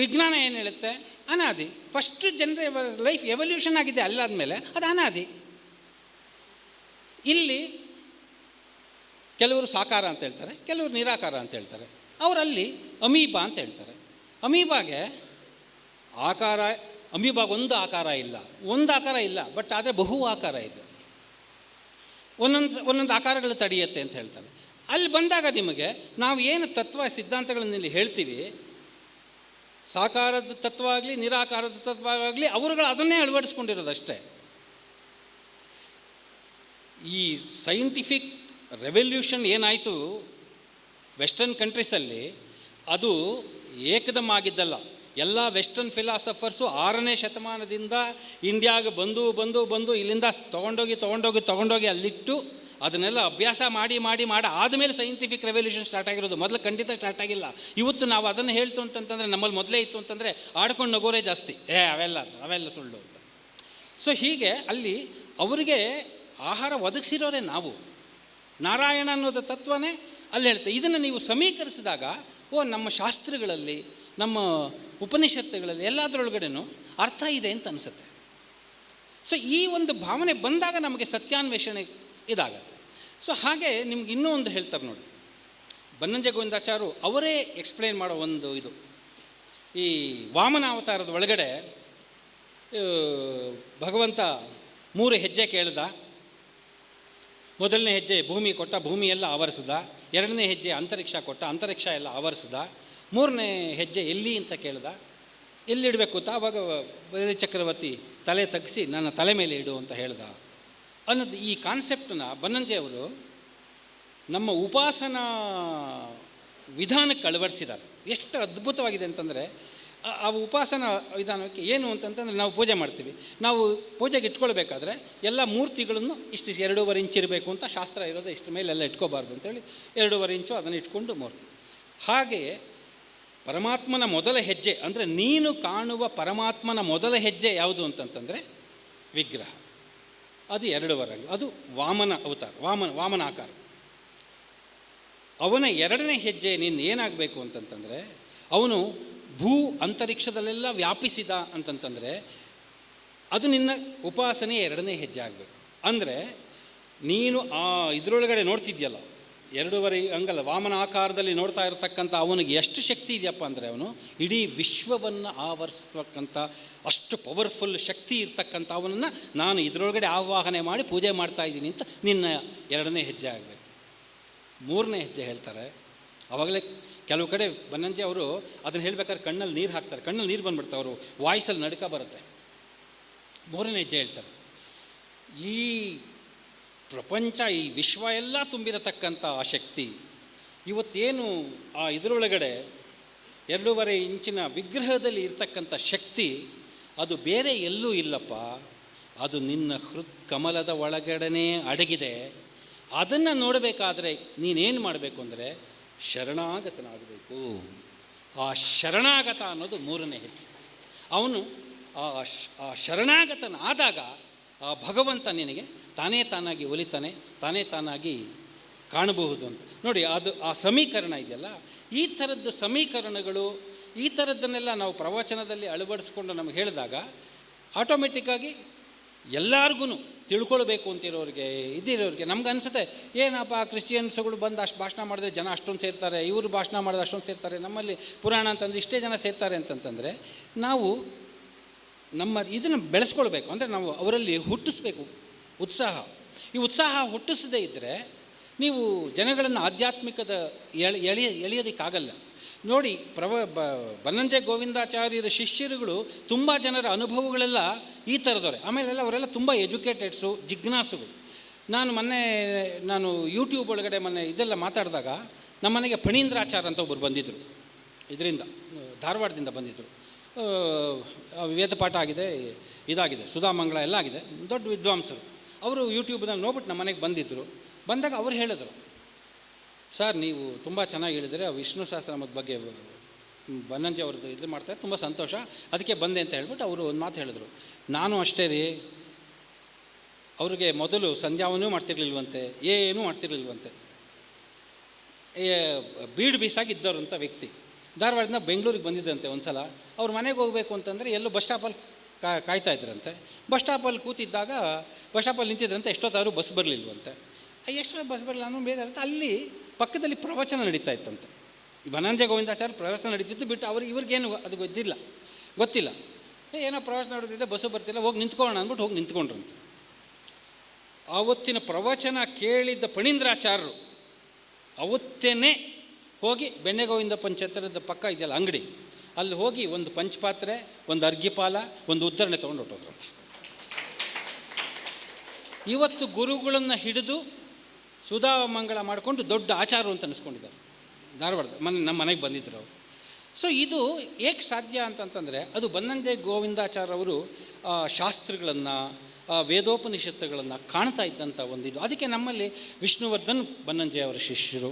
ವಿಜ್ಞಾನ ಏನು ಹೇಳುತ್ತೆ? ಅನಾದಿ. ಫಸ್ಟ್ ಲೈಫ್ ಎವಲ್ಯೂಷನ್ ಆಗಿದೆ ಅಲ್ಲಾದಮೇಲೆ ಅದು ಅನಾದಿ. ಇಲ್ಲಿ ಕೆಲವರು ಸಾಕಾರ ಅಂತ ಹೇಳ್ತಾರೆ, ಕೆಲವರು ನಿರಾಕಾರ ಅಂತ ಹೇಳ್ತಾರೆ. ಅವರಲ್ಲಿ ಅಮೀಬಾ ಅಂತ ಹೇಳ್ತಾರೆ. ಅಮೀಬಾಗೆ ಆಕಾರ, ಅಮೀಬಾಗೆ ಒಂದು ಆಕಾರ ಇಲ್ಲ, ಬಟ್ ಆದರೆ ಬಹು ಆಕಾರ ಇದೆ, ಒಂದೊಂದು ಆಕಾರಗಳು ತಡೆಯುತ್ತೆ ಅಂತ ಹೇಳ್ತಾರೆ. ಅಲ್ಲಿ ಬಂದಾಗ ನಿಮಗೆ ನಾವು ಏನು ತತ್ವ ಸಿದ್ಧಾಂತಗಳನ್ನು ಇಲ್ಲಿ ಹೇಳ್ತೀವಿ, ಸಾಕಾರದ ತತ್ವ ಆಗಲಿ ನಿರಾಕಾರದ ತತ್ವ ಆಗಲಿ ಅವರುಗಳು ಅದನ್ನೇ ಅಳವಡಿಸ್ಕೊಂಡಿರೋದಷ್ಟೇ. ಈ ಸೈಂಟಿಫಿಕ್ ರೆವಲ್ಯೂಷನ್ ಏನಾಯಿತು ವೆಸ್ಟರ್ನ್ ಕಂಟ್ರೀಸಲ್ಲಿ, ಅದು ಏಕದಮ್ ಆಗಿದ್ದಲ್ಲ. ಎಲ್ಲ ವೆಸ್ಟರ್ನ್ ಫಿಲಾಸಫರ್ಸು 6ನೇ ಶತಮಾನದಿಂದ ಇಂಡಿಯಾಗೆ ಬಂದು ಇಲ್ಲಿಂದ ತೊಗೊಂಡೋಗಿ ಅಲ್ಲಿಟ್ಟು ಅದನ್ನೆಲ್ಲ ಅಭ್ಯಾಸ ಮಾಡಿ ಆದಮೇಲೆ ಸೈಂಟಿಫಿಕ್ ರೆವಲ್ಯೂಷನ್ ಸ್ಟಾರ್ಟ್ ಆಗಿರೋದು. ಮೊದಲು ಖಂಡಿತ ಸ್ಟಾರ್ಟ್ ಆಗಿಲ್ಲ. ಇವತ್ತು ನಾವು ಅದನ್ನು ಹೇಳ್ತು ಅಂತಂತಂದರೆ, ನಮ್ಮಲ್ಲಿ ಮೊದಲೇ ಇತ್ತು ಅಂತಂದರೆ ಆಡ್ಕೊಂಡು ನಗೋರೇ ಜಾಸ್ತಿ, ಅವೆಲ್ಲ ಸುಳ್ಳು ಅಂತ. ಸೊ ಹೀಗೆ ಅಲ್ಲಿ ಅವರಿಗೆ ಆಹಾರ ಒದಗಿಸಿರೋರೆ ನಾವು. ನಾರಾಯಣ ಅನ್ನೋದು ತತ್ವನೇ ಅಲ್ಲಿ ಹೇಳ್ತೆ. ಇದನ್ನು ನೀವು ಸಮೀಕರಿಸಿದಾಗ ನಮ್ಮ ಶಾಸ್ತ್ರಗಳಲ್ಲಿ, ನಮ್ಮ ಉಪನಿಷತ್ತುಗಳಲ್ಲಿ ಎಲ್ಲದರೊಳಗಡೆನೂ ಅರ್ಥ ಇದೆ ಅಂತ ಅನಿಸುತ್ತೆ. ಸೊ ಈ ಒಂದು ಭಾವನೆ ಬಂದಾಗ ನಮಗೆ ಸತ್ಯಾನ್ವೇಷಣೆ ಇದಾಗತ್ತೆ. ಸೊ ಹಾಗೆ ನಿಮ್ಗೆ ಇನ್ನೂ ಒಂದು ಹೇಳ್ತಾರೆ ನೋಡಿ, ಬನ್ನಂಜೆ ಗೋವಿಂದಾಚಾರ್ಯರು ಅವರೇ ಎಕ್ಸ್ಪ್ಲೇನ್ ಮಾಡೋ ಒಂದು ಇದು ಈ ವಾಮನ ಅವತಾರದ ಒಳಗಡೆ ಭಗವಂತ 3 ಹೆಜ್ಜೆ ಕೇಳ್ದ. ಮೊದಲನೇ ಹೆಜ್ಜೆ ಭೂಮಿ ಕೊಟ್ಟ, ಭೂಮಿ ಎಲ್ಲ ಆವರಿಸ್ದ. 2ನೇ ಹೆಜ್ಜೆ ಅಂತರಿಕ್ಷ ಕೊಟ್ಟ, ಅಂತರಿಕ್ಷ ಎಲ್ಲ ಆವರಿಸ್ದ. 3ನೇ ಹೆಜ್ಜೆ ಎಲ್ಲಿ ಅಂತ ಕೇಳ್ದ. ಎಲ್ಲಿಡಬೇಕು ಅಂತ ಆವಾಗ ಬಲಿ ಚಕ್ರವರ್ತಿ ತಲೆ ತಗ್ಗಿಸಿ ನನ್ನ ತಲೆ ಮೇಲೆ ಇಡು ಅಂತ ಹೇಳ್ದ ಅನ್ನೋದು ಈ ಕಾನ್ಸೆಪ್ಟನ್ನ ಬನ್ನಂಜೆ ಅವರು ನಮ್ಮ ಉಪಾಸನಾ ವಿಧಾನಕ್ಕೆ ಅಳವಡಿಸಿದ್ದಾರೆ. ಎಷ್ಟು ಅದ್ಭುತವಾಗಿದೆ ಅಂತಂದರೆ ಆ ಉಪಾಸನಾ ವಿಧಾನಕ್ಕೆ ಏನು ಅಂತಂತಂದರೆ, ನಾವು ಪೂಜೆ ಮಾಡ್ತೀವಿ. ನಾವು ಪೂಜೆಗೆ ಇಟ್ಕೊಳ್ಬೇಕಾದ್ರೆ ಎಲ್ಲ ಮೂರ್ತಿಗಳನ್ನು ಇಷ್ಟು 2.5 ಇಂಚ್ ಇರಬೇಕು ಅಂತ ಶಾಸ್ತ್ರ ಇರೋದು, ಇಷ್ಟು ಮೇಲೆ ಎಲ್ಲ ಇಟ್ಕೋಬಾರ್ದು ಅಂತೇಳಿ 2.5 ಇಂಚು ಅದನ್ನು ಇಟ್ಕೊಂಡು ಮೂರ್ತಿ. ಹಾಗೆಯೇ ಪರಮಾತ್ಮನ ಮೊದಲ ಹೆಜ್ಜೆ ಅಂದರೆ ನೀನು ಕಾಣುವ ಪರಮಾತ್ಮನ ಮೊದಲ ಹೆಜ್ಜೆ ಯಾವುದು ಅಂತಂತಂದರೆ ವಿಗ್ರಹ. ಅದು 2.5 ಅಂಗ, ಅದು ವಾಮನ ಅವತಾರ, ವಾಮನ ಆಕಾರ. ಅವನ 2ನೇ ಹೆಜ್ಜೆ ನೀನು ಏನಾಗಬೇಕು ಅಂತಂತಂದರೆ, ಅವನು ಭೂ ಅಂತರಿಕ್ಷದಲ್ಲೆಲ್ಲ ವ್ಯಾಪಿಸಿದ ಅಂತಂತಂದರೆ ಅದು ನಿನ್ನ ಉಪಾಸನೆಯ 2ನೇ ಹೆಜ್ಜೆ ಆಗಬೇಕು. ಅಂದರೆ ನೀನು ಆ ಇದರೊಳಗಡೆ ನೋಡ್ತಿದ್ಯಲ್ಲ, 2.5 ಅಂಗಲ ವಾಮನ ಆಕಾರದಲ್ಲಿ ನೋಡ್ತಾ ಇರತಕ್ಕಂಥ ಅವನಿಗೆ ಎಷ್ಟು ಶಕ್ತಿ ಇದೆಯಪ್ಪ ಅಂದರೆ, ಅವನು ಇಡೀ ವಿಶ್ವವನ್ನು ಆವರಿಸ್ತಕ್ಕಂಥ ಅಷ್ಟು ಪವರ್ಫುಲ್ ಶಕ್ತಿ ಇರ್ತಕ್ಕಂಥ ಅವನನ್ನು ನಾನು ಇದರೊಳಗಡೆ ಆವಾಹನೆ ಮಾಡಿ ಪೂಜೆ ಮಾಡ್ತಾ ಇದ್ದೀನಿ ಅಂತ ನಿನ್ನ 2ನೇ ಹೆಜ್ಜೆ ಆಗಬೇಕು. 3ನೇ ಹೆಜ್ಜೆ ಹೇಳ್ತಾರೆ. ಆವಾಗಲೇ ಕೆಲವು ಕಡೆ ಬನ್ನಂಜೆ ಅವರು ಅದನ್ನು ಹೇಳ್ಬೇಕಾದ್ರೆ ಕಣ್ಣಲ್ಲಿ ನೀರು ಹಾಕ್ತಾರೆ, ಕಣ್ಣಲ್ಲಿ ನೀರು ಬಂದುಬಿಡ್ತಾರೆ, ಅವರು ವಾಯ್ಸಲ್ಲಿ ನಡುಕ ಬರುತ್ತೆ. 3ನೇ ಹೆಜ್ಜೆ ಹೇಳ್ತಾರೆ, ಈ ಪ್ರಪಂಚ, ಈ ವಿಶ್ವ ಎಲ್ಲ ತುಂಬಿರತಕ್ಕಂಥ ಆ ಶಕ್ತಿ ಇವತ್ತೇನು ಆ ಇದರೊಳಗಡೆ 2.5 ಇಂಚಿನ ವಿಗ್ರಹದಲ್ಲಿ ಇರ್ತಕ್ಕಂಥ ಶಕ್ತಿ ಅದು ಬೇರೆ ಎಲ್ಲೂ ಇಲ್ಲಪ್ಪ, ಅದು ನಿನ್ನ ಕಮಲದ ಒಳಗಡೆನೇ ಅಡಗಿದೆ. ಅದನ್ನು ನೋಡಬೇಕಾದ್ರೆ ನೀನೇನು ಮಾಡಬೇಕು ಅಂದರೆ ಶರಣಾಗತನಾಗಬೇಕು. ಆ ಶರಣಾಗತ ಅನ್ನೋದು 3ನೇ ಹೆಜ್ಜೆ. ಅವನು ಆ ಶರಣಾಗತನಾದಾಗ ಆ ಭಗವಂತ ನಿನಗೆ ತಾನೇ ತಾನಾಗಿ ಒಲಿತಾನೆ, ತಾನೇ ತಾನಾಗಿ ಕಾಣಬಹುದು ಅಂತ ನೋಡಿ. ಅದು ಆ ಸಮೀಕರಣ ಇದೆಯಲ್ಲ, ಈ ಥರದ್ದು ಸಮೀಕರಣಗಳು, ಈ ಥರದ್ದನ್ನೆಲ್ಲ ನಾವು ಪ್ರವಚನದಲ್ಲಿ ಅಳವಡಿಸ್ಕೊಂಡು ನಮಗೆ ಹೇಳಿದಾಗ ಆಟೋಮೆಟಿಕ್ಕಾಗಿ ಎಲ್ಲರಿಗೂ ತಿಳ್ಕೊಳ್ಬೇಕು ಅಂತಿರೋರಿಗೆ, ಇದಿರೋರಿಗೆ ನಮ್ಗೆ ಅನಿಸುತ್ತೆ, ಏನಪ್ಪ ಕ್ರಿಶ್ಚಿಯನ್ಸ್ಗಳು ಬಂದು ಅಷ್ಟು ಭಾಷಣ ಮಾಡಿದ್ರೆ ಜನ ಅಷ್ಟೊಂದು ಸೇರ್ತಾರೆ, ಇವರು ಭಾಷಣ ಮಾಡಿದ್ರೆ ಅಷ್ಟೊಂದು ಸೇರ್ತಾರೆ, ನಮ್ಮಲ್ಲಿ ಪುರಾಣ ಅಂತಂದರೆ ಇಷ್ಟೇ ಜನ ಸೇರ್ತಾರೆ ಅಂತಂತಂದರೆ ನಾವು ನಮ್ಮ ಇದನ್ನು ಬೆಳೆಸ್ಕೊಳ್ಬೇಕು. ಅಂದರೆ ನಾವು ಅವರಲ್ಲಿ ಹುಟ್ಟಿಸ್ಬೇಕು ಉತ್ಸಾಹ. ಈ ಉತ್ಸಾಹ ಹುಟ್ಟಿಸದೇ ಇದ್ದರೆ ನೀವು ಜನಗಳನ್ನು ಆಧ್ಯಾತ್ಮಿಕದ ಎಳೆಯೋದಕ್ಕಾಗಲ್ಲ. ನೋಡಿ, ಬನ್ನಂಜೆ ಗೋವಿಂದಾಚಾರ್ಯರ ಶಿಷ್ಯರುಗಳು ತುಂಬ ಜನರ ಅನುಭವಗಳೆಲ್ಲ ಈ ಥರದವ್ರೆ. ಆಮೇಲೆಲ್ಲ ಅವರೆಲ್ಲ ತುಂಬ ಎಜುಕೇಟೆಡ್ಸು, ಜಿಜ್ಞಾಸುಗಳು. ನಾನು ಯೂಟ್ಯೂಬ್ ಒಳಗಡೆ ಇದೆಲ್ಲ ಮಾತಾಡಿದಾಗ ನಮ್ಮ ಮನೆಗೆ ಫಣೀಂದ್ರಾಚಾರ ಅಂತ ಒಬ್ಬರು ಬಂದಿದ್ದರು, ಇದರಿಂದ ಧಾರವಾಡದಿಂದ ಬಂದಿದ್ದರು. ವೇದಪಾಠ ಆಗಿದೆ, ಇದಾಗಿದೆ, ಸುಧಾಮಂಗಳ ಎಲ್ಲ ಆಗಿದೆ, ದೊಡ್ಡ ವಿದ್ವಾಂಸರು. ಅವರು ಯೂಟ್ಯೂಬ್ನಲ್ಲಿ ನೋಡ್ಬಿಟ್ಟು ನಮ್ಮ ಮನೆಗೆ ಬಂದಿದ್ದರು. ಬಂದಾಗ ಅವ್ರು ಹೇಳಿದ್ರು, ಸರ್ ನೀವು ತುಂಬ ಚೆನ್ನಾಗಿ ಹೇಳಿದರೆ ವಿಷ್ಣು ಸಹಸ್ರನಾಮದ ಬಗ್ಗೆ ಬನ್ನಂಜೆ ಅವ್ರದ್ದು ಇದು ಮಾಡ್ತಾರೆ, ತುಂಬ ಸಂತೋಷ, ಅದಕ್ಕೆ ಬಂದೆ ಅಂತ ಹೇಳ್ಬಿಟ್ಟು ಅವರು ಒಂದು ಮಾತು ಹೇಳಿದ್ರು. ನಾನು ಅಷ್ಟೇ ರೀ, ಅವ್ರಿಗೆ ಮೊದಲು ಸಂಧ್ಯಾವನೂ ಮಾಡ್ತಿರ್ಲಿಲ್ವಂತೆ, ಏನೂ ಮಾಡ್ತಿರ್ಲಿಲ್ವಂತೆ, ಬೀಡು ಬೀಸಾಗಿದ್ದವರು ಅಂತ ವ್ಯಕ್ತಿ. ಧಾರವಾಡದಿಂದ ಬೆಂಗಳೂರಿಗೆ ಬಂದಿದ್ದಂತೆ ಒಂದು ಸಲ. ಅವ್ರ ಮನೆಗೆ ಹೋಗಬೇಕು ಅಂತಂದರೆ ಎಲ್ಲೋ ಬಸ್ ಸ್ಟಾಪಲ್ಲಿ ಕಾಯ್ತಾ ಇದ್ರಂತೆ. ಬಸ್ ಸ್ಟಾಪಲ್ಲಿ ಕೂತಿದ್ದಾಗ ಬಸ್ ಸ್ಟಾಪಲ್ಲಿ ನಿಂತಿದ್ರಂತೆ, ಎಷ್ಟೊತ್ತಾದರೂ ಬಸ್ ಬರಲಿಲ್ವಂತೆ. ಎಷ್ಟೋ ಬಸ್ ಬರಲಿಲ್ಲ ಅನ್ನೋ ಬೇಜಾರಂತೆ. ಅಲ್ಲಿ ಪಕ್ಕದಲ್ಲಿ ಪ್ರವಚನ ನಡೀತಾ ಇತ್ತಂತೆ. ಬನ್ನಂಜೆ ಗೋವಿಂದಾಚಾರ್ಯ ಪ್ರವಚನ ನಡೀತಿದ್ದು ಬಿಟ್ಟು ಇವ್ರಿಗೇನು ಅದು ಗೊತ್ತಿಲ್ಲ. ಏನೋ ಪ್ರವಚನ ನಡೆದಿದ್ದೆ, ಬಸ್ಸು ಬರ್ತಿಲ್ಲ, ಹೋಗಿ ನಿಂತ್ಕೊಳ್ಳೋಣ ಅಂದ್ಬಿಟ್ಟು ಹೋಗಿ ನಿಂತ್ಕೊಂಡ್ರಂತೆ. ಆವತ್ತಿನ ಪ್ರವಚನ ಕೇಳಿದ್ದ ಫಣೀಂದ್ರಾಚಾರ್ಯರು ಅವತ್ತೇನೆ ಹೋಗಿ ಬೆಣ್ಣೆಗೋವಿಂದ ಪಂಚೇತರದ ಪಕ್ಕ ಇದೆಯಲ್ಲ ಅಂಗಡಿ, ಅಲ್ಲಿ ಹೋಗಿ ಒಂದು ಪಂಚಪಾತ್ರೆ, ಒಂದು ಅರ್ಘ್ಯಪಾಲ, ಒಂದು ಉದ್ಧರಣೆ ತೊಗೊಂಡು ಹೊಟ್ಟೋದ್ರಂತೆ. ಇವತ್ತು ಗುರುಗಳನ್ನು ಹಿಡಿದು ಸುಧಾಮಂಗಳ ಮಾಡಿಕೊಂಡು ದೊಡ್ಡ ಆಚಾರ ಅಂತ ಅನಿಸ್ಕೊಂಡಿದ್ದಾರೆ. ಧಾರವಾಡದ ನಮ್ಮ ಮನೆಗೆ ಬಂದಿದ್ದರು ಅವರು. ಸೊ ಇದು ಏಕೆ ಸಾಧ್ಯ ಅಂತಂತಂದರೆ ಅದು ಬನ್ನಂಜೆ ಗೋವಿಂದಾಚಾರ್ಯ ಅವರು ಶಾಸ್ತ್ರಗಳನ್ನು, ವೇದೋಪನಿಷತ್ತುಗಳನ್ನು ಕಾಣ್ತಾ ಇದ್ದಂಥ ಒಂದಿದು. ಅದಕ್ಕೆ ನಮ್ಮಲ್ಲಿ ವಿಷ್ಣುವರ್ಧನ್ ಬನ್ನಂಜೆ ಅವರ ಶಿಷ್ಯರು,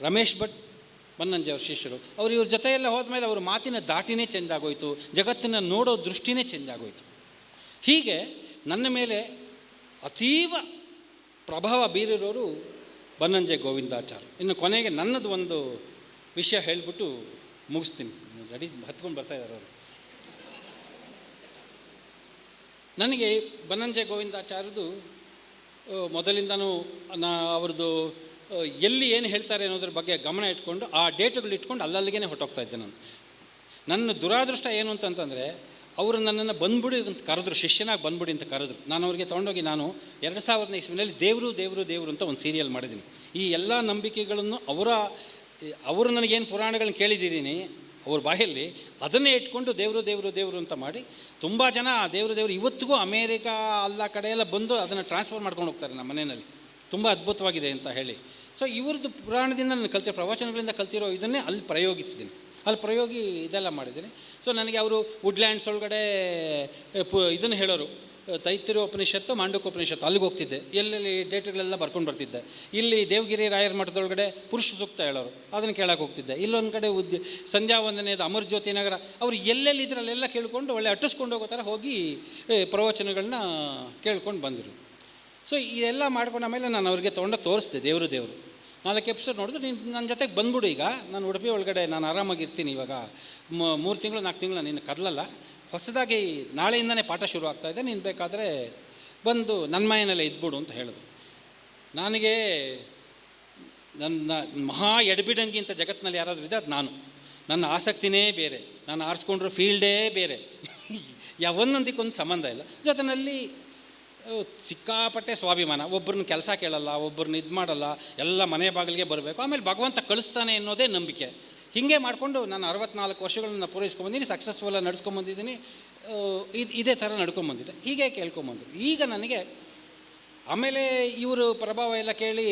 ರಮೇಶ್ ಭಟ್ ಬನ್ನಂಜೆ ಅವ್ರ ಶಿಷ್ಯರು. ಅವರು ಇವ್ರ ಜೊತೆಯೆಲ್ಲ ಹೋದ್ಮೇಲೆ ಅವ್ರ ಮಾತಿನ ದಾಟಿನೇ ಚೇಂಜ್ ಆಗೋಯ್ತು, ಜಗತ್ತನ್ನು ನೋಡೋ ದೃಷ್ಟಿನೇ ಚೇಂಜ್ ಆಗೋಯ್ತು. ಹೀಗೆ ನನ್ನ ಮೇಲೆ ಅತೀವ ಪ್ರಭಾವ ಬೀರಿರೋರು ಬನ್ನಂಜೆ ಗೋವಿಂದಾಚಾರ್ಯ. ಇನ್ನು ಕೊನೆಗೆ ನನ್ನದು ಒಂದು ವಿಷಯ ಹೇಳಿಬಿಟ್ಟು ಮುಗಿಸ್ತೀನಿ. ರೆಡಿ ಹತ್ಕೊಂಡು ಬರ್ತಾಯಿದ್ದಾರೆ ಅವರು. ನನಗೆ ಬನ್ನಂಜೆ ಗೋವಿಂದಾಚಾರ್ಯದು ಮೊದಲಿಂದನೂ ಅವ್ರದ್ದು ಎಲ್ಲಿ ಏನು ಹೇಳ್ತಾರೆ ಅನ್ನೋದ್ರ ಬಗ್ಗೆ ಗಮನ ಇಟ್ಕೊಂಡು ಆ ಡೇಟುಗಳು ಇಟ್ಕೊಂಡು ಅಲ್ಲಲ್ಲಿಗೆ ಹೊಟ್ಟೋಗ್ತಾ ಇದ್ದೆ ನಾನು. ನನ್ನ ದುರಾದೃಷ್ಟ ಏನು ಅಂತಂತಂದರೆ ಅವರು ನನ್ನನ್ನು ಬಂದ್ಬಿಡಿ ಅಂತ ಕರೆದ್ರು, ಶಿಷ್ಯನಾಗಿ ಬಂದ್ಬಿಡಿ ಅಂತ ಕರೆದ್ರು. ನಾನು ಅವ್ರಿಗೆ ತೊಗೊಂಡೋಗಿ ನಾನು 2000ನೇ ಇಸ್ವಿನಲ್ಲಿ ದೇವರು ದೇವರು ದೇವರು ಅಂತ ಒಂದು ಸೀರಿಯಲ್ ಮಾಡಿದ್ದೀನಿ. ಈ ಎಲ್ಲ ನಂಬಿಕೆಗಳನ್ನು ಅವರು ನನಗೇನು ಪುರಾಣಗಳನ್ನ ಕೇಳಿದ್ದೀನಿ ಅವ್ರ ಬಾಯಲ್ಲಿ, ಅದನ್ನೇ ಇಟ್ಕೊಂಡು ದೇವರು ದೇವರು ದೇವರು ಅಂತ ಮಾಡಿ ತುಂಬ ಜನ ದೇವರು ದೇವರು ಇವತ್ತಿಗೂ ಅಮೇರಿಕಾ ಎಲ್ಲ ಕಡೆ ಎಲ್ಲ ಬಂದು ಅದನ್ನು ಟ್ರಾನ್ಸ್ಫರ್ ಮಾಡ್ಕೊಂಡು ಹೋಗ್ತಾರೆ ನಮ್ಮ ಮನೆಯಲ್ಲಿ, ತುಂಬ ಅದ್ಭುತವಾಗಿದೆ ಅಂತ ಹೇಳಿ. ಸೊ ಇವ್ರದ್ದು ಪುರಾಣದಿಂದ ನಾನು ಕಲ್ತಿರೋ, ಪ್ರವಚನಗಳಿಂದ ಕಲ್ತಿರೋ ಇದನ್ನೇ ಅಲ್ಲಿ ಪ್ರಯೋಗಿಸಿದ್ದೀನಿ, ಅಲ್ಲಿ ಪ್ರಯೋಗಿ ಇದೆಲ್ಲ ಮಾಡಿದ್ದೀನಿ. ಸೊ ನನಗೆ ಅವರು ವುಡ್ಲ್ಯಾಂಡ್ಸ್ ಒಳಗಡೆ ಇದನ್ನು ಹೇಳೋರು, ತೈತಿರು ಉಪನಿಷತ್ತು, ಮಾಂಡೂಕ್ಯೋಪನಿಷತ್ತು, ಅಲ್ಲಿಗೆ ಹೋಗ್ತಿದ್ದೆ, ಎಲ್ಲೆಲ್ಲಿ ಡೇಟ್ಗಳೆಲ್ಲ ಬರ್ಕೊಂಡು ಬರ್ತಿದ್ದೆ. ಇಲ್ಲಿ ದೇವಗಿರಿ ರಾಯರ ಮಠದೊಳಗಡೆ ಪುರುಷ ಸೂಕ್ತ ಹೇಳೋರು, ಅದನ್ನು ಕೇಳಕ್ಕೆ ಹೋಗ್ತಿದ್ದೆ. ಇಲ್ಲೊಂದು ಕಡೆ ಸಂಧ್ಯಾ ವಂದನೆಯದು ಅಮರಜ್ಯೋತಿ ನಗರ, ಅವರು ಎಲ್ಲೆಲ್ಲಿ ಇದ್ರಲ್ಲೆಲ್ಲ ಕೇಳ್ಕೊಂಡು ಒಳ್ಳೆ ಅಟ್ಟಿಸ್ಕೊಂಡು ಹೋಗೋ ಥರ ಹೋಗಿ ಪ್ರವಚನಗಳನ್ನ ಕೇಳ್ಕೊಂಡು ಬಂದಿರು. ಸೊ ಇದೆಲ್ಲ ಮಾಡ್ಕೊಂಡು ಆಮೇಲೆ ನಾನು ಅವ್ರಿಗೆ ತೊಗೊಂಡೋಗಿ ತೋರಿಸ್ದೆ ದೇವರು ದೇವರು. 4 ಎಪಿಸೋಡ್ ನೋಡಿದ್ರೆ ನೀನು ನನ್ನ ಜೊತೆಗೆ ಬಂದ್ಬಿಡು, ಈಗ ನಾನು ಉಡುಪಿ ಒಳಗಡೆ ನಾನು ಆರಾಮಾಗಿರ್ತೀನಿ, ಇವಾಗ 3 ತಿಂಗಳು 4 ತಿಂಗಳು ನೀನು ಕದಲಲ್ಲ, ಹೊಸದಾಗಿ ನಾಳೆಯಿಂದನೇ ಪಾಠ ಶುರು ಆಗ್ತಾಯಿದೆ, ನೀನು ಬೇಕಾದರೆ ಬಂದು ನನ್ನ ಮನೆಯಲ್ಲೇ ಇದ್ಬಿಡು ಅಂತ ಹೇಳಿದ್ರು. ನನಗೆ ನನ್ನ ಮಹಾ ಎಡಬಿಡಂಗಿ ಅಂತ ಜಗತ್ತಿನಲ್ಲಿ ಯಾರಾದರೂ ಇದೆ, ಅದು ನಾನು. ನನ್ನ ಆಸಕ್ತಿನೇ ಬೇರೆ, ನಾನು ಆರಿಸ್ಕೊಂಡ್ರೆ ಫೀಲ್ಡೇ ಬೇರೆ, ಒಂದೊಂದಕ್ಕೊಂದು ಸಂಬಂಧ ಇಲ್ಲ. ಜೊತೆಯಲ್ಲಿ ಸಿಕ್ಕಾಪಟ್ಟೆ ಸ್ವಾಭಿಮಾನ, ಒಬ್ಬರನ್ನ ಕೆಲಸ ಕೇಳಲ್ಲ, ಒಬ್ಬರನ್ನ ಇದು ಮಾಡಲ್ಲ, ಎಲ್ಲ ಮನೆ ಬಾಗಿಲಿಗೆ ಬರಬೇಕು, ಆಮೇಲೆ ಭಗವಂತ ಕಳಿಸ್ತಾನೆ ಅನ್ನೋದೇ ನಂಬಿಕೆ. ಹೀಗೆ ಮಾಡಿಕೊಂಡು ನಾನು 64 ವರ್ಷಗಳನ್ನ ಪೂರೈಸ್ಕೊಂಬಂದಿನಿ, ಸಕ್ಸಸ್ಫುಲ್ಲಾಗಿ ನಡ್ಸ್ಕೊಂಬಂದಿದ್ದೀನಿ. ಇದೇ ಥರ ನಡ್ಕೊಂಬಂದಿದ್ದೆ, ಹೀಗೆ ಕೇಳ್ಕೊಂಬಂದರು. ಈಗ ನನಗೆ ಆಮೇಲೆ ಇವರು ಪ್ರಭಾವ ಎಲ್ಲ ಕೇಳಿ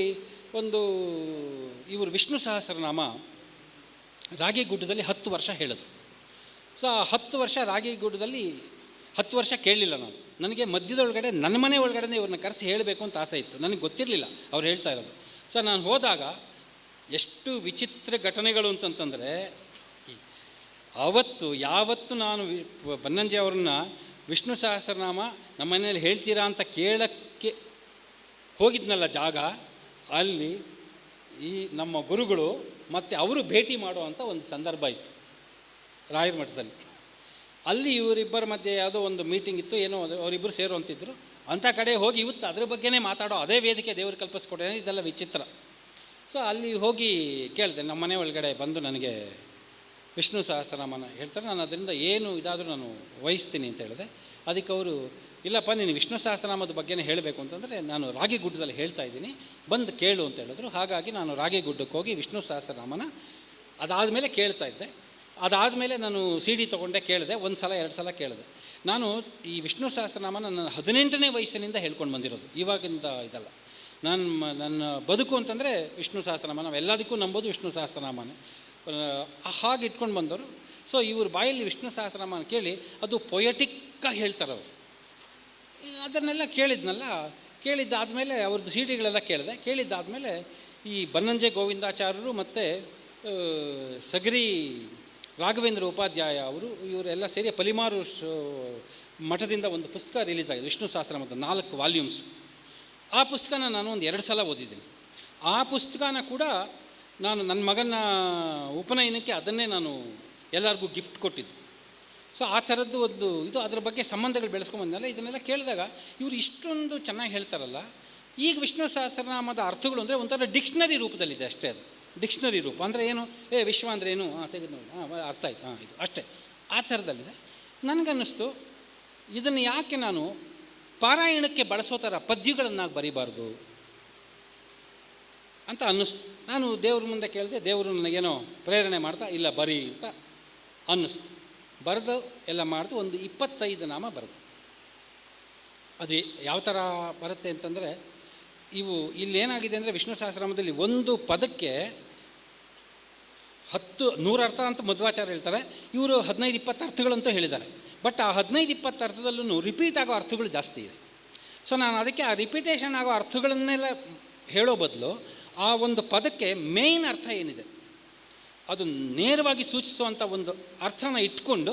ಇವರು ವಿಷ್ಣು ಸಹಸ್ರನಾಮ ರಾಗಿಗುಡ್ಡದಲ್ಲಿ 10 ವರ್ಷ ಹೇಳಿದ್ರು. ಸೊ 10 ವರ್ಷ ರಾಗಿಗುಡ್ಡದಲ್ಲಿ 10 ವರ್ಷ ಕೇಳಲಿಲ್ಲ ನಾನು. ನನಗೆ ಮಧ್ಯದೊಳಗಡೆ ನನ್ನ ಮನೆ ಒಳಗಡೆ ಇವ್ರನ್ನ ಕರೆಸಿ ಹೇಳಬೇಕು ಅಂತ ಆಸೆ ಇತ್ತು, ನನಗೆ ಗೊತ್ತಿರಲಿಲ್ಲ ಅವ್ರು ಹೇಳ್ತಾ ಇರೋದು. ಸೊ ನಾನು ಹೋದಾಗ ಎಷ್ಟು ವಿಚಿತ್ರ ಘಟನೆಗಳು ಅಂತಂತಂದರೆ, ಯಾವತ್ತು ನಾನು ಬನ್ನಂಜೆ ಅವ್ರನ್ನ ವಿಷ್ಣು ಸಹಸ್ರನಾಮ ನಮ್ಮ ಮನೆಯಲ್ಲಿ ಹೇಳ್ತೀರಾ ಅಂತ ಕೇಳೋಕ್ಕೆ ಹೋಗಿದ್ನಲ್ಲ ಜಾಗ, ಅಲ್ಲಿ ಈ ನಮ್ಮ ಗುರುಗಳು ಮತ್ತು ಅವರು ಭೇಟಿ ಮಾಡುವಂಥ ಒಂದು ಸಂದರ್ಭ ಇತ್ತು ರಾಯರ ಮಠದಲ್ಲಿ. ಅಲ್ಲಿ ಇವರಿಬ್ಬರ ಮಧ್ಯೆ ಯಾವುದೋ ಒಂದು ಮೀಟಿಂಗ್ ಇತ್ತು, ಏನೋ ಅವರಿಬ್ಬರು ಸೇರುವಂತಿದ್ರು. ಅಂಥ ಕಡೆ ಹೋಗಿ ಇವತ್ತು ಅದ್ರ ಬಗ್ಗೆನೇ ಮಾತಾಡೋ ಅದೇ ವೇದಿಕೆ ದೇವರು ಕಲ್ಪಿಸ್ಕೊಡೇನೆ, ಇದೆಲ್ಲ ವಿಚಿತ್ರ. ಸೊ ಅಲ್ಲಿ ಹೋಗಿ ಕೇಳಿದೆ, ನಮ್ಮ ಮನೆ ಒಳಗಡೆ ಬಂದು ನನಗೆ ವಿಷ್ಣು ಸಹಸ್ರನಾಮನ ಹೇಳ್ತಾರೆ, ನಾನು ಅದರಿಂದ ಏನು ಇದಾದರೂ ನಾನು ವಹಿಸ್ತೀನಿ ಅಂತ ಹೇಳಿದೆ. ಅದಕ್ಕೆ ಅವರು, ಇಲ್ಲಪ್ಪ ನೀನು ವಿಷ್ಣು ಸಹಸ್ರನಾಮದ ಬಗ್ಗೆನೇ ಹೇಳಬೇಕು ಅಂತಂದರೆ ನಾನು ರಾಗಿಗುಡ್ಡದಲ್ಲಿ ಹೇಳ್ತಾ ಇದ್ದೀನಿ, ಬಂದು ಕೇಳು ಅಂತ ಹೇಳಿದ್ರು. ಹಾಗಾಗಿ ನಾನು ರಾಗಿಗುಡ್ಡಕ್ಕೆ ಹೋಗಿ ವಿಷ್ಣು ಸಹಸ್ರನಾಮನ ಅದಾದಮೇಲೆ ಕೇಳ್ತಾ ಇದ್ದೆ. ಅದಾದಮೇಲೆ ನಾನು CD ತೊಗೊಂಡೆ, ಕೇಳಿದೆ, 1 ಸಲ 2 ಸಲ ಕೇಳಿದೆ. ನಾನು ಈ ವಿಷ್ಣು ಸಹಸ್ರನಾಮ ನನ್ನ 18ನೇ ವಯಸ್ಸಿನಿಂದ ಹೇಳ್ಕೊಂಡು ಬಂದಿರೋದು, ಇವಾಗಿಂದ ಇದಲ್ಲ. ನನ್ನ ಬದುಕು ಅಂತಂದರೆ ವಿಷ್ಣು ಸಹಸ್ರನಾಮ, ನಾವು ಎಲ್ಲದಕ್ಕೂ ನಂಬೋದು ವಿಷ್ಣು ಸಹಸ್ರನಾಮನೇ. ಹಾಗೆ ಇಟ್ಕೊಂಡು ಬಂದವರು. ಸೊ ಇವ್ರ ಬಾಯಲ್ಲಿ ವಿಷ್ಣು ಸಹಸ್ರನಾಮ ಕೇಳಿ ಅದು ಪೊಯೆಟಿಕ್ಕಾಗಿ ಹೇಳ್ತಾರೆ ಅವರು. ಅದನ್ನೆಲ್ಲ ಕೇಳಿದ್ದಾದಮೇಲೆ ಅವ್ರದ್ದು CDಗಳೆಲ್ಲ ಕೇಳಿದ್ದಾದಮೇಲೆ ಈ ಬನ್ನಂಜೆ ಗೋವಿಂದಾಚಾರ್ಯರು ಮತ್ತು ಸಗರಿ ರಾಘವೇಂದ್ರ ಉಪಾಧ್ಯಾಯ ಇವರೆಲ್ಲ ಸೇರಿ ಪಲಿಮಾರು ಮಠದಿಂದ ಒಂದು ಪುಸ್ತಕ ರಿಲೀಸ್ ಆಗಿದೆ, ವಿಷ್ಣು ಸಹಸ್ರನಾಮದ 4 ವಾಲ್ಯೂಮ್ಸ್. ಆ ಪುಸ್ತಕನ ನಾನು ಒಂದು 2 ಸಲ ಓದಿದ್ದೀನಿ. ಆ ಪುಸ್ತಕನ ಕೂಡ ನಾನು ನನ್ನ ಮಗನ ಉಪನಯನಕ್ಕೆ ಅದನ್ನೇ ನಾನು ಎಲ್ಲರಿಗೂ ಗಿಫ್ಟ್ ಕೊಟ್ಟಿದ್ದು. ಸೊ ಆ ಥರದ್ದು ಇದು ಅದರ ಬಗ್ಗೆ ಸಂಬಂಧಗಳು ಬೆಳೆಸ್ಕೊಂಬಂದಲ್ಲ. ಇದನ್ನೆಲ್ಲ ಕೇಳಿದಾಗ ಇವರು ಇಷ್ಟೊಂದು ಚೆನ್ನಾಗಿ ಹೇಳ್ತಾರಲ್ಲ. ಈಗ ವಿಷ್ಣು ಸಹಸ್ರನಾಮದ ಅರ್ಥಗಳು ಅಂದರೆ ಒಂಥರ ಡಿಕ್ಷನರಿ ರೂಪದಲ್ಲಿದೆ ಅಷ್ಟೇ. ಅದು ಡಿಕ್ಷನರಿ ರೂಪ ಅಂದರೆ ಏನು, ವಿಶ್ವ ಅಂದರೆ ಏನು, ತೆಗೆದು ನೋಡಿ, ಅರ್ಥ ಆಯ್ತು, ಇದು ಅಷ್ಟೇ, ಆ ಥರದಲ್ಲಿದೆ. ನನಗನ್ನಿಸ್ತು ಇದನ್ನು ಯಾಕೆ ನಾನು ಪಾರಾಯಣಕ್ಕೆ ಬಳಸೋ ಥರ ಪದ್ಯಗಳನ್ನಾಗಿ ಬರೀಬಾರ್ದು ಅಂತ ಅನ್ನಿಸ್ತು. ನಾನು ದೇವ್ರ ಮುಂದೆ ಕೇಳಿದೆ, ದೇವರು ನನಗೇನೋ ಪ್ರೇರಣೆ ಮಾಡ್ತಾ ಇಲ್ಲ ಬರೀ ಅಂತ ಅನ್ನಿಸ್ತು. ಬರೆದು ಎಲ್ಲ ಮಾಡಿದು ಒಂದು 25 ನಾಮ ಬರೆದು. ಅದು ಯಾವ ಥರ ಬರುತ್ತೆ ಅಂತಂದರೆ, ಇಲ್ಲೇನಾಗಿದೆ ಅಂದರೆ ವಿಷ್ಣು ಸಹಸ್ರನಾಮದಲ್ಲಿ ಒಂದು ಪದಕ್ಕೆ 100 ಅರ್ಥ ಅಂತ ಮಧ್ವಾಚಾರ್ಯ ಹೇಳ್ತಾರೆ, ಇವರು 15-20 ಅರ್ಥಗಳಂತೂ ಹೇಳಿದ್ದಾರೆ. ಬಟ್ ಆ 15-20 ಅರ್ಥದಲ್ಲೂ ರಿಪೀಟ್ ಆಗೋ ಅರ್ಥಗಳು ಜಾಸ್ತಿ ಇದೆ. ಸೊ ನಾನು ಅದಕ್ಕೆ ಆ ರಿಪೀಟೇಷನ್ ಆಗೋ ಅರ್ಥಗಳನ್ನೆಲ್ಲ ಹೇಳೋ ಬದಲು ಆ ಒಂದು ಪದಕ್ಕೆ ಮೇಯ್ನ್ ಅರ್ಥ ಏನಿದೆ ಅದು ನೇರವಾಗಿ ಸೂಚಿಸುವಂಥ ಒಂದು ಅರ್ಥನ ಇಟ್ಕೊಂಡು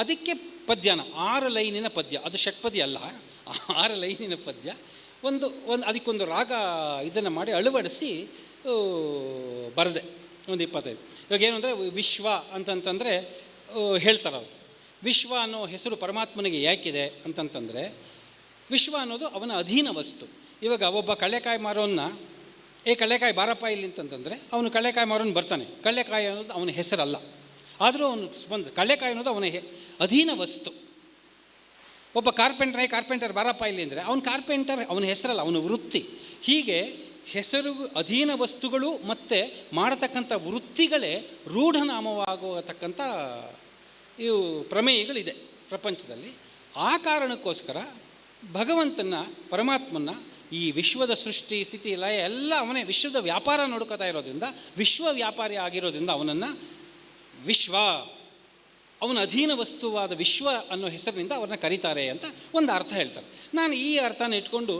ಅದಕ್ಕೆ ಪದ್ಯನ 6 ಲೈನಿನ ಪದ್ಯ, ಅದು ಷಟ್ಪದಿ ಅಲ್ಲ, 6 ಲೈನಿನ ಪದ್ಯ, ಒಂದು ಅದಕ್ಕೊಂದು ರಾಗ ಇದನ್ನು ಮಾಡಿ ಅಳವಡಿಸಿ ಬರೆದೆ ಒಂದು 25. ಇವಾಗ ಏನು ಅಂದರೆ ವಿಶ್ವ ಅಂತಂತಂದರೆ ಹೇಳ್ತಾರೆ ಅವರು, ವಿಶ್ವ ಅನ್ನೋ ಹೆಸರು ಪರಮಾತ್ಮನಿಗೆ ಯಾಕಿದೆ ಅಂತಂತಂದರೆ, ವಿಶ್ವ ಅನ್ನೋದು ಅವನ ಅಧೀನ ವಸ್ತು. ಇವಾಗ ಒಬ್ಬ ಕಳ್ಳೆಕಾಯಿ ಮಾರೋನ್ನ ಕಳ್ಳೆಕಾಯಿ ಬಾರಪ್ಪ ಇಲ್ಲಿ ಅಂತಂತಂದರೆ ಅವನು ಕಳ್ಳೆಕಾಯಿ ಮಾರೋನು ಬರ್ತಾನೆ. ಕಳ್ಳೆಕಾಯಿ ಅನ್ನೋದು ಅವನ ಹೆಸರಲ್ಲ, ಆದರೂ ಅವನು ಸ್ಪಂದ ಕಳ್ಳೆಕಾಯಿ ಅನ್ನೋದು ಅವನ ಅಧೀನ ವಸ್ತು. ಒಬ್ಬ ಕಾರ್ಪೆಂಟರ್ ಬಾರಪ್ಪ ಇಲ್ಲಿ ಅಂದರೆ ಅವನ ಕಾರ್ಪೆಂಟರ್ ಅವನ ಹೆಸರಲ್ಲ, ಅವನ ವೃತ್ತಿ. ಹೀಗೆ ಹೆಸರು ಅಧೀನ ವಸ್ತುಗಳು ಮತ್ತು ಮಾಡತಕ್ಕಂಥ ವೃತ್ತಿಗಳೇ ರೂಢನಾಮವಾಗತಕ್ಕಂಥ ಇವು ಪ್ರಮೇಯಗಳಿದೆ ಪ್ರಪಂಚದಲ್ಲಿ. ಆ ಕಾರಣಕ್ಕೋಸ್ಕರ ಭಗವಂತನ ಪರಮಾತ್ಮನ ಈ ವಿಶ್ವದ ಸೃಷ್ಟಿ ಸ್ಥಿತಿ ಲಯ ಎಲ್ಲ ಅವನೇ ವಿಶ್ವದ ವ್ಯಾಪಾರ ನೋಡ್ಕೋತಾ ಇರೋದ್ರಿಂದ, ವಿಶ್ವ ವ್ಯಾಪಾರಿ ಆಗಿರೋದ್ರಿಂದ ಅವನನ್ನು ವಿಶ್ವ, ಅವನ ಅಧೀನ ವಸ್ತುವಾದ ವಿಶ್ವ ಅನ್ನೋ ಹೆಸರಿನಿಂದ ಅವ್ರನ್ನ ಕರೀತಾರೆ ಅಂತ ಒಂದು ಅರ್ಥ ಹೇಳ್ತಾರೆ. ನಾನು ಈ ಅರ್ಥನ ಇಟ್ಕೊಂಡು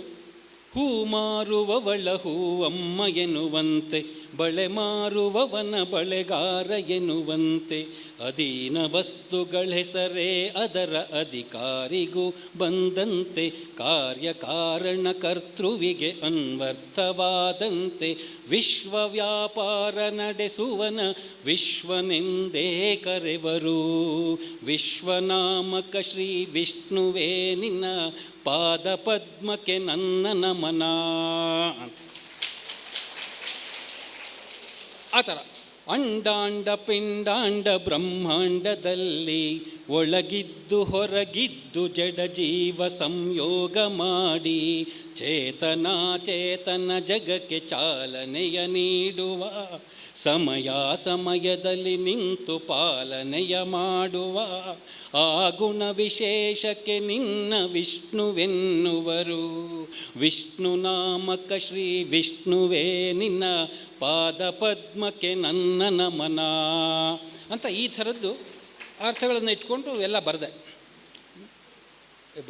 ಹೂ ಮಾರುವವಳ ಹೂವಮ್ಮ ಎನ್ನುವಂತೆ, ಬಳೆ ಮಾರುವವನ ಬಳೆಗಾರ ಎನ್ನುವಂತೆ, ಅಧೀನ ವಸ್ತುಗಳ ಹೆಸರೇ ಅದರ ಅಧಿಕಾರಿಗೂ ಬಂದಂತೆ, ಕಾರ್ಯಕಾರಣ ಕರ್ತೃವಿಗೆ ಅನ್ವರ್ಥವಾದಂತೆ, ವಿಶ್ವ ವ್ಯಾಪಾರ ನಡೆಸುವನ ವಿಶ್ವನೆಂದೇ ಕರೆವರು. ವಿಶ್ವನಾಮಕ ಶ್ರೀ ವಿಷ್ಣುವೇ ನಿನ್ನ ಪಾದ ಪದ್ಮಕ್ಕೆ ನನ್ನ ನಮನ ಅಂತ. ಆ ಥರ ಅಂಡಾಂಡ ಪಿಂಡಾಂಡ ಬ್ರಹ್ಮಾಂಡದಲ್ಲಿ ಒಳಗಿದ್ದು ಹೊರಗಿದ್ದು ಜಡ ಜೀವ ಸಂಯೋಗ ಮಾಡಿ ಚೇತನ ಜಗಕ್ಕೆ ಚಾಲನೆಯ ನೀಡುವ, ಸಮಯ ಸಮಯದಲ್ಲಿ ನಿಂತು ಪಾಲನೆಯ ಮಾಡುವ, ಆ ಗುಣ ವಿಶೇಷಕ್ಕೆ ನಿನ್ನ ವಿಷ್ಣುವೆನ್ನುವರು. ವಿಷ್ಣು ನಾಮಕ ಶ್ರೀ ವಿಷ್ಣುವೇ ನಿನ್ನ ಪಾದ ಪದ್ಮಕ್ಕೆ ನನ್ನ ನಮನ ಅಂತ ಈ ಥರದ್ದು ಅರ್ಥಗಳನ್ನು ಇಟ್ಕೊಂಡು ಎಲ್ಲ ಬರೆದೆ.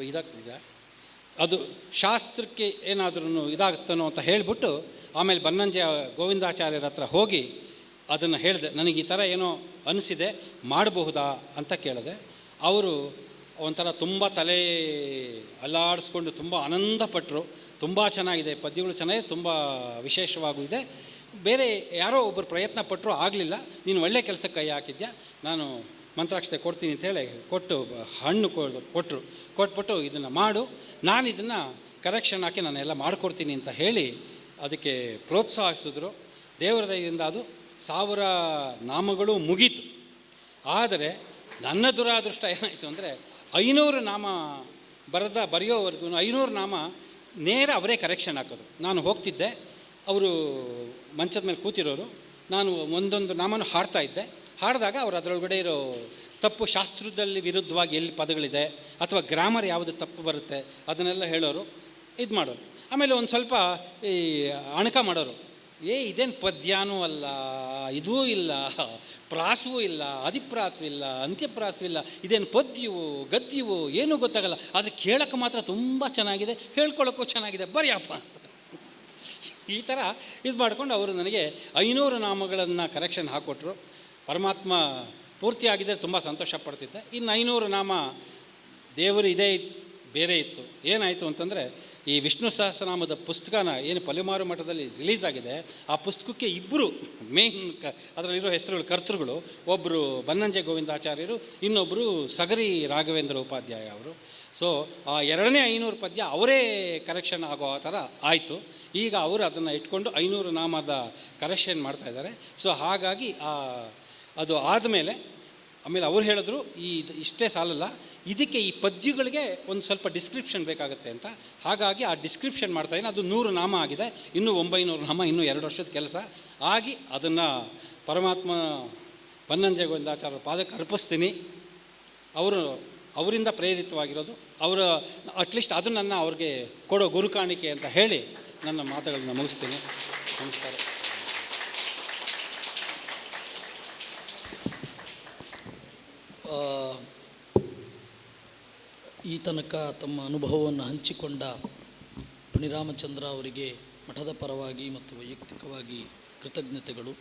ಇದಾಗ್ತಿದೆ ಅದು ಶಾಸ್ತ್ರಕ್ಕೆ ಏನಾದ್ರೂ ಇದಾಗ್ತಾನೋ ಅಂತ ಹೇಳಿಬಿಟ್ಟು ಆಮೇಲೆ ಬನ್ನಂಜೆ ಗೋವಿಂದಾಚಾರ್ಯರ ಹತ್ರ ಹೋಗಿ ಅದನ್ನು ಹೇಳಿದೆ. ನನಗೆ ಈ ಥರ ಏನೋ ಅನಿಸಿದೆ, ಮಾಡಬಹುದಾ ಅಂತ ಕೇಳಿದೆ. ಅವರು ಒಂಥರ ತುಂಬ ತಲೆ ಅಲ್ಲಾಡಿಸ್ಕೊಂಡು ತುಂಬ ಆನಂದಪಟ್ಟರು. ತುಂಬ ಚೆನ್ನಾಗಿದೆ, ಪದ್ಯಗಳು ಚೆನ್ನಾಗಿದೆ, ತುಂಬ ವಿಶೇಷವಾಗೂ ಇದೆ. ಬೇರೆ ಯಾರೋ ಒಬ್ಬರು ಪ್ರಯತ್ನ ಪಟ್ಟರು, ಆಗಲಿಲ್ಲ. ನೀನು ಒಳ್ಳೆ ಕೆಲಸಕ್ಕೆ ಕೈ ಹಾಕಿದ್ಯಾ, ನಾನು ಮಂತ್ರಾಕ್ಷತೆ ಕೊಡ್ತೀನಿ ಅಂತೇಳಿ ಕೊಟ್ಟು ಹಣ್ಣು ಕೊಟ್ಬಿಟ್ಟು ಇದನ್ನು ಮಾಡು, ನಾನು ಇದನ್ನು ಕರೆಕ್ಷನ್ ಹಾಕಿ ನಾನೆಲ್ಲ ಮಾಡಿಕೊಡ್ತೀನಿ ಅಂತ ಹೇಳಿ ಅದಕ್ಕೆ ಪ್ರೋತ್ಸಾಹಿಸಿದ್ರು. ದೇವರ ದಯದಿಂದ ಅದು 1000 ನಾಮಗಳು ಮುಗೀತು. ಆದರೆ ನನ್ನ ದುರಾದೃಷ್ಟ ಏನಾಯಿತು ಅಂದರೆ 500 ನಾಮ ಬರೆಯೋವರೆಗೂ 500 ನಾಮ ನೇರ ಅವರೇ ಕರೆಕ್ಷನ್ ಹಾಕೋದು. ನಾನು ಹೋಗ್ತಿದ್ದೆ, ಅವರು ಮಂಚದ ಮೇಲೆ ಕೂತಿರೋರು, ನಾನು ಒಂದೊಂದು ನಾಮನೂ ಹಾಡ್ತಾಯಿದ್ದೆ. ಹಾಡಿದಾಗ ಅವರು ಅದರೊಳಗಡೆ ಇರೋ ತಪ್ಪು, ಶಾಸ್ತ್ರದಲ್ಲಿ ವಿರುದ್ಧವಾಗಿ ಎಲ್ಲಿ ಪದಗಳಿದೆ ಅಥವಾ ಗ್ರಾಮರ್ ಯಾವುದು ತಪ್ಪು ಬರುತ್ತೆ ಅದನ್ನೆಲ್ಲ ಹೇಳೋರು, ಇದು ಮಾಡೋರು. ಆಮೇಲೆ ಒಂದು ಸ್ವಲ್ಪ ಈ ಅಣಕ ಮಾಡೋರು. ಇದೇನು ಪದ್ಯನೂ ಅಲ್ಲ, ಇದೂ ಇಲ್ಲ, ಪ್ರಾಸವೂ ಇಲ್ಲ, ಅಧಿಪ್ರಾಸವೂ ಇಲ್ಲ, ಅಂತ್ಯಪ್ರಾಸವೂ ಇಲ್ಲ, ಇದೇನು ಪದ್ಯವು ಗದ್ಯವು ಏನೂ ಗೊತ್ತಾಗಲ್ಲ, ಆದರೆ ಕೇಳೋಕ್ಕೆ ಮಾತ್ರ ತುಂಬ ಚೆನ್ನಾಗಿದೆ, ಹೇಳ್ಕೊಳ್ಳೋಕ್ಕೂ ಚೆನ್ನಾಗಿದೆ, ಬರೆಯಪ್ಪ ಅಂತ ಈ ಥರ ಇದು ಮಾಡ್ಕೊಂಡು ಅವರು ನನಗೆ 500 ನಾಮಗಳನ್ನು ಕರೆಕ್ಷನ್ ಹಾಕ್ಕೊಟ್ರು. ಪರಮಾತ್ಮ ಪೂರ್ತಿ ಆಗಿದ್ದರೆ ತುಂಬ ಸಂತೋಷ ಪಡ್ತಿದ್ದೆ. ಇನ್ನು 500 ನಾಮ ದೇವರು ಇದೇ ಬೇರೆ ಇತ್ತು. ಏನಾಯಿತು ಅಂತಂದರೆ, ಈ ವಿಷ್ಣು ಸಹಸ್ರನಾಮದ ಪುಸ್ತಕನ ಏನು ಪಲಿಮಾರು ಮಠದಲ್ಲಿ ರಿಲೀಸ್ ಆಗಿದೆ, ಆ ಪುಸ್ತಕಕ್ಕೆ 2 ಮೇನ್ ಅದರಲ್ಲಿರೋ ಹೆಸರುಗಳು ಕರ್ತೃಗಳು. ಒಬ್ಬರು ಬನ್ನಂಜೆ ಗೋವಿಂದಾಚಾರ್ಯರು, ಇನ್ನೊಬ್ಬರು ಸಗರಿ ರಾಘವೇಂದ್ರ ಉಪಾಧ್ಯಾಯ ಅವರು. ಸೊ ಆ 2ನೇ 500 ಪದ್ಯ ಅವರೇ ಕರೆಕ್ಷನ್ ಆಗೋ ಥರ ಆಯಿತು. ಈಗ ಅವರು ಅದನ್ನು ಇಟ್ಕೊಂಡು 500 ನಾಮದ ಕರೆಕ್ಷನ್ ಮಾಡ್ತಾಯಿದ್ದಾರೆ. ಸೊ ಹಾಗಾಗಿ ಅದು ಆದಮೇಲೆ ಆಮೇಲೆ ಅವ್ರು ಹೇಳಿದ್ರು, ಇಷ್ಟೇ ಸಾಲಲ್ಲ, ಇದಕ್ಕೆ ಈ ಪದ್ಯಗಳಿಗೆ ಒಂದು ಸ್ವಲ್ಪ ಡಿಸ್ಕ್ರಿಪ್ಷನ್ ಬೇಕಾಗುತ್ತೆ ಅಂತ. ಹಾಗಾಗಿ ಆ ಡಿಸ್ಕ್ರಿಪ್ಷನ್ ಮಾಡ್ತಾಯಿದ್ದೀನಿ. ಅದು 100 ನಾಮ ಆಗಿದೆ, ಇನ್ನೂ 900 ನಾಮ, ಇನ್ನೂ 2 ವರ್ಷದ ಕೆಲಸ ಆಗಿ ಅದನ್ನು ಪರಮಾತ್ಮ ಬನ್ನಂಜೆ ಗೋವಿಂದಾಚಾರ್ಯರ ಪಾದಕ್ಕೆ ಅರ್ಪಿಸ್ತೀನಿ. ಅವರಿಂದ ಪ್ರೇರಿತವಾಗಿರೋದು, ಅವರು ಅಟ್ಲೀಸ್ಟ್ ಅದು ನನ್ನ ಅವ್ರಿಗೆ ಕೊಡೋ ಗುರು ಕಾಣಿಕೆ ಅಂತ ಹೇಳಿ ನನ್ನ ಮಾತುಗಳನ್ನ ಮುಗಿಸ್ತೀನಿ. ನಮಸ್ಕಾರ. ಈ ತನಕ ತಮ್ಮ ಅನುಭವವನ್ನು ಹಂಚಿಕೊಂಡ ಪುಣಿರಾಮಚಂದ್ರ ಅವರಿಗೆ ಮಠದ ಪರವಾಗಿ ಮತ್ತು ವೈಯಕ್ತಿಕವಾಗಿ ಕೃತಜ್ಞತೆಗಳು.